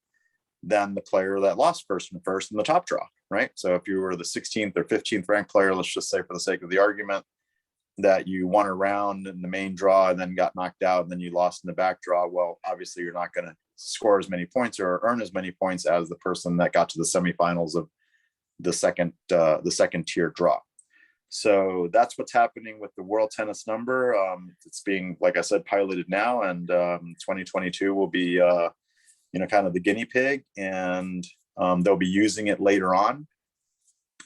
than the player that lost first in the top draw, right? So if you were the 16th or 15th ranked player, let's just say for the sake of the argument that you won a round in the main draw and then got knocked out and then you lost in the back draw, well, obviously you're not going to score as many points or earn as many points as the person that got to the semifinals of the second tier draw. So that's what's happening with the world tennis number. It's being, like I said, piloted now, and 2022 will be, kind of the guinea pig, and they'll be using it later on,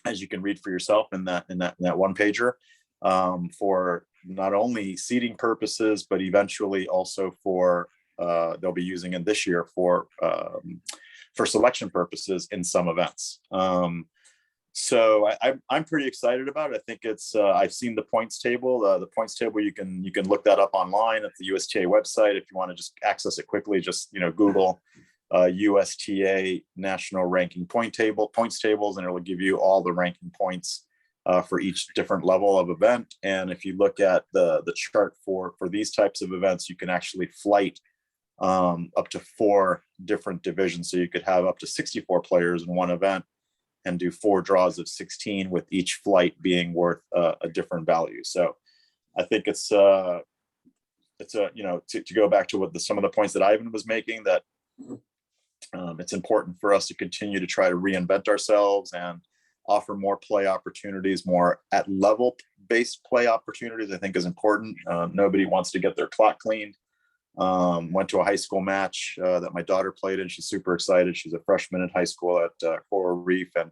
as you can read for yourself in that one pager, for not only seeding purposes, but eventually also for they'll be using it this year for selection purposes in some events. So I'm pretty excited about it. I think it's I've seen the points table. The points table, you can look that up online at the USTA website if you want to just access it quickly. Just Google USTA national ranking points tables, and it will give you all the ranking points for each different level of event. And if you look at the chart for these types of events, you can actually flight up to 4 different divisions. So you could have up to 64 players in one event and do 4 draws of 16, with each flight being worth a different value. So I think it's to go back to what some of the points that Ivan was making, that it's important for us to continue to try to reinvent ourselves and offer more play opportunities, more at level based play opportunities, I think is important. Nobody wants to get their clock cleaned. Went to a high school match that my daughter played in. She's super excited. She's a freshman in high school at Coral Reef, and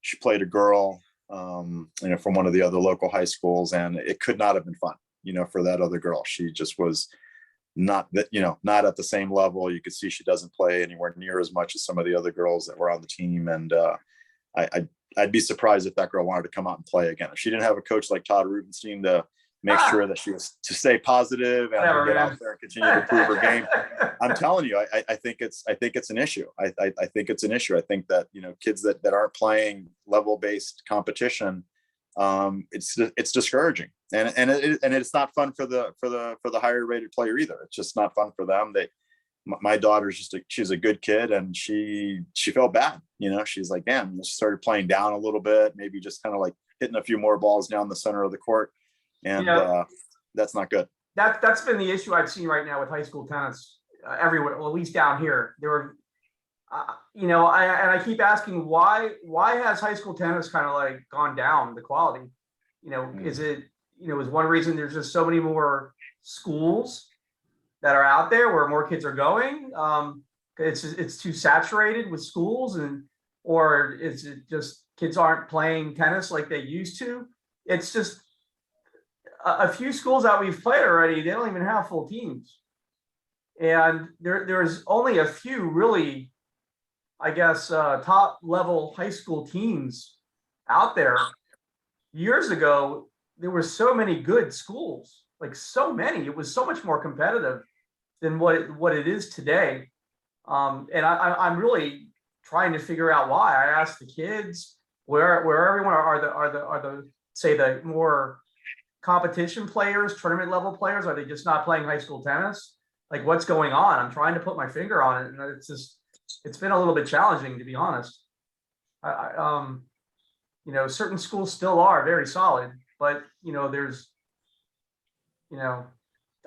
she played a girl, from one of the other local high schools, and it could not have been fun, for that other girl. She just was not at the same level. You could see she doesn't play anywhere near as much as some of the other girls that were on the team, and I'd be surprised if that girl wanted to come out and play again. If she didn't have a coach like Todd Rubinstein to make sure that she was to stay positive and get out there and continue to improve her game. I'm telling you, I think it's an issue. I think it's an issue. I think that, kids that aren't playing level-based competition, it's discouraging, and it's not fun for the higher rated player either. It's just not fun for them. My daughter's she's a good kid, and she felt bad. She's like, damn, she started playing down a little bit, maybe just kind of like hitting a few more balls down the center of the court. And that's not good. That's been the issue I've seen right now with high school tennis everywhere, well, at least down here. There were, I keep asking why has high school tennis kind of like gone down the quality? Is it, is one reason there's just so many more schools that are out there where more kids are going? It's too saturated with schools, or is it just kids aren't playing tennis like they used to? It's just a few schools that we've played already, they don't even have full teams. And there's only a few really, I guess, top level high school teams out there. Years ago, there were so many good schools, like so many. It was so much more competitive than what it is today. And I'm really trying to figure out why. I asked the kids where everyone are the say the more competition players, tournament level players, are they just not playing high school tennis? Like, what's going on? I'm trying to put my finger on it, and it's been a little bit challenging, to be honest. Certain schools still are very solid, but there's,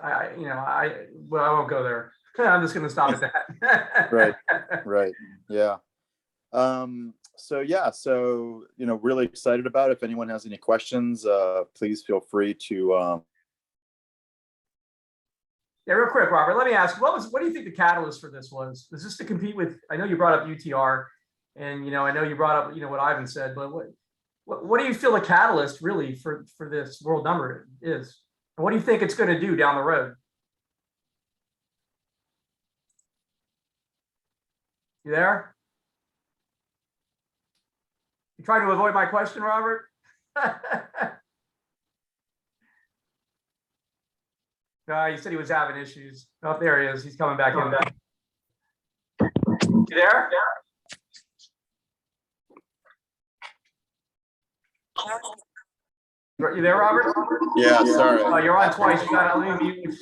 I won't go there. I'm just going to stop at that. Right. Yeah. So really excited about it. If anyone has any questions, please feel free to. Yeah, real quick, Robert, let me ask, what do you think the catalyst for this was? Was this to compete with, I know you brought up UTR, and, I know you brought up, what Ivan said, but what do you feel the catalyst really for this world number is? And what do you think it's going to do down the road? You there? You trying to avoid my question, Robert? No, he said he was having issues. Oh, there he is. He's coming back in. You there? You there, Robert? Yeah, sorry. Oh, you're on twice. You got to leave you. All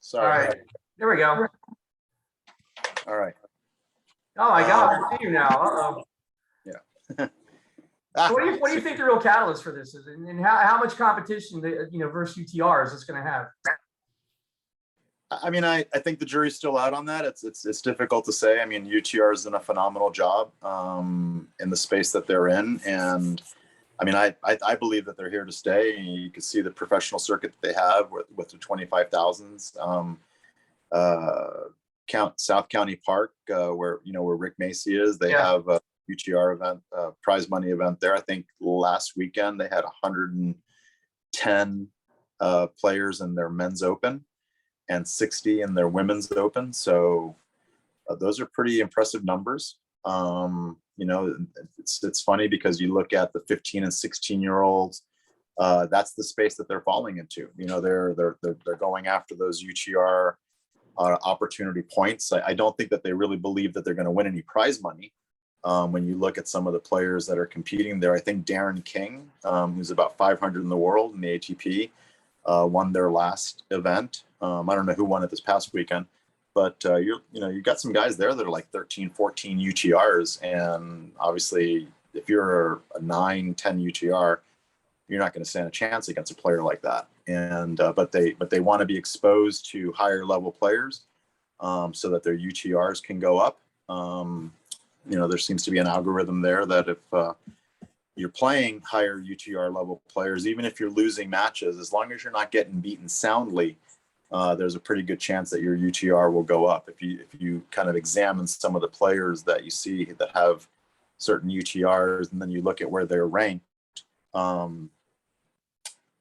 Sorry. right. There we go. All right. Oh my God, I see you now. Uh-oh. Yeah. So what do you think the real catalyst for this is, and how much competition versus UTR is this going to have? I mean, I think the jury's still out on that. It's difficult to say. I mean, UTR has done a phenomenal job in the space that they're in, and I mean, I believe that they're here to stay. You can see the professional circuit that they have with the 25,000s. South County Park, where Rick Macy is, they have a UTR event, prize money event there. I think last weekend they had 110 players in their men's open and 60 in their women's open. So those are pretty impressive numbers. It's funny because you look at the 15 and 16-year-olds, that's the space that they're falling into. They're going after those UTR opportunity points. I don't think that they really believe that they're going to win any prize money. When you look at some of the players that are competing there, I think Darren King, who's about 500 in the world in the ATP, won their last event. I don't know who won it this past weekend, but you've got some guys there that are like 13, 14 UTRs. And obviously if you're a 9, 10 UTR, you're not going to stand a chance against a player like that. And, but they want to be exposed to higher level players, so that their UTRs can go up. There seems to be an algorithm there that if you're playing higher UTR level players, even if you're losing matches, as long as you're not getting beaten soundly, there's a pretty good chance that your UTR will go up. If you kind of examine some of the players that you see that have certain UTRs, and then you look at where they're ranked,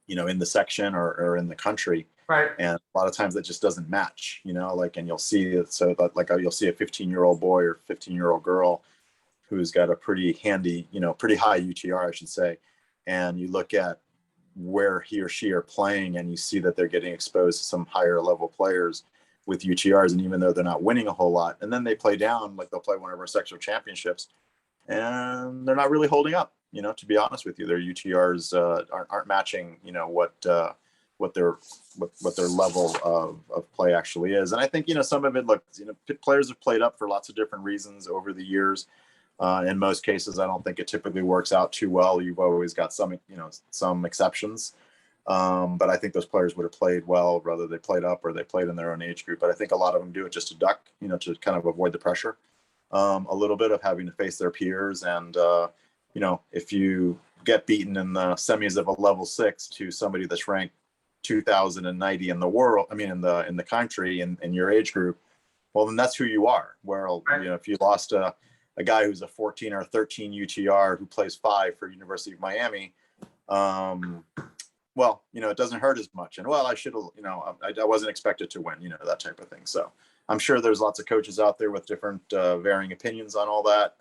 in the section or in the country. Right. And a lot of times that just doesn't match, and you'll see it. So that, like, you'll see a 15-year-old boy or 15-year-old girl who's got a pretty handy, pretty high UTR, I should say. And you look at where he or she are playing and you see that they're getting exposed to some higher level players with UTRs. And even though they're not winning a whole lot, and then they play down, like they'll play one of our sectional championships and they're not really holding up, to be honest with you. Their UTRs aren't matching, what their level of play actually is. And I think, some of it, players have played up for lots of different reasons over the years. In most cases, I don't think it typically works out too well. You've always got some exceptions. But I think those players would have played well, whether they played up or they played in their own age group. But I think a lot of them do it just to duck, to kind of avoid the pressure a little bit of having to face their peers. And, if you get beaten in the semis of a level 6 to somebody that's ranked 2090 in the world, in the country in your age group, well, then that's who you are. Well, if you lost a guy who's a 14 or 13 UTR who plays 5 for University of Miami, well, it doesn't hurt as much. And well, I should have, I wasn't expected to win, that type of thing. So I'm sure there's lots of coaches out there with different varying opinions on all that.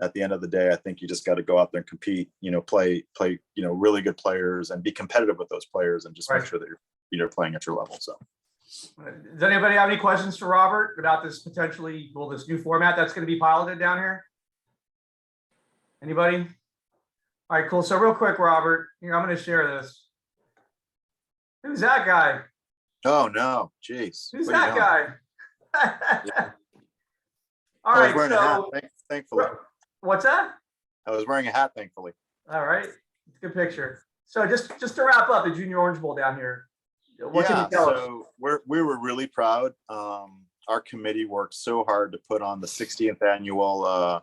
At the end of the day, I think you just got to go out there and compete, play, really good players and be competitive with those players and just make sure that you're playing at your level. So. Does anybody have any questions for Robert about this this new format that's going to be piloted down here? Anybody? All right, cool. So real quick, Robert, here, I'm going to share this. Who's that guy? Oh, no. Jeez. Who's that guy? All right. I was wearing a hat, thankfully. What's that? I was wearing a hat, thankfully. All right. It's a good picture. So just to wrap up the Junior Orange Bowl down here. What can you tell us? So we were really proud. Our committee worked so hard to put on the 60th annual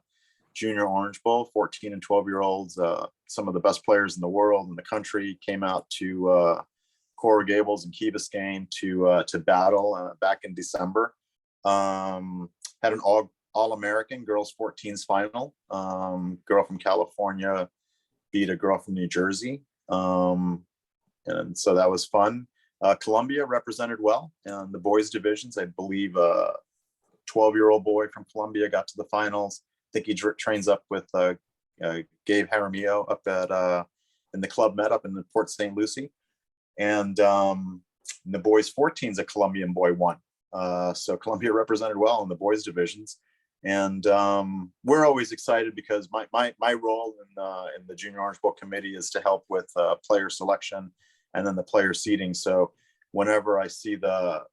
Junior Orange Bowl. 14 and 12-year-olds, some of the best players in the world and the country came out to Coral Gables and Key Biscayne to battle back in December. Had an All-American girls 14s final. Girl from California beat a girl from New Jersey. And so that was fun. Columbia represented well in the boys divisions. I believe a 12-year-old boy from Columbia got to the finals. I think he trains up with Gabe Jaramillo up at in the Club Med up in the Port St. Lucie. And the boys 14s, a Colombian boy won. So Columbia represented well in the boys divisions. And we're always excited because my role in the Junior Orange Bowl committee is to help with player selection and then the player seeding. So whenever I see the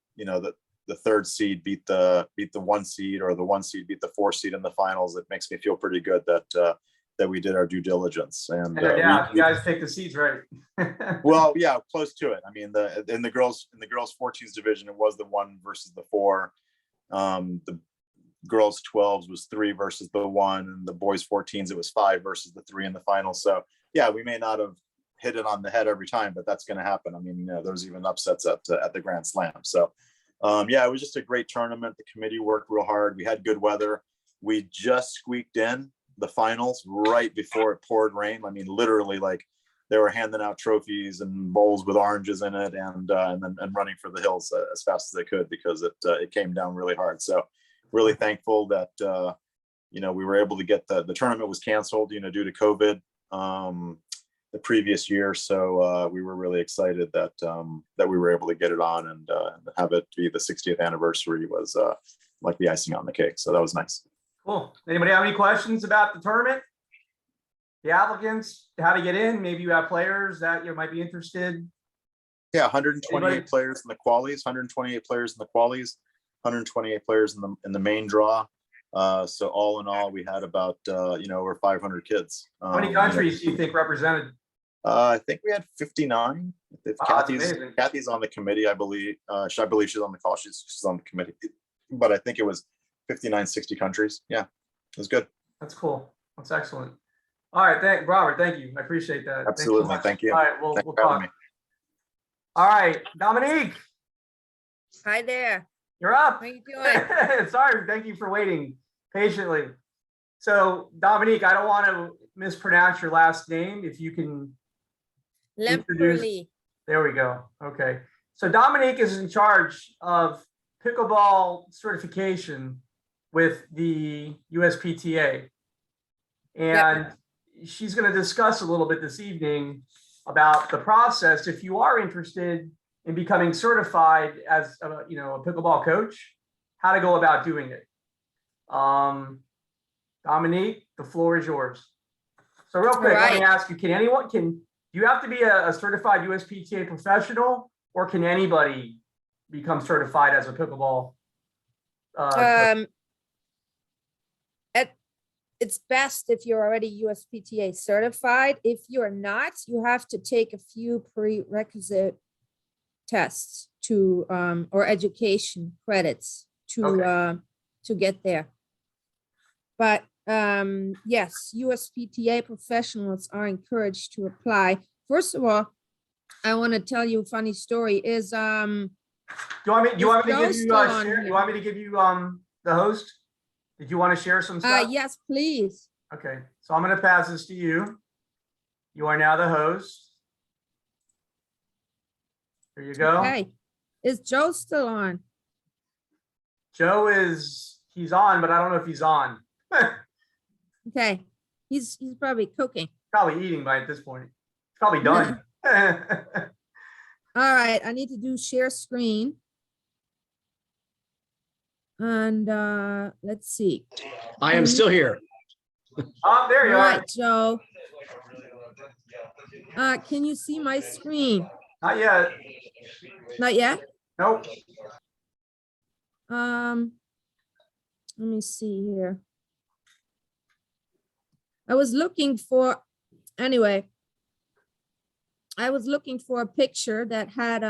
third seed beat the 1 seed or the 1 seed beat the 4 seed in the finals, it makes me feel pretty good that we did our due diligence. And yeah, you guys take the seeds right. well, yeah, close to it. I mean, in the girls 14s division, it was the 1 versus the 4. The girls 12s was 3 versus the 1, and the boys 14s it was 5 versus the 3 in the final. So yeah, we may not have hit it on the head every time, but that's going to happen. I mean, there's even upsets at the Grand Slam. So yeah, it was just a great tournament. The committee worked real hard. We had good weather. We just squeaked in the finals right before it poured rain. I mean, literally, like they were handing out trophies and bowls with oranges in it, and running for the hills as fast as they could because it came down really hard. So really thankful that we were able to get the tournament was canceled due to COVID the previous year. So we were really excited that we were able to get it on and have it be the 60th anniversary was like the icing on the cake. So that was nice. Cool. Anybody have any questions about the tournament? The applicants, how to get in? Maybe you have players that you might be interested. Yeah, 128 Anybody? players in the qualies, 128 players in the qualies, 128 players in the main draw. So all in all, we had about over 500 kids. How many countries do you think represented? I think we had 59. If That's amazing. Kathy's on the committee, I believe. I believe she's on the call. She's on the committee, but I think it was 59, 60 countries. Yeah, it was good. That's cool. That's excellent. All right, Robert. Thank you. I appreciate that. Absolutely. Thank you. All right, we'll Thanks for having talk. me. All right, Dominique, Hi there. you're up. How you doing? Sorry, thank you for waiting patiently. So, Dominique, I don't want to mispronounce your last name. If you can introduce. Lemperle. There we go. Okay. So Dominique is in charge of pickleball certification with the USPTA. And she's going to discuss a little bit this evening about the process. If you are interested in becoming certified as a pickleball coach, how to go about doing it. Dominique, the floor is yours. So real quick, let me ask you, do you have to be a certified USPTA professional, or can anybody become certified as a pickleball? It's best if you're already USPTA certified. If you're not, you have to take a few prerequisite tests to or education credits to get there. But yes, USPTA professionals are encouraged to apply. First of all, I want to tell you a funny story. Is Do you want me to give you you want me to give you the host? Did you want to share some stuff? yes, please. Okay, so I'm going to pass this to you. You are now the host. Here you go. Okay. Is Joe still on? Joe he's on, but I don't know if he's on. Okay. He's probably cooking. Probably eating by at this point. It's probably done. All right, I need to do share screen. And let's see. I am still here. Oh, there you All are. right, Joe. Can you see my screen? Not yet. Not yet? Nope. Let me see here. I was looking for a picture that had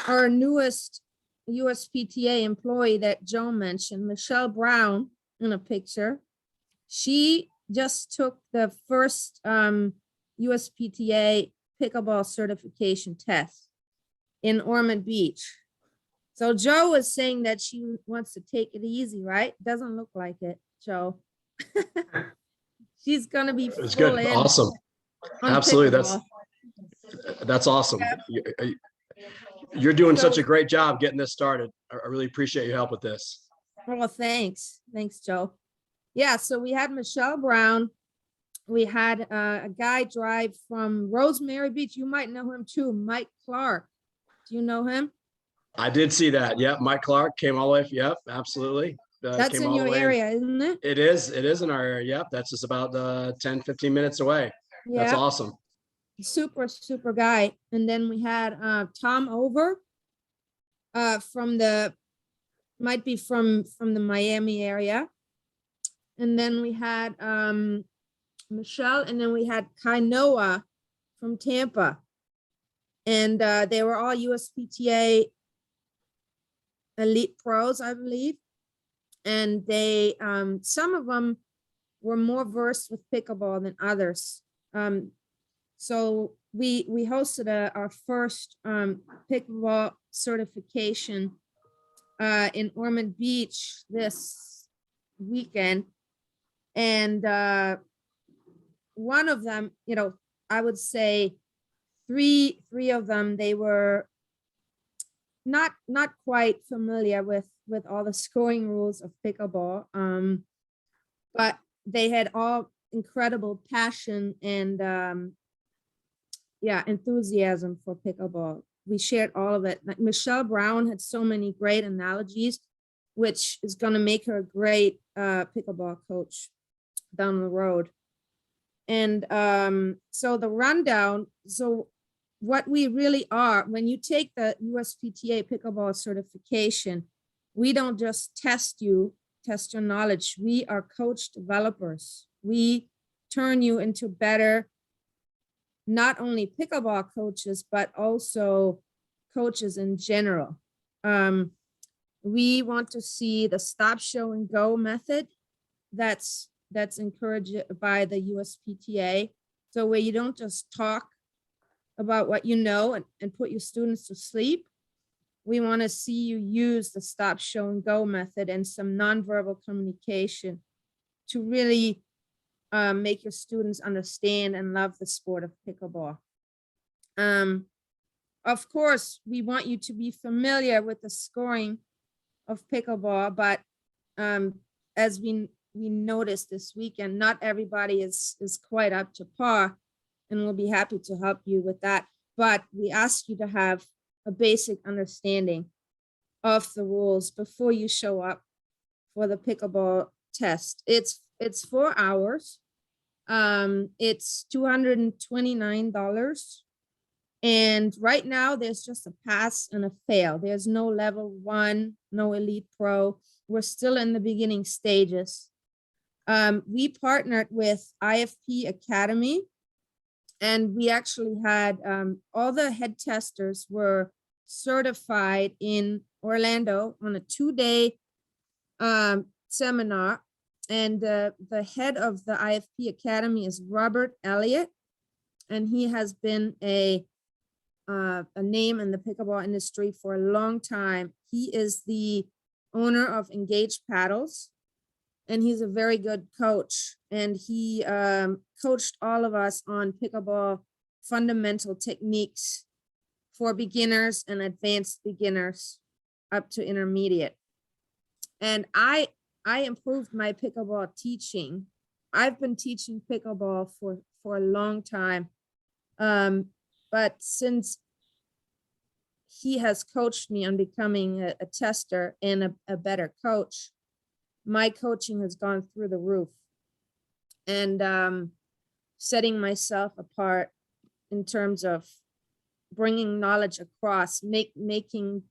our newest USPTA employee that Joe mentioned, Michelle Brown, in a picture. She just took the first USPTA pickleball certification test in Ormond Beach. So Joe was saying that she wants to take it easy, right? Doesn't look like it, Joe. She's gonna be It's full good. in Awesome. on Absolutely. pickleball. That's awesome. You're doing such a great job getting this started. I really appreciate your help with this. Oh, thanks. Thanks, Joe. Yeah, so we had Michelle Brown. We had a guy drive from Rosemary Beach. You might know him too, Mike Clark. Do you know him? I did see that. Yep. Mike Clark came all the way. Yep. Absolutely. That's Came in all the your way. area, isn't it? It is. It is in our area. Yep. That's just about 10, 15 minutes away. That's Yeah, awesome. super, super guy. And then we had Tom Over from the, might be from the Miami area. And then we had Michelle, and then we had Kainoa from Tampa. And they were all USPTA elite pros, I believe. And they, some of them were more versed with pickleball than others. So we hosted our first pickleball certification in Ormond Beach this weekend. And one of them, you know, I would say three of them, they were not quite familiar with all the scoring rules of pickleball, but they had all incredible passion and yeah, enthusiasm for pickleball. We shared all of it. Like Michelle Brown had so many great analogies, which is going to make her a great pickleball coach down the road. And so the rundown, so what we really are, when you take the USPTA pickleball certification, we don't just test your knowledge. We are coach developers. We turn you into better, not only pickleball coaches, but also coaches in general. We want to see the stop, show, and go method that's encouraged by the USPTA. So where you don't just talk about what you know and put your students to sleep. We want to see you use the stop, show, and go method and some nonverbal communication to really make your students understand and love the sport of pickleball. Of course, we want you to be familiar with the scoring of pickleball, but as we noticed this weekend, not everybody is quite up to par, and we'll be happy to help you with that. But we ask you to have a basic understanding of the rules before you show up for the pickleball test. It's 4 hours. It's $229. And right now there's just a pass and a fail. There's no level 1, no elite pro. We're still in the beginning stages. We partnered with IFP Academy, and we actually had all the head testers were certified in Orlando on a 2-day seminar. And the head of the IFP Academy is Robert Elliott, and he has been a name in the pickleball industry for a long time. He is the owner of Engaged Paddles, and he's a very good coach. And he coached all of us on pickleball fundamental techniques for beginners and advanced beginners up to intermediate. And I improved my pickleball teaching. I've been teaching pickleball for a long time. But since he has coached me on becoming a tester and a better coach, my coaching has gone through the roof. And setting myself apart in terms of bringing knowledge across, making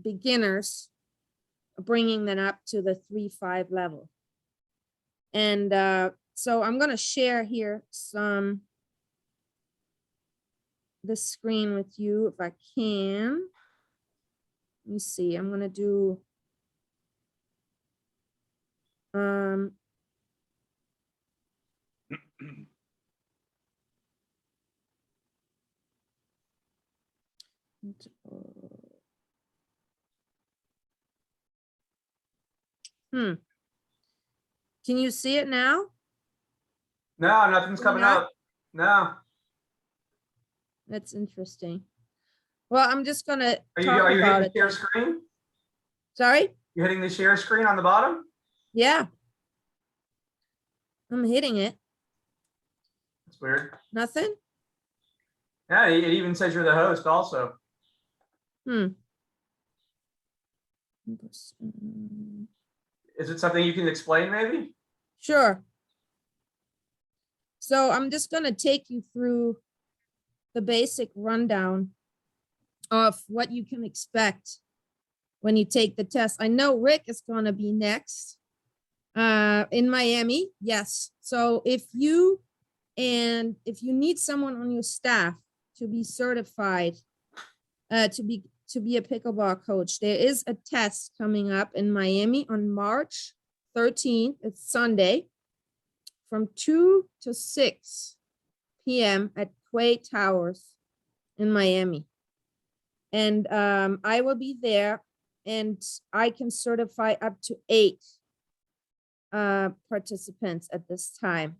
beginners, bringing them up to the 3-5 level. And so I'm going to share here the screen with you if I can. Let me see, I'm going to do Can you see it now? No, nothing's coming not? up. No. That's interesting. Well, I'm just gonna Are you talk hitting about the it. share screen? Sorry? You hitting the share screen on the bottom? Yeah. I'm hitting it. That's weird. Nothing? Yeah, it even says you're the host also. Is it something you can explain maybe? Sure. So I'm just gonna take you through the basic rundown of what you can expect when you take the test. I know Rick is gonna be next in Miami. Yes. So if you need someone on your staff to be certified, to be a pickleball coach, there is a test coming up in Miami on March 13th. It's Sunday from 2 to 6 p.m. at Quay Towers in Miami. And I will be there, and I can certify up to 8 participants at this time.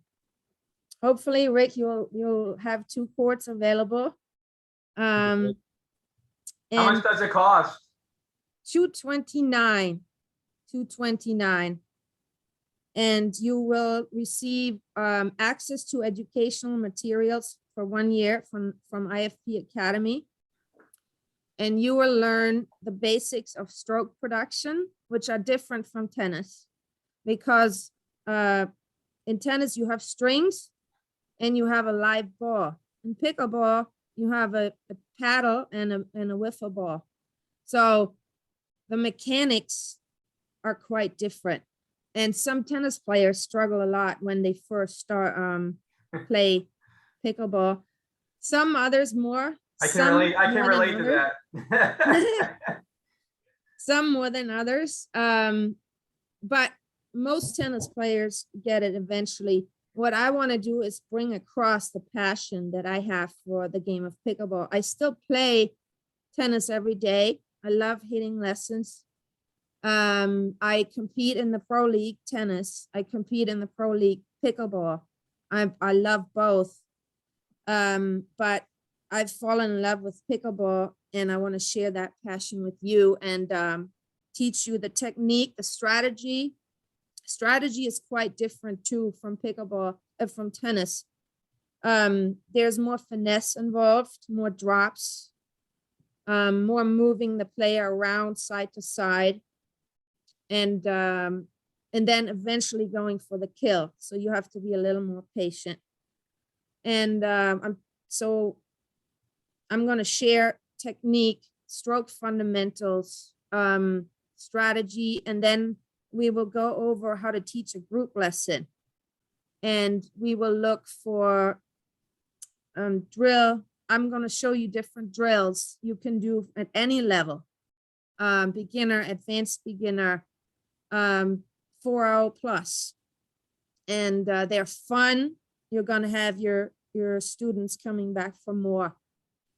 Hopefully, Rick, you'll have 2 courts available. How much does it cost? $229. And you will receive access to educational materials for 1 year from IFP Academy. And you will learn the basics of stroke production, which are different from tennis. Because in tennis, you have strings and you have a live ball. In pickleball, you have a paddle and a wiffle ball. So the mechanics are quite different. And some tennis players struggle a lot when they first start play pickleball. Some others more. I can relate to that. Some more than others. But most tennis players get it eventually. What I want to do is bring across the passion that I have for the game of pickleball. I still play tennis every day. I love hitting lessons. I compete in the pro league tennis. I compete in the pro league pickleball. I love both. But I've fallen in love with pickleball, and I want to share that passion with you and teach you the technique, the strategy. Strategy is quite different too from pickleball, from tennis. There's more finesse involved, more drops, more moving the player around side to side, and then eventually going for the kill. So you have to be a little more patient. And I'm going to share technique, stroke fundamentals, strategy, and then we will go over how to teach a group lesson. And we will look for drill. I'm going to show you different drills you can do at any level. Beginner, advanced beginner, 4-0 plus. And they're fun. You're going to have your students coming back for more.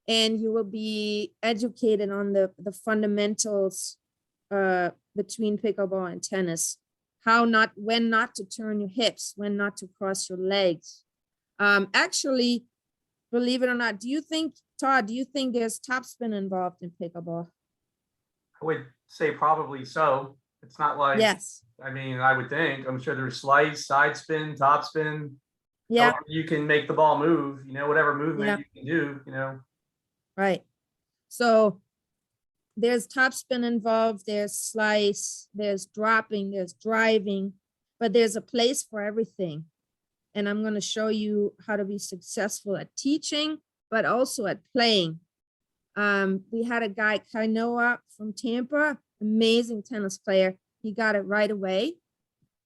And you will be educated on the fundamentals between pickleball and tennis. When not to turn your hips, when not to cross your legs. Actually, believe it or not, Todd, do you think there's topspin involved in pickleball? I would say probably so. It's not like, yes. I mean, I would think, I'm sure there's slice, side spin, top spin. Yeah. You can make the ball move, whatever movement you can do, Right. So there's topspin involved, there's slice, there's dropping, there's driving, but there's a place for everything. And I'm going to show you how to be successful at teaching, but also at playing. We had a guy, Kainoa from Tampa, amazing tennis player. He got it right away,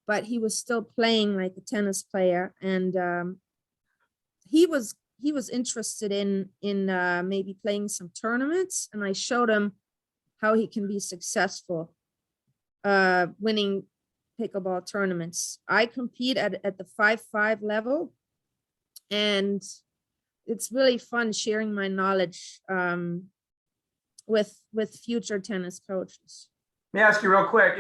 but he was still playing like a tennis player. And he was interested in maybe playing some tournaments. And I showed him how he can be successful winning pickleball tournaments. I compete at the 5-5 level, and it's really fun sharing my knowledge with future tennis coaches. me ask you real quick,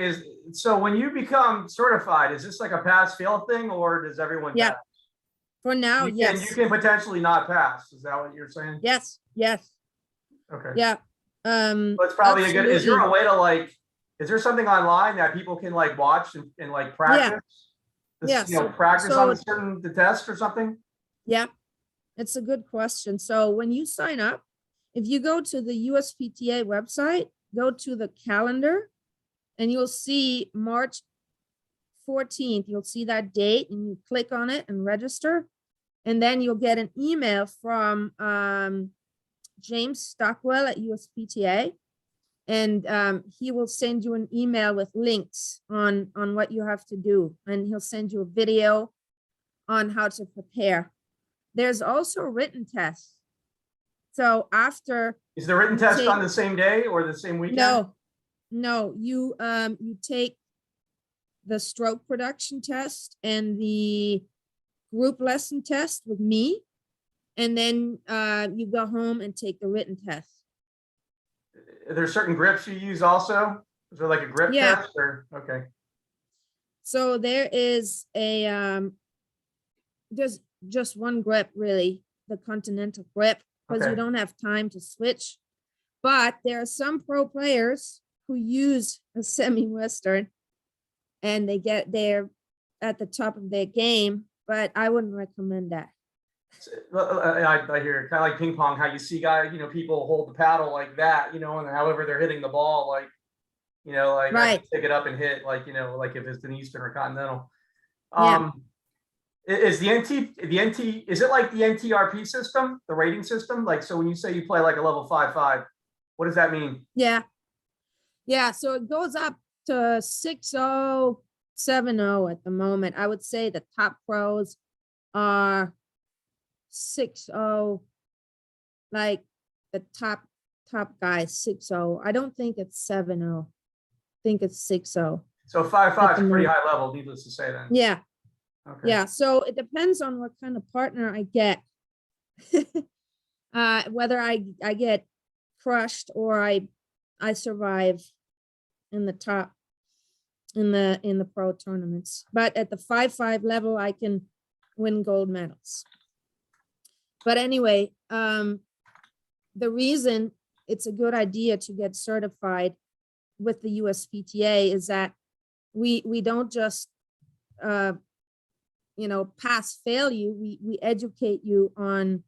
so when you become certified, is this like a pass fail thing, or does everyone Yeah. pass? For now, You yes. can potentially not pass. Is that what you're saying? Yes, yes, Okay. yeah. But it's probably a good, is there a absolutely. way to like, is there something online that people can like watch and like practice? Yeah, You know, practice so- on the test or something? Yeah, it's a good question. So when you sign up, if you go to the USPTA website, go to the calendar, and you'll see March 14th, you'll see that date, and you click on it and register. And then you'll get an email from James Stockwell at USPTA. And he will send you an email with links on what you have to do. And he'll send you a video on how to prepare. There's also a written test. So after, Is the written test take- on the same day or the same weekend? no, you take the stroke production test and the group lesson test with me. And then you go home and take the written test. Are there certain grips you use also? Is there like a grip Yeah. test or, okay. So there is there's just one grip really, the continental grip, because you Okay. don't have time to switch. But there are some pro players who use a semi-western and they're at the top of their game, but I wouldn't recommend that. I hear kind of like ping pong, how you see guys, you know, people hold the paddle like that, you know, and however they're hitting the ball, like, you know, like I can pick it up and hit, like, you know, like if it's an Eastern or Continental. Yeah. Is the NT, is it like the NTRP system, the rating system? Like, so when you say you play like a level 5.5, what does that mean? Yeah. Yeah, so it goes up to 6.0, 7.0 at the moment. I would say the top pros are 6.0, like the top guys 6.0. I don't think it's 7.0. I think it's 6.0. So 5.5 is the pretty moment. high level, needless to say then. Yeah, Okay. yeah. So it depends on what kind of partner I get. Whether I get crushed or I survive in the top in the pro tournaments. But at the 5.5 level, I can win gold medals. But anyway, the reason it's a good idea to get certified with the USPTA is that we don't just pass fail you. We educate you on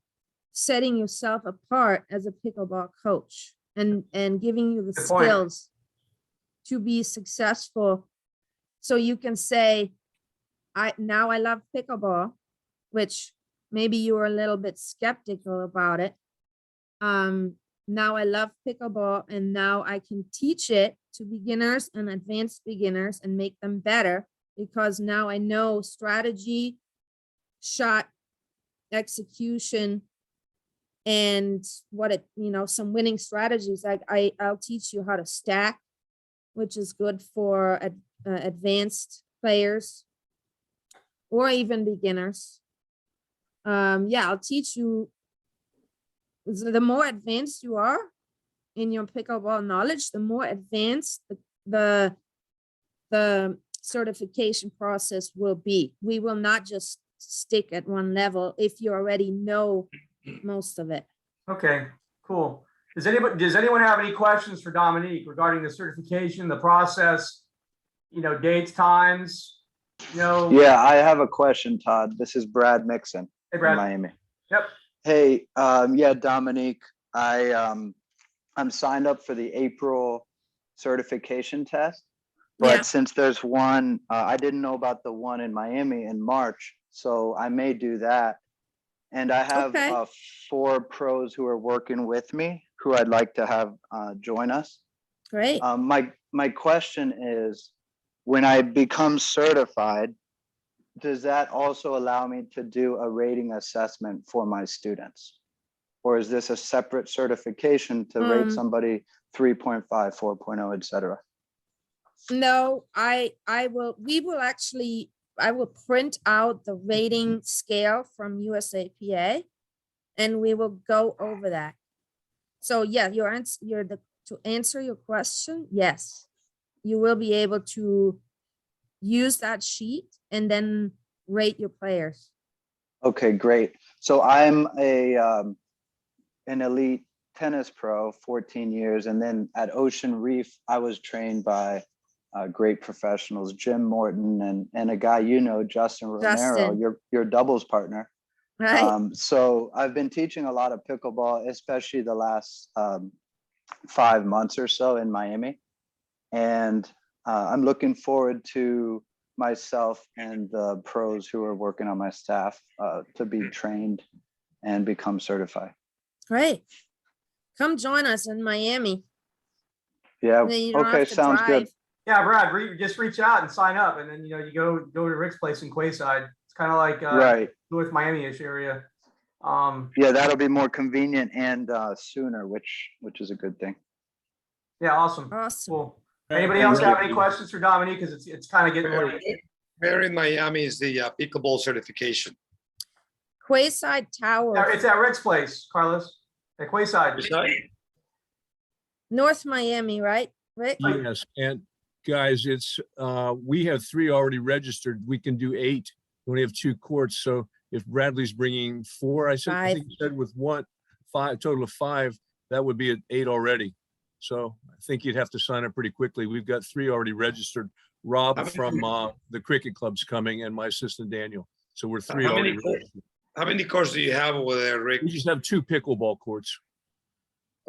setting yourself apart as a pickleball coach and giving you the Good point. skills to be successful. So you can say, I love pickleball, which maybe you were a little bit skeptical about it. Now I love pickleball, and now I can teach it to beginners and advanced beginners and make them better, because now I know strategy, shot execution, and some winning strategies. Like I'll teach you how to stack, which is good for advanced players or even beginners. I'll teach you. The more advanced you are in your pickleball knowledge, the more advanced the certification process will be. We will not just stick at one level if you already know most of it. Okay, cool. Does anyone have any questions for Dominique regarding the certification, the process, dates, times, Yeah, I have a question, Todd. This is Brad Mixon Hey, from Brad. Miami. Yep. Hey, Dominique, I'm signed up for the April certification test, but since there's one, I didn't know about the one in Miami in March, so I may do that. And I have 4 pros who are working with me who I'd like to have join us. Great. My question is, when I become certified, does that also allow me to do a rating assessment for my students? Or is this a separate certification to rate somebody 3.5, 4.0, et cetera? No, I will print out the rating scale from USAPA, and we will go over that. So yeah, to answer your question, yes, you will be able to use that sheet and then rate your players. Okay, great. So I'm an elite tennis pro, 14 years. And then at Ocean Reef, I was trained by great professionals, Jim Morton and a guy, Justin Romero, your doubles partner. Right. So I've been teaching a lot of pickleball, especially the last 5 months or so in Miami. And I'm looking forward to myself and the pros who are working on my staff to be trained and become certified. Great. Come join us in Miami. Yeah. Then you don't Okay. have to Sounds drive. good. Yeah, Brad, just reach out and sign up, and then you go to Rick's place in Quayside. It's kind of like Right. North Miami-ish area. Yeah, that'll be more convenient and sooner, which is a good thing. Yeah, awesome. Awesome. Cool. Anybody else have any questions for Dominique? Because it's kind of getting late. Where in Miami is the pickleball certification? Quayside Tower, It's at Rick's place, Carlos. At Quayside. North Miami, right, Rick? Yes, and guys, it's we have 3 already registered. We can do 8. We only have 2 courts. So if Bradley's bringing 4, I think you said with 5, total of 5, that would be at 8 already. So I think you'd have to sign up pretty quickly. We've got 3 already registered. Rob from the cricket club's coming, and my assistant Daniel. So we're 3 already registered. How many courts do you have over there, Rick? We just have 2 pickleball courts.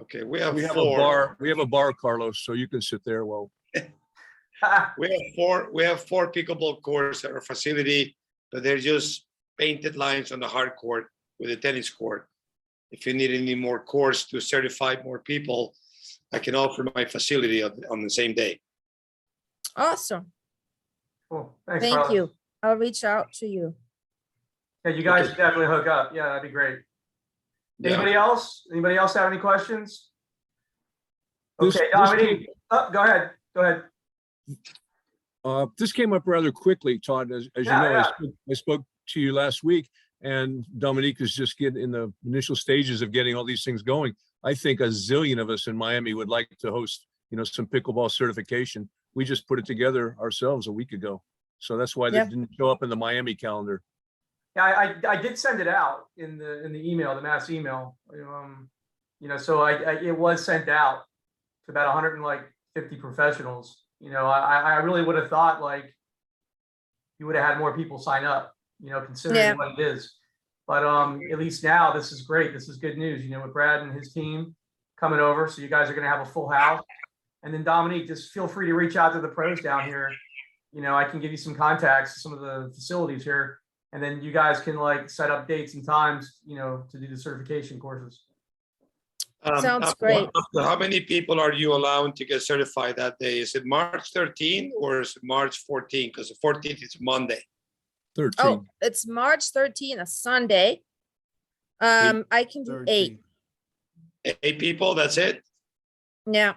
Okay, we have a 4. bar. We have a bar, Carlos, so you can sit there. Well, We have 4 pickleball courts at our facility, but they're just painted lines on the hard court with a tennis court. If you need any more courts to certify more people, I can offer my facility on the same day. Awesome. Cool. Thanks, Thank Carlos. you. I'll reach out to you. Yeah, you guys should definitely hook up. Yeah, that'd be great. Anybody else? Anybody else have any questions? Okay, Dominique. Go ahead. Go ahead. This came up rather quickly, Todd. As you know, I spoke to you last week, and Dominique is just getting in the initial stages of getting all these things going. I think a zillion of us in Miami would like to host, some pickleball certification. We just put it together ourselves a week ago. So that's why that didn't show up in the Miami calendar. Yeah, I did send it out in the email, the mass email. So it was sent out to about 150 professionals. I really would have thought you would have had more people sign up, considering what it is. But at least now this is great. This is good news, with Brad and his team coming over. So you guys are going to have a full house. And then Dominique, just feel free to reach out to the pros down here. I can give you some contacts to some of the facilities here. And then you guys can set up dates and times, to do the certification courses. Sounds great. How many people are you allowed to get certified that day? Is it March 13 or is it March 14? Because the 14th is Monday. 13. Oh, it's March 13, a Sunday. I can do 8. 8 people, that's it? Yeah.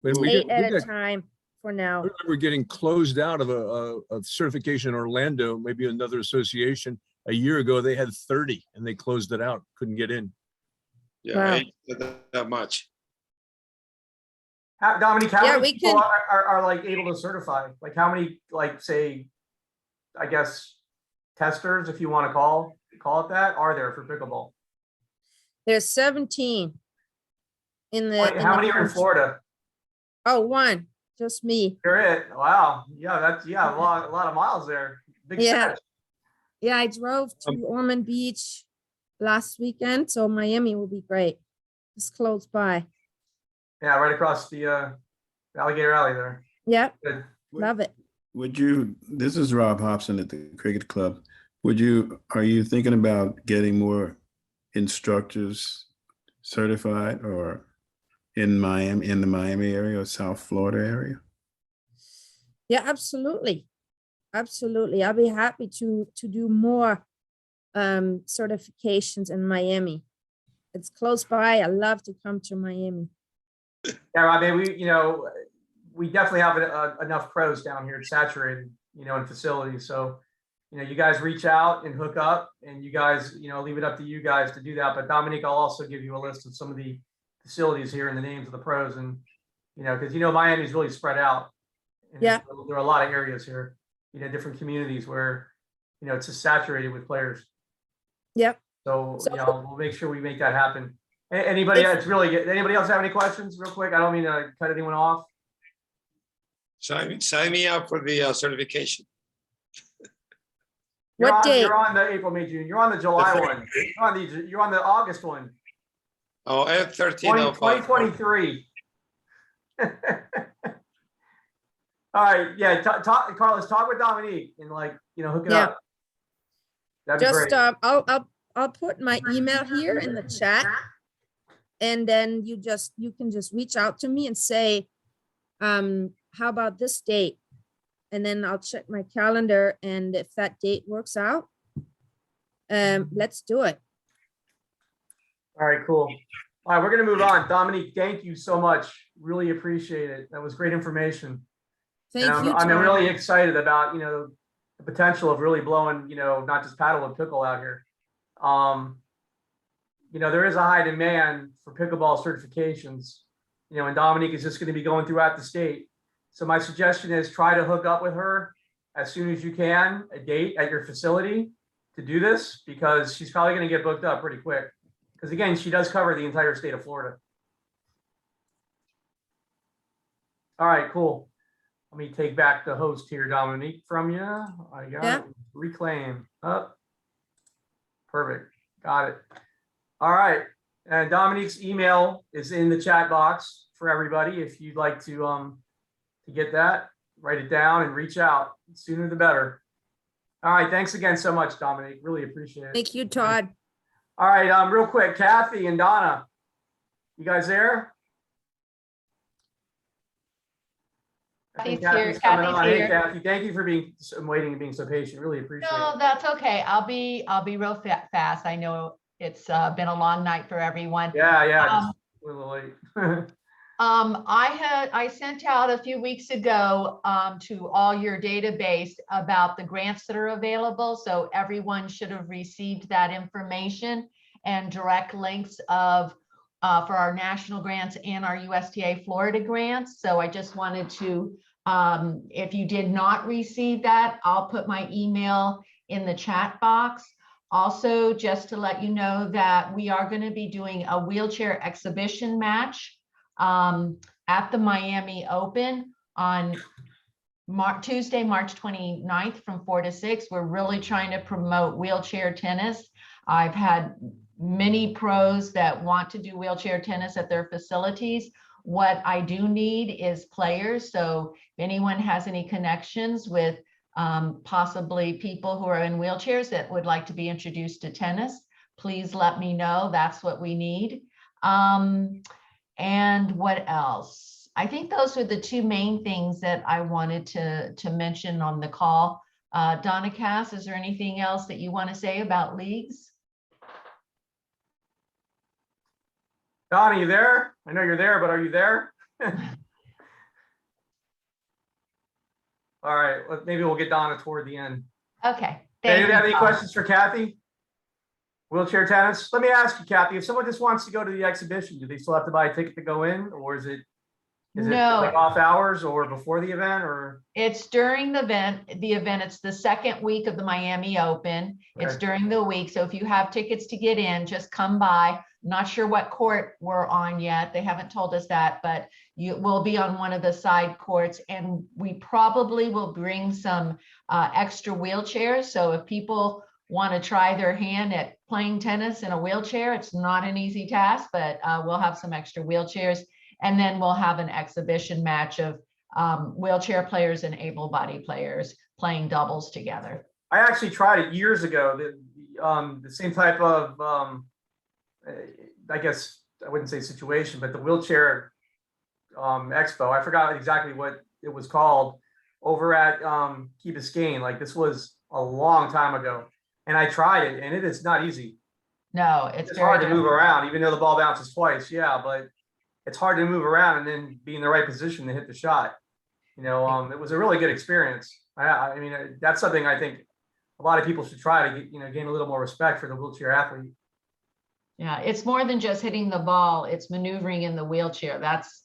When 8 at a time for now. We're getting closed out of a certification in Orlando, maybe another association. A year ago, they had 30 and they closed it out, couldn't get in. Yeah, wow. That much. Dominique, how many people are able to certify? How many, say, I guess, testers, if you want to call it that, are there for pickleball? There's 17 in the. How many are in Florida? Oh, 1, just me. You're it. Wow. Yeah, that's a lot of miles there. Big stretch. Yeah, I drove to Ormond Beach last weekend, so Miami will be great. It's close by. Yeah, right across the Alligator Alley there. Yeah, Good. love it. This is Rob Hobson at the Cricket Club. Are you thinking about getting more instructors certified or in the Miami area or South Florida area? Yeah, absolutely. Absolutely. I'll be happy to do more certifications in Miami. It's close by. I love to come to Miami. Yeah, I mean, we definitely have enough pros down here. It's saturated, in facilities. So, you guys reach out and hook up, and you guys, leave it up to you guys to do that. But Dominique, I'll also give you a list of some of the facilities here and the names of the pros, and because Miami's really spread out. And Yeah. There are a lot of areas here, different communities where, it's just saturated with players. Yep. So, So- we'll make sure we make that happen. Anybody else anybody else have any questions real quick? I don't mean to cut anyone off. Sign me up for the certification. What date? You're on the April, May, June. You're on the July one. You're on the August one. Oh, I have 13 of 2023. All right. Yeah. Carlos, talk with Dominique and hook it up. That'd be Just great. I'll put my email here in the chat, and then you can just reach out to me and say, how about this date? And then I'll check my calendar, and if that date works out, let's do it. All right, cool. All right, we're going to move on. Dominique, thank you so much. Really appreciate it. That was great information. Thank And you. I'm Tom. really excited about, the potential of really blowing, not just paddle and pickle out here. There is a high demand for pickleball certifications, and Dominique is just going to be going throughout the state. So my suggestion is try to hook up with her as soon as you can, a date at your facility to do this, because she's probably going to get booked up pretty quick. Because again, she does cover the entire state of Florida. All right, cool. Let me take back the host here, Dominique, from you. I got it. Reclaim up. Perfect. Got it. All right. And Dominique's email is in the chat box for everybody. If you'd like to get that, write it down and reach out. The sooner the better. All right. Thanks again so much, Dominique. Really appreciate it. Thank you, Todd. All right. Real quick, Kathy and Donna, you guys there? I think Kathy's coming here. on. Hey, Kathy, thank you for waiting and being so patient. Really appreciate No, it. that's okay. I'll be real fast. I know it's been a long night for everyone. Yeah, just a little late. I sent out a few weeks ago to all your database about the grants that are available. So everyone should have received that information and direct links for our national grants and our USTA Florida grants. So I just wanted to, if you did not receive that, I'll put my email in the chat box. Also, just to let you know that we are going to be doing a wheelchair exhibition match at the Miami Open on Tuesday, March 29th from 4 to 6. We're really trying to promote wheelchair tennis. I've had many pros that want to do wheelchair tennis at their facilities. What I do need is players. So if anyone has any connections with possibly people who are in wheelchairs that would like to be introduced to tennis, please let me know. That's what we need. And what else? I think those are the two main things that I wanted to mention on the call. Donna Cass, is there anything else that you want to say about leagues? Donna, you there? I know you're there, but are you there? All right, maybe we'll get Donna toward the end. Okay. Do you have any questions for Kathy? Wheelchair tennis? Let me ask you, Kathy, if someone just wants to go to the exhibition, do they still have to buy a ticket to go in, or is it No. like off hours or before the event, or? It's during the event. It's the second week of the Miami Open. It's Okay. during the week. So if you have tickets to get in, just come by. Not sure what court we're on yet. They haven't told us that, but you will be on one of the side courts, and we probably will bring some extra wheelchairs. So if people want to try their hand at playing tennis in a wheelchair, it's not an easy task, but we'll have some extra wheelchairs. And then we'll have an exhibition match of wheelchair players and able-bodied players playing doubles together. I actually tried it years ago. The same type of, I guess I wouldn't say situation, but the wheelchair expo. I forgot exactly what it was called over at Key Biscayne. Like, this was a long time ago, and I tried it, and it is not easy. No, it's very hard to move difficult. around, even though the ball bounces twice. Yeah, but it's hard to move around and then be in the right position to hit the shot. It was a really good experience. I mean, that's something I think a lot of people should try to get, gain a little more respect for the wheelchair athlete. Yeah, it's more than just hitting the ball. It's maneuvering in the wheelchair. That's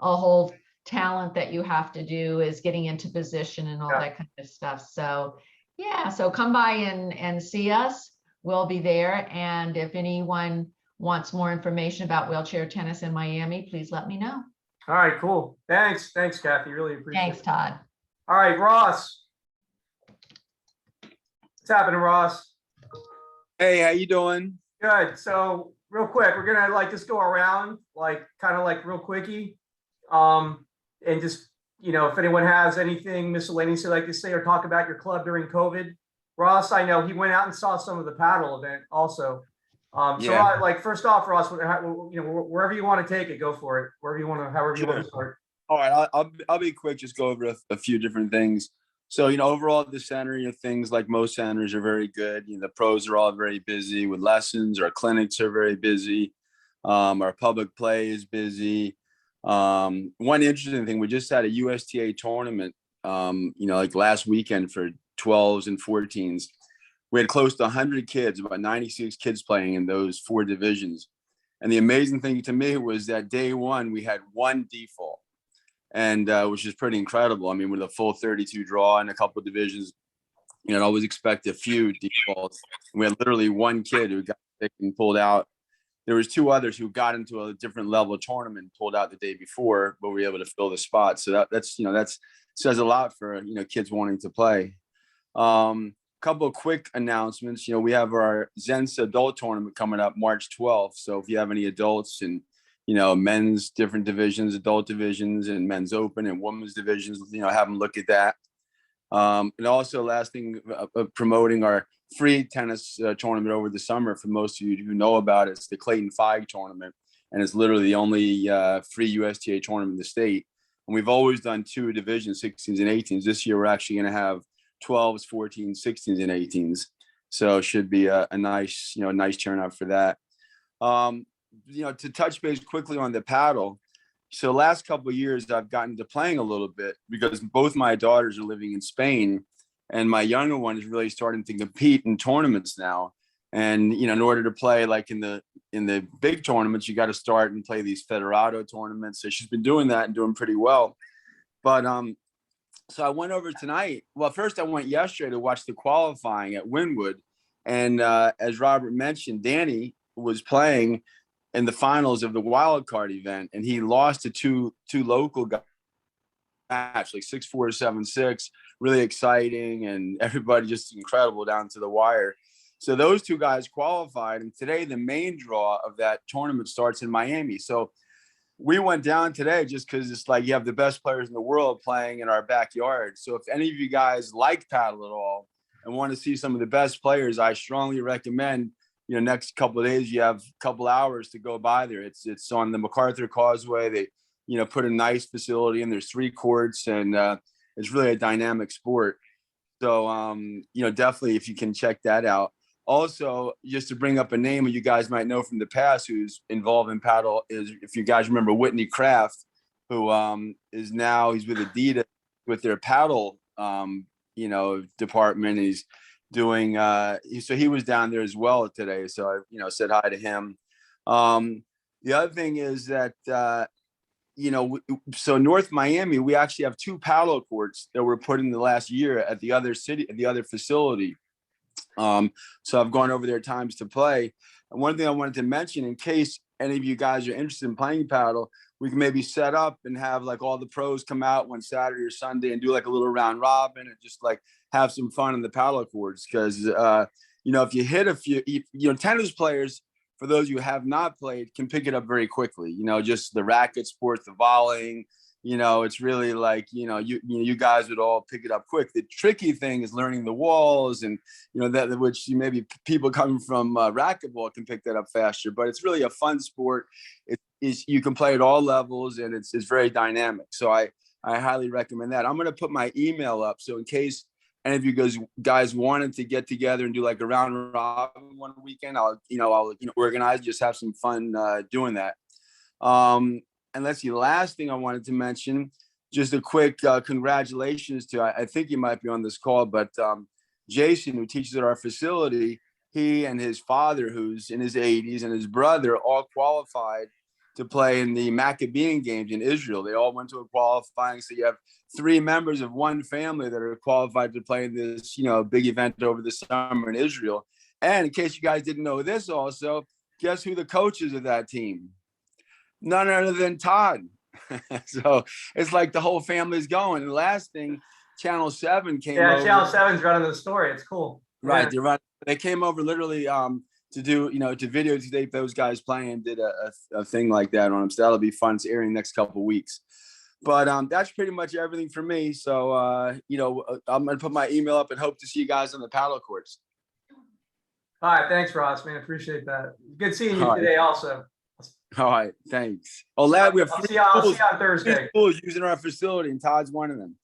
a whole talent that you have to do is getting into position and all that kind of stuff. So yeah, so come by and see us. We'll be there. And if anyone wants more information about wheelchair tennis in Miami, please let me know. All right, cool. Thanks, Kathy. Really appreciate Thanks, it. Todd. All right, Ross. What's happening, Ross? Hey, how you doing? Good. So real quick, we're gonna like just go around, like kind of like real quickie, and just if anyone has anything miscellaneous they'd like to say or talk about your club during COVID. Ross, I know he went out and saw some of the paddle event also. So like first off, Ross, wherever you want to take it, go for it. Wherever you want to, however you want to start. All right, I'll be quick. Just go over a few different things. So overall at the center, things like most centers are very good. The pros are all very busy with lessons. Our clinics are very busy. Our public play is busy. One interesting thing, we just had a USTA tournament. Like last weekend for 12s and 14s. We had close to 100 kids, about 96 kids playing in those 4 divisions. And the amazing thing to me was that day one, we had 1 default, and which is pretty incredible. I mean, with a full 32 draw in a couple of divisions, I'd always expect a few defaults. We had literally 1 kid who got sick and pulled out. There was 2 others who got into a different level tournament, pulled out the day before, but we were able to fill the spot. So that's says a lot for, kids wanting to play. Couple of quick announcements. We have our Zensa adult tournament coming up March 12th. So if you have any adults and, men's different divisions, adult divisions and men's open and women's divisions, have them look at that. And also last thing, promoting our free tennis tournament over the summer. For most of you who know about it, it's the Clayton Feig tournament. And it's literally the only free USTA tournament in the state. And we've always done 2 divisions, 16s and 18s. This year, we're actually going to have 12s, 14s, 16s, and 18s. So it should be a nice, nice turnout for that. To touch base quickly on the paddle. So last couple of years, I've gotten to playing a little bit because both my daughters are living in Spain, and my younger one is really starting to compete in tournaments now. And in order to play like in the big tournaments, you got to start and play these Federado tournaments. So she's been doing that and doing pretty well. But so I went over tonight. Well, first I went yesterday to watch the qualifying at Wynwood. And as Robert mentioned, Danny was playing in the finals of the wild card event, and he lost to two local guys, like 6-4, 7-6, really exciting, and everybody just incredible down to the wire. So those 2 guys qualified, and today the main draw of that tournament starts in Miami. So we went down today just because it's like you have the best players in the world playing in our backyard. So if any of you guys like paddle at all and want to see some of the best players, I strongly recommend, next couple of days, you have a couple hours to go by there. It's on the MacArthur Causeway. They, put a nice facility in. There's 3 courts, and it's really a dynamic sport. So, definitely if you can check that out. Also, just to bring up a name you guys might know from the past who's involved in paddle is, if you guys remember, Whitney Kraft, who is now, he's with Adidas with their paddle, department. He's doing, so he was down there as well today. So I, said hi to him. The other thing is that, so North Miami, we actually have 2 paddle courts that were put in the last year at the other facility. So I've gone over there times to play. And one thing I wanted to mention, in case any of you guys are interested in playing paddle, we can maybe set up and have like all the pros come out one Saturday or Sunday and do like a little round robin and just like have some fun in the paddle courts. Because, if you hit a few, tennis players, for those who have not played, can pick it up very quickly. Just the racket sport, the volleying, it's really like, you guys would all pick it up quick. The tricky thing is learning the walls and, that which maybe people coming from racquetball can pick that up faster, but it's really a fun sport. You can play at all levels, and it's very dynamic. So I highly recommend that. I'm going to put my email up. So in case any of you guys wanted to get together and do like a round robin one weekend, I'll organize, just have some fun doing that. And let's see, the last thing I wanted to mention, just a quick congratulations to, I think you might be on this call, but Jason, who teaches at our facility, he and his father, who's in his 80s, and his brother all qualified to play in the Maccabean games in Israel. They all went to a qualifying. So you have 3 members of one family that are qualified to play in this, big event over the summer in Israel. And in case you guys didn't know this also, guess who the coach is of that team? None other than Todd. So it's like the whole family's going. And the last thing, Channel 7 came over. Channel 7's running the story. It's cool. Right. Yeah. They came over literally to do, to videotape those guys playing, did a thing like that on them. So that'll be fun. It's airing next couple of weeks. But that's pretty much everything for me. So, I'm going to put my email up and hope to see you guys on the paddle courts. All right. Thanks, Ross, man. Appreciate that. Good seeing you All right. today also. All right. Thanks. Oh, lad, we have I'll 3 see you on schools Thursday. using our facility, and Todd's one of them.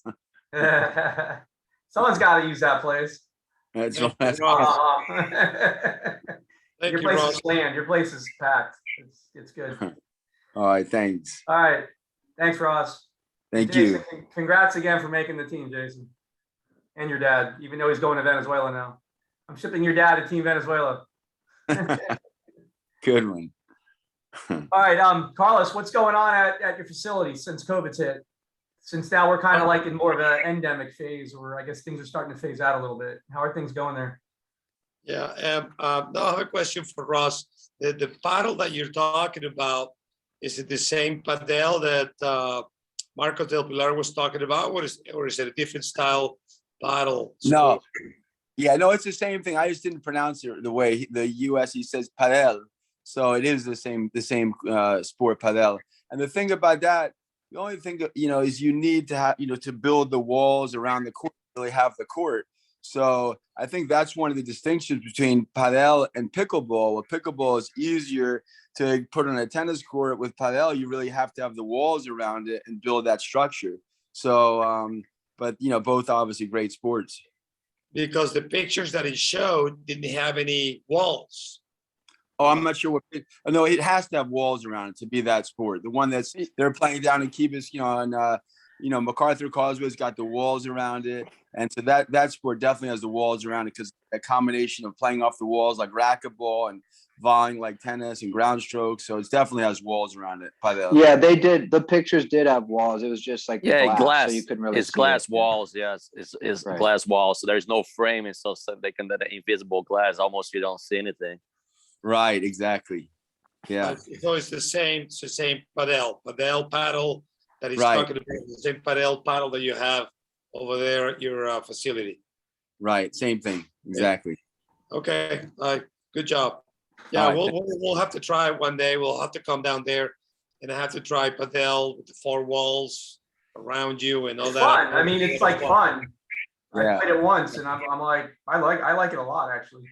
Someone's got to use that place. That's Thank that's you, Ross. awesome. Thank Your you, place Ross. is slammed. Your place is packed. It's good. All right. Thanks. All right. Thanks, Ross. Thank Jason, you. Congrats again for making the team, Jason. And your dad, even though he's going to Venezuela now. I'm shipping your dad to Team Venezuela. Good one. All right, Carlos, what's going on at your facility since COVID's hit? Since now we're kind of like in more of an endemic phase, or I guess things are starting to phase out a little bit. How are things going there? Yeah, no, I have a question for Ross. The paddle that you're talking about, is it the same Padel that Marco Del Pilar was talking about, or is it a different style paddle? No. Yeah, no, it's the same thing. I just didn't pronounce it the way the US, he says Padel. So it is the same sport, Padel. And the thing about that, the only thing, is you need to have, to build the walls around the court, really have the court. So I think that's one of the distinctions between Padel and pickleball. Well, pickleball is easier to put on a tennis court. With Padel, you really have to have the walls around it and build that structure. So, but, both obviously great sports. Because the pictures that he showed didn't have any walls. Oh, I'm not sure no, it has to have walls around it to be that sport. The one they're playing down in Key West, on MacArthur Causeway's got the walls around it. And so that sport definitely has the walls around it, because a combination of playing off the walls like racquetball and volleying like tennis and ground strokes. So it definitely has walls around it. Yeah, they did. The pictures did have walls. It was just like glass. so you couldn't really it's see glass it. walls. Yes, it's Right. glass walls. So there's no frame, and so they can that invisible glass. Almost you don't see anything. Right. Exactly. Yeah. So it's the same Padel paddle that he's Right. talking about, the same Padel paddle that you have over there at your facility. Right. Same thing. Exactly. Okay, good job. Yeah, All right. we'll have to try it one day. We'll have to come down there and have to try Padel with the 4 walls around you and all It's that. fun. I mean, it's like fun. Yeah. I played it once, and I'm like, I like it a lot, actually.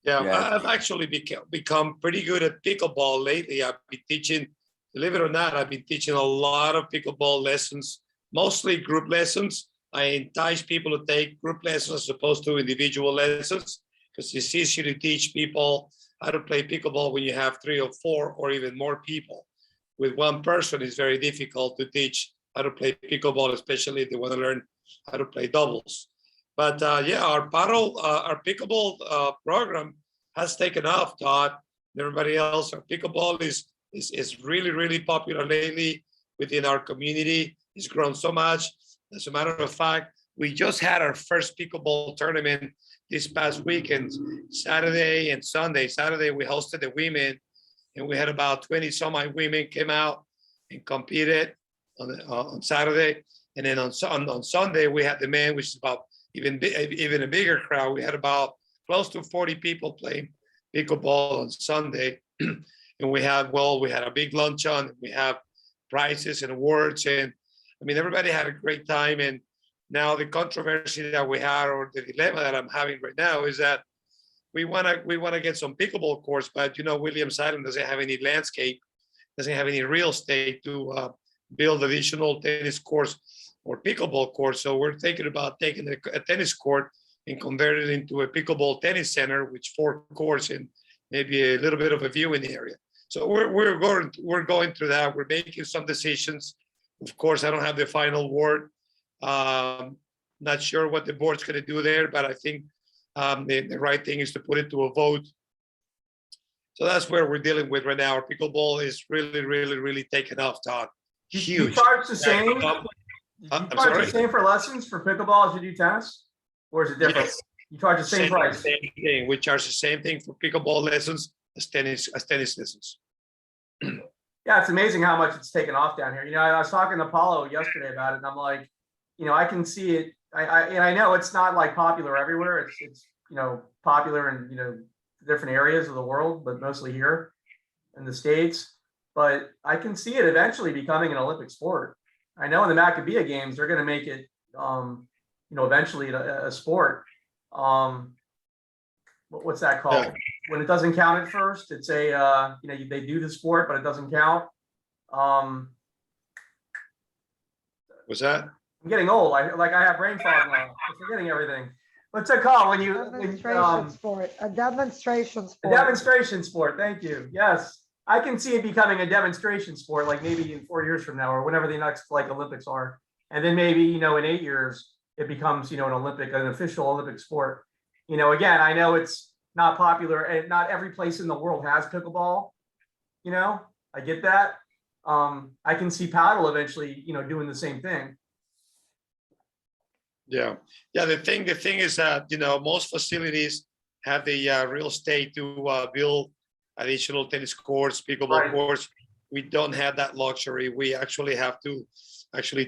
Yeah, Yeah. I've actually become pretty good at pickleball lately. I've been teaching, believe it or not, I've been teaching a lot of pickleball lessons, mostly group lessons. I entice people to take group lessons as opposed to individual lessons, because it's easier to teach people how to play pickleball when you have 3 or 4 or even more people. With one person, it's very difficult to teach how to play pickleball, especially if they want to learn how to play doubles. But yeah, our pickleball program has taken off, Todd. And everybody else, our pickleball is really, really popular lately within our community. It's grown so much. As a matter of fact, we just had our first pickleball tournament this past weekend, Saturday and Sunday. Saturday, we hosted the women, and we had about 20 some odd women came out and competed on Saturday. And then on Sunday, we had the men, which is about even a bigger crowd. We had about close to 40 people playing pickleball on Sunday. And we had a big luncheon. We have prizes and awards. And I mean, everybody had a great time. And now the controversy that we had, or the dilemma that I'm having right now, is that we want to get some pickleball courts, but Williams Island doesn't have any landscape, doesn't have any real estate to build additional tennis courts or pickleball courts. So we're thinking about taking a tennis court and convert it into a pickleball tennis center, which 4 courts and maybe a little bit of a viewing area. So we're going through that. We're making some decisions. Of course, I don't have the final word. Not sure what the board's going to do there, but I think the right thing is to put it to a vote So that's where we're dealing with right now. Our pickleball is really, really, really taking off, Todd. You Huge. charge the same? I'm You charge sorry? the same for lessons for pickleball as you do tennis? Or is it different? Yes. You charge the same price? Same thing. We charge the same thing for pickleball lessons as tennis lessons. Yeah, it's amazing how much it's taken off down here. You know, I was talking to Paulo yesterday about it, and I'm like, you know, I can see it. I know it's not like popular everywhere. It's you know, popular in, you know, different areas of the world, but mostly here in the States. But I can see it eventually becoming an Olympic sport. I know in the Maccabea games, they're going to make it, you know, eventually a sport. What's that called? Yeah. When it doesn't count at first, it's a, you know, they do the sport, but it doesn't count. What's that? I'm getting old. I have brain fog now. I'm forgetting everything. What's it called when you, Demonstration sport, a demonstration a sport. demonstration sport. Thank you. Yes. I can see it becoming a demonstration sport, like maybe in 4 years from now, or whenever the next like Olympics are. And then maybe, you know, in 8 years, it becomes, you know, an official Olympic sport. You know, again, I know it's not popular and not every place in the world has pickleball. You know, I get that. I can see Padel eventually, you know, doing the same thing. Yeah. The thing is that, you know, most facilities have the real estate to build additional tennis courts, pickleball courts. We don't have that luxury. We actually have to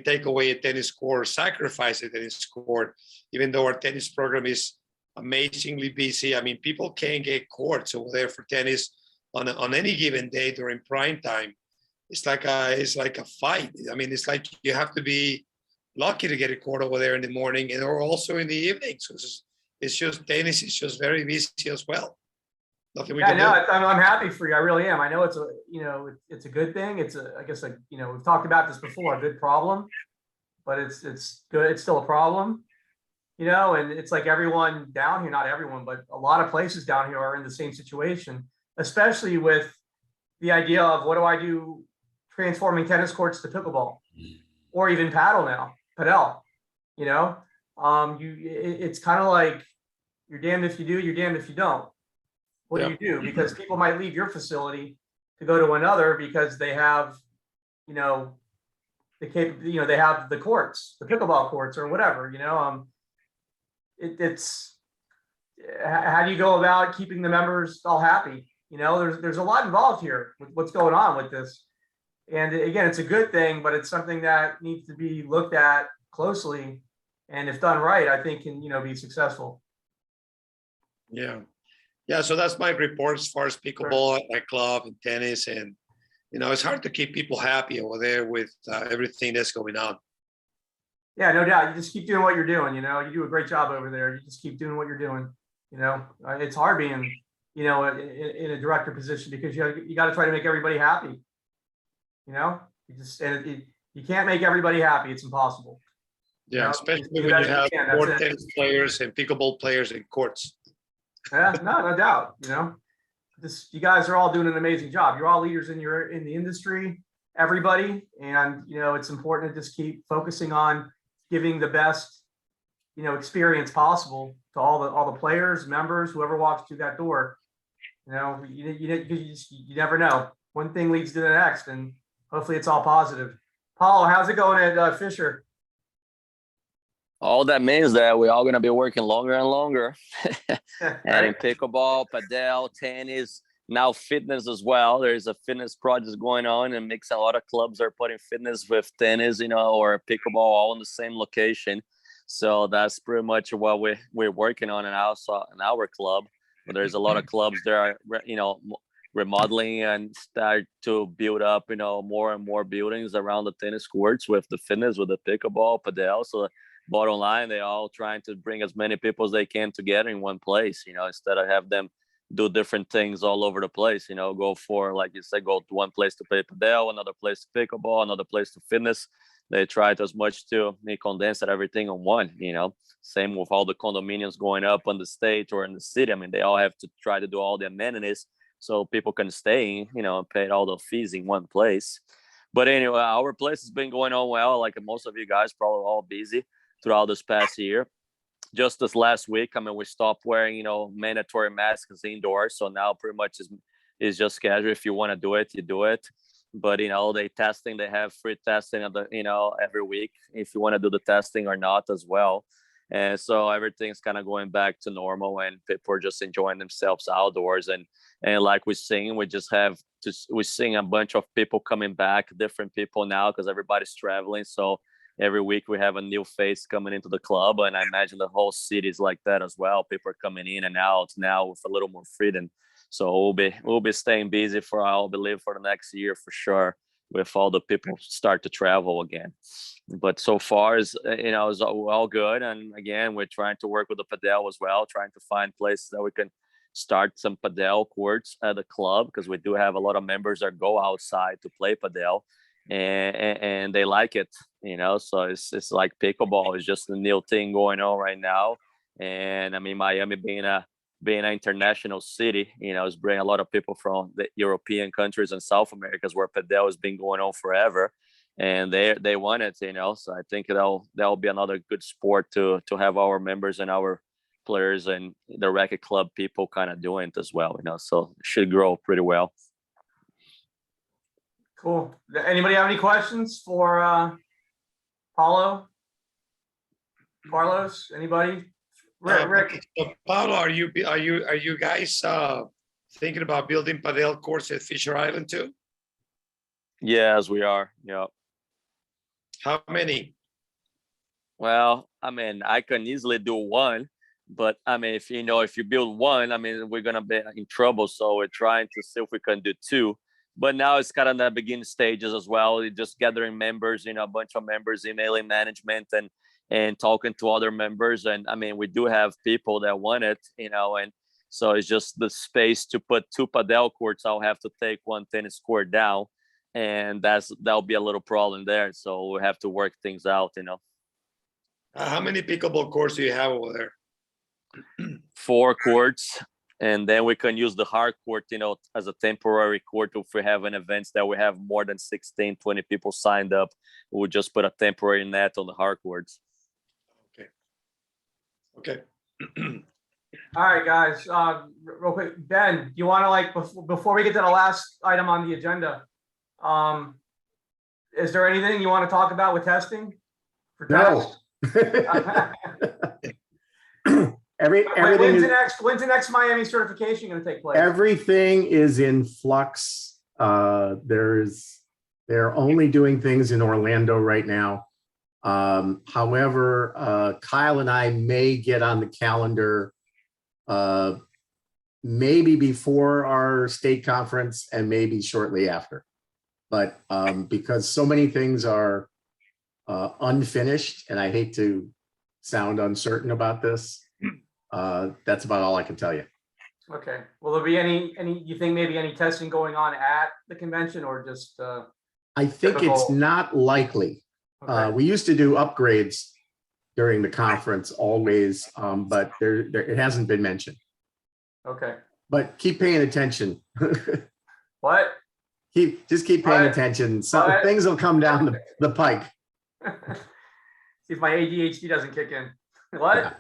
take away a tennis court, sacrifice a tennis court, even though our tennis program is amazingly busy. I mean, people can't get courts over there for tennis on any given day during prime time. It's like a fight. I mean, it's like you have to be lucky to get a court over there in the morning and or also in the evening. So it's just tennis is just very busy as well. Nothing we can do. I'm happy for you. I really am. I know it's a, you know, it's a good thing. It's a, I guess, like, you know, we've talked about this before, a good problem, but it's good. It's still a problem, you know, and it's like everyone down here, not everyone, but a lot of places down here are in the same situation, especially with the idea of what do I do transforming tennis courts to pickleball or even Padel, you know, it's kind of like you're damned if you do, you're damned if you don't. What do you do? Because people might leave your facility to go to another because they have, you know, they have the courts, the pickleball courts or whatever, you know. It's how do you go about keeping the members all happy? You know, there's a lot involved here with what's going on with this. And again, it's a good thing, but it's something that needs to be looked at closely. And if done right, I think can, you know, be successful. Yeah, so that's my report as far as pickleball at my club and tennis. And, you know, it's hard to keep people happy over there with everything that's going on. Yeah, no doubt. You just keep doing what you're doing. You know, you do a great job over there. You just keep doing what you're doing. You know, it's hard being, you know, in a director position because you got to try to make everybody happy. You know, you can't make everybody happy. It's impossible. Yeah, you know? Especially when you have more tennis players and pickleball players in courts. Yeah, no doubt. You know, you guys are all doing an amazing job. You're all leaders in the industry, everybody, and you know it's important to just keep focusing on giving the best, you know, experience possible to all the players, members, whoever walks through that door. You know, you never know. One thing leads to the next, and hopefully it's all positive. Paulo, how's it going at Fisher? All that means that we're all going to be working longer and longer. Adding pickleball, padel, tennis, now fitness as well. There's a fitness project going on and mixing a lot of clubs are putting fitness with tennis, you know, or pickleball all in the same location. So that's pretty much what we're working on in our club. But there's a lot of clubs that are, you know, remodeling and start to build up, you know, more and more buildings around the tennis courts with the fitness, with the pickleball, padel. So bottom line, they're all trying to bring as many people as they can together in one place, you know, instead of have them do different things all over the place, you know, go for, like you said, go to one place to play padel, another place to pickleball, another place to fitness. They try to as much to condense everything on one, you know, same with all the condominiums going up on the state or in the city. I mean, they all have to try to do all the amenities so people can stay, you know, and pay all the fees in one place. But anyway, our place has been going on well. Like most of you guys, probably all busy throughout this past year. Just this last week, I mean, we stopped wearing, you know, mandatory masks indoors. So now pretty much It's just casual. If you want to do it, you do it. But they have free testing at every week if you want to do the testing or not as well. And so everything's kind of going back to normal, and people are just enjoying themselves outdoors. And like we're seeing, we're seeing a bunch of people coming back, different people now because everybody's traveling. So every week we have a new face coming into the club, and I imagine the whole city is like that as well. People are coming in and out now with a little more freedom. So we'll be staying busy I believe for the next year for sure, with all the people start to travel again. But so far it's all good. And again, we're trying to work with the Padel as well, trying to find places that we can start some Padel courts at the club, because we do have a lot of members that go outside to play Padel, and they like it, so it's like pickleball is just a new thing going on right now. And I mean, Miami being an international city, is bringing a lot of people from the European countries and South Americas, where Padel has been going on forever, and they want it, So I think that'll be another good sport to have our members and our players and the racket club people kind of doing it as well, So it should grow pretty well. Cool. Anybody have any questions for Paulo? Carlos? Anybody? Rick. Paulo, are you guys thinking about building Padel courts at Fisher Island too? Yes, we are. Yeah. How many? Well, I mean, I can easily do one, but I mean, if you build one, I mean, we're gonna be in trouble. So we're trying to see if we can do two. But now it's kind of the beginning stages as well. We're just gathering members, a bunch of members, emailing management and talking to other members. And I mean, we do have people that want it, and so it's just the space to put 2 Padel courts. I'll have to take 1 tennis court down, and that'll be a little problem there. So we have to work things out, How many pickleball courts do you have over there? 4 courts. And then we can use the hard court, as a temporary court. If we have an event that we have more than 16, 20 people signed up, we'll just put a temporary net on the hard courts. Okay. All right, guys, real quick, Ben, do you want to before we get to the last item on the agenda, is there anything you want to talk about with testing? No. When's the next Miami certification going to take place? Everything is in flux. They're only doing things in Orlando right now. However, Kyle and I may get on the calendar maybe before our state conference and maybe shortly after. But because so many things are unfinished, and I hate to sound uncertain about this, that's about all I can tell you. Okay. Will there be any, you think maybe any testing going on at the convention, or just? I think typical? it's not likely. Okay. We used to do upgrades during the conference always, but it hasn't been mentioned. Okay. But keep paying attention. What? Just keep paying attention. Some things will come down the pike. See if my ADHD doesn't kick in. What?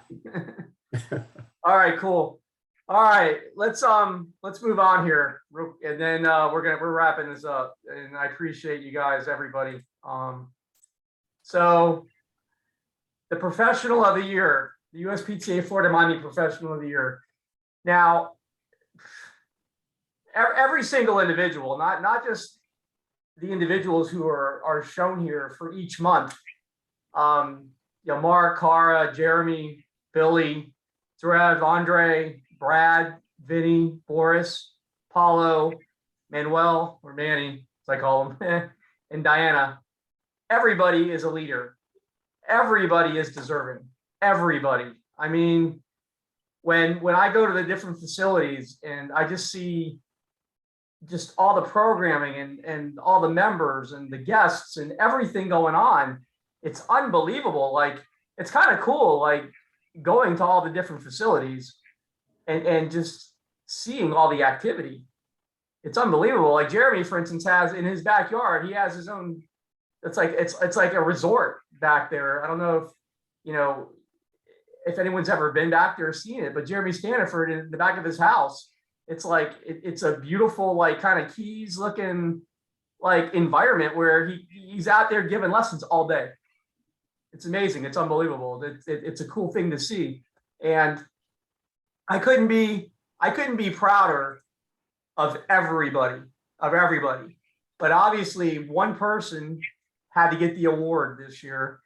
All right, cool. All right, let's move on here, and then we're wrapping this up. And I appreciate you guys, everybody. So the professional of the year, the USPTA Florida Miami Professional of the Year. Now, every single individual, not just the individuals who are shown here for each month. Mark, Cara, Jeremy, Billy, Drev, Andre, Brad, Vinny, Boris, Paulo, Manuel, or Manny, as I call him, and Diana. Everybody is a leader. Everybody is deserving. Everybody. I mean, when I go to the different facilities and I just see just all the programming and all the members and the guests and everything going on, it's unbelievable. Like, it's kind of cool, like going to all the different facilities and just seeing all the activity. It's unbelievable. Like Jeremy, for instance, has in his backyard, he has his own, it's like a resort back there. I don't know if anyone's ever been back there or seen it, but Jeremy Staniford in the back of his house it's like, it's a beautiful, like kind of Keys looking like environment where he's out there giving lessons all day. It's amazing. It's unbelievable. It's a cool thing to see. And I couldn't be prouder of everybody. But obviously one person had to get the award this year.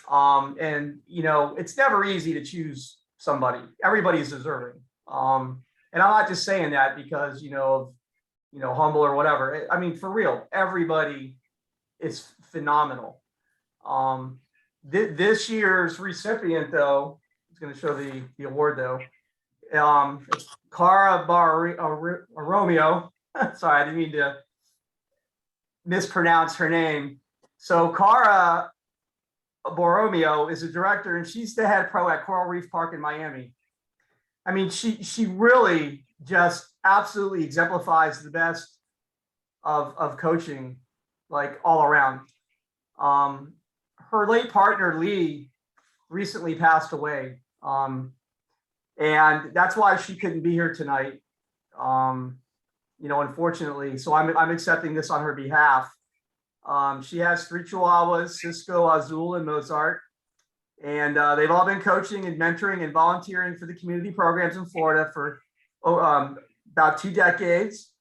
And it's never easy to choose somebody. Everybody's deserving. And I'm not just saying that because, humble or whatever. I mean, for real, everybody is phenomenal. This year's recipient, though, is going to show the award, though. It's Cara Borromeo. Sorry, I didn't mean to mispronounce her name. So Cara Borromeo is a director, and she's the head pro at Coral Reef Park in Miami. I mean, she really just absolutely exemplifies the best of coaching, like all around. Her late partner Lee recently passed away, and that's why she couldn't be here tonight. Unfortunately, so I'm accepting this on her behalf. She has 3 Chihuahuas, Cisco, Azul, and Mozart. And they've all been coaching and mentoring and volunteering for the community programs in Florida for about 2 decades.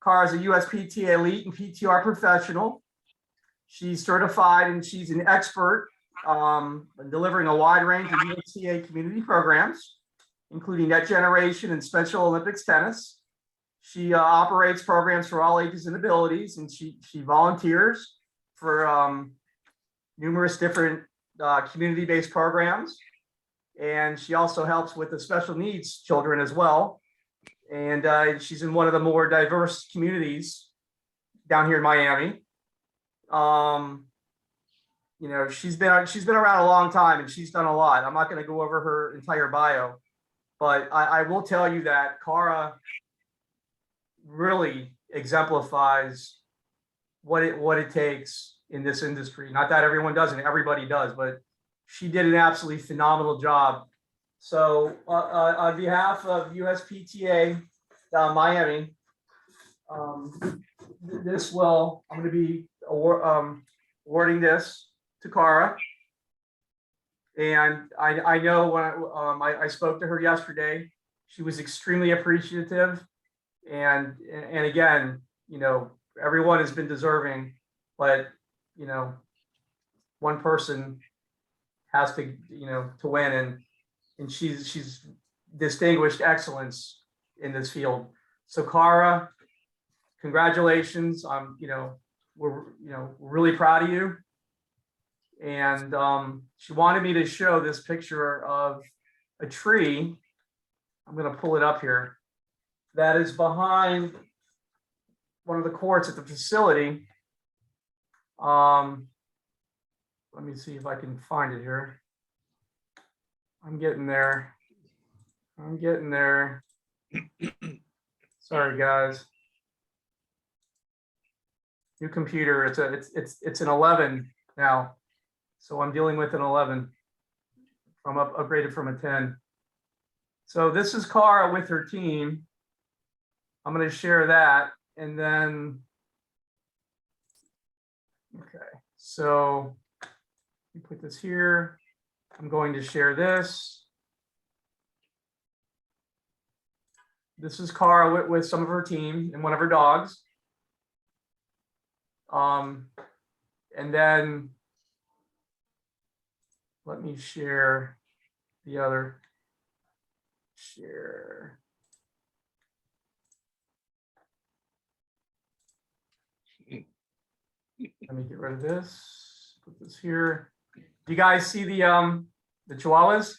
Cara is a USPTA elite and PTR professional. She's certified and she's an expert in delivering a wide range of USPTA community programs, including Net Generation and Special Olympics tennis. She operates programs for all ages and abilities, and she volunteers for numerous different community-based programs. And she also helps with the special needs children as well. And she's in one of the more diverse communities down here in Miami. She's been around a long time and she's done a lot. I'm not going to go over her entire bio, but I will tell you that Cara really exemplifies what it takes in this industry. Not that everyone doesn't, everybody does, but she did an absolutely phenomenal job. So on behalf of USPTA Miami, I'm going to be awarding this to Cara. And I know when I spoke to her yesterday, she was extremely appreciative. And again, everyone has been deserving, but one person has to win, and she's distinguished excellence in this field. So Cara, congratulations. We're really proud of you. And she wanted me to show this picture of a tree. I'm going to pull it up here. That is behind one of the courts at the facility. Let me see if I can find it here. I'm getting there. Sorry, guys. New computer. It's an 11 now, so I'm dealing with an 11. I'm upgraded from a 10. So this is Cara with her team. I'm going to share that, and then okay. So you put this here. I'm going to share this. This is Cara with some of her team and one of her dogs. And then let me share the other. Share. Let me get rid of this. Put this here. Do you guys see the Chihuahuas?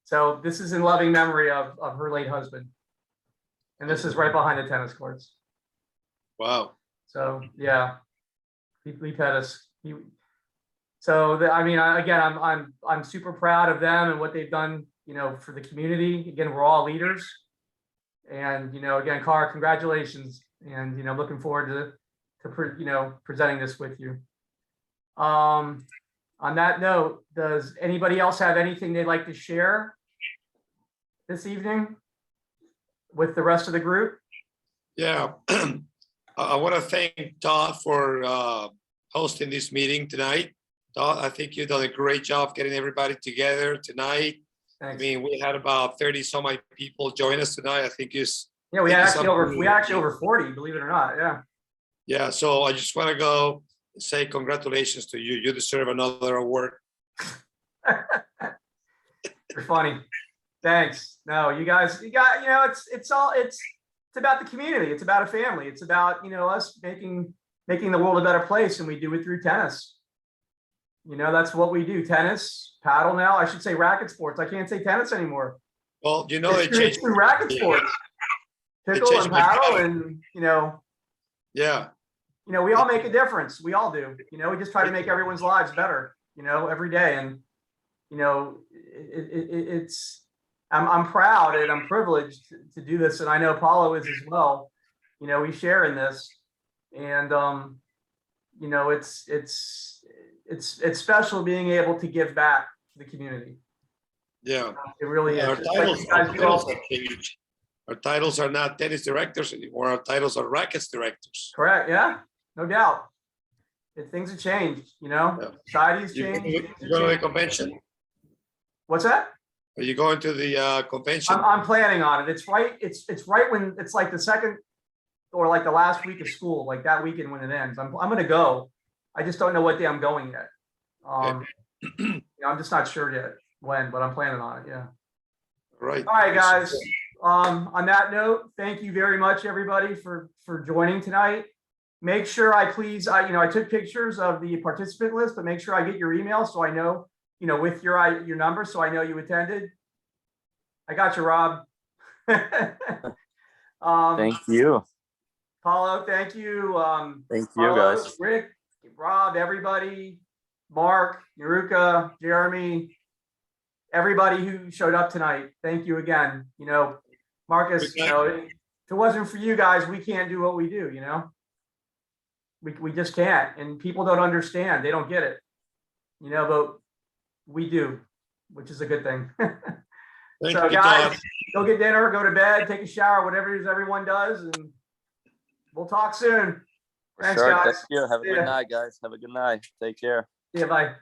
So this is in loving memory of her late husband. And this is right behind the tennis courts. Wow. So yeah, Lee Pettis. I'm super proud of them and what they've done, for the community. Again, we're all leaders. And, again, Cara, congratulations. And, looking forward to presenting this with you. On that note, does anybody else have anything they'd like to share this evening? with the rest of the group. Yeah. I want to thank Todd for hosting this meeting tonight. Todd, I think you've done a great job getting everybody together tonight. Thanks. I mean, we had about 30 some odd people join us tonight. I think it's. Yeah, we actually over 40, believe it or not. Yeah. Yeah, so I just want to go say congratulations to you. You deserve another award. You're funny. Thanks. No, you got, it's about the community. It's about a family. It's about, us making the world a better place, and we do it through tennis. That's what we do. Tennis, paddle now. I should say racket sports. I can't say tennis anymore. Well, it's through racket sports. Pickle and paddle, and yeah. We all make a difference. We all do. We just try to make everyone's lives better, every day. And I'm proud and I'm privileged to do this, and I know Paulo is as well. We share in this, and it's special being able to give back to the community. Yeah, it really is. Our titles are not tennis directors anymore. Our titles are rackets directors. Correct. Yeah, no doubt. Things have changed. Society's changed. You going to the convention? What's that? Are you going to the convention? I'm planning on it. It's right when it's like the second or like the last week of school, like that weekend when it ends. I'm going to go. I just don't know what day I'm going yet. I'm just not sure yet when, but I'm planning on it. Yeah. Right. All right, guys. On that note, thank you very much, everybody, for joining tonight. Make sure I took pictures of the participant list, but make sure I get your email so I know, with your number, so I know you attended. I got you, Rob. Thank you. Paulo, thank you. Thank you, guys. Rick, Rob, everybody, Mark, Yuruka, Jeremy, everybody who showed up tonight. Thank you again. Marcus, if it wasn't for you guys, we can't do what we do, We just can't, and people don't understand. They don't get it, but we do, which is a good thing. So guys, go get dinner, go to bed, take a shower, whatever it is everyone does, and we'll talk soon. Thanks, Sure, guys. thank you. Have a good night, guys. Have a good night. Take care. Yeah, bye.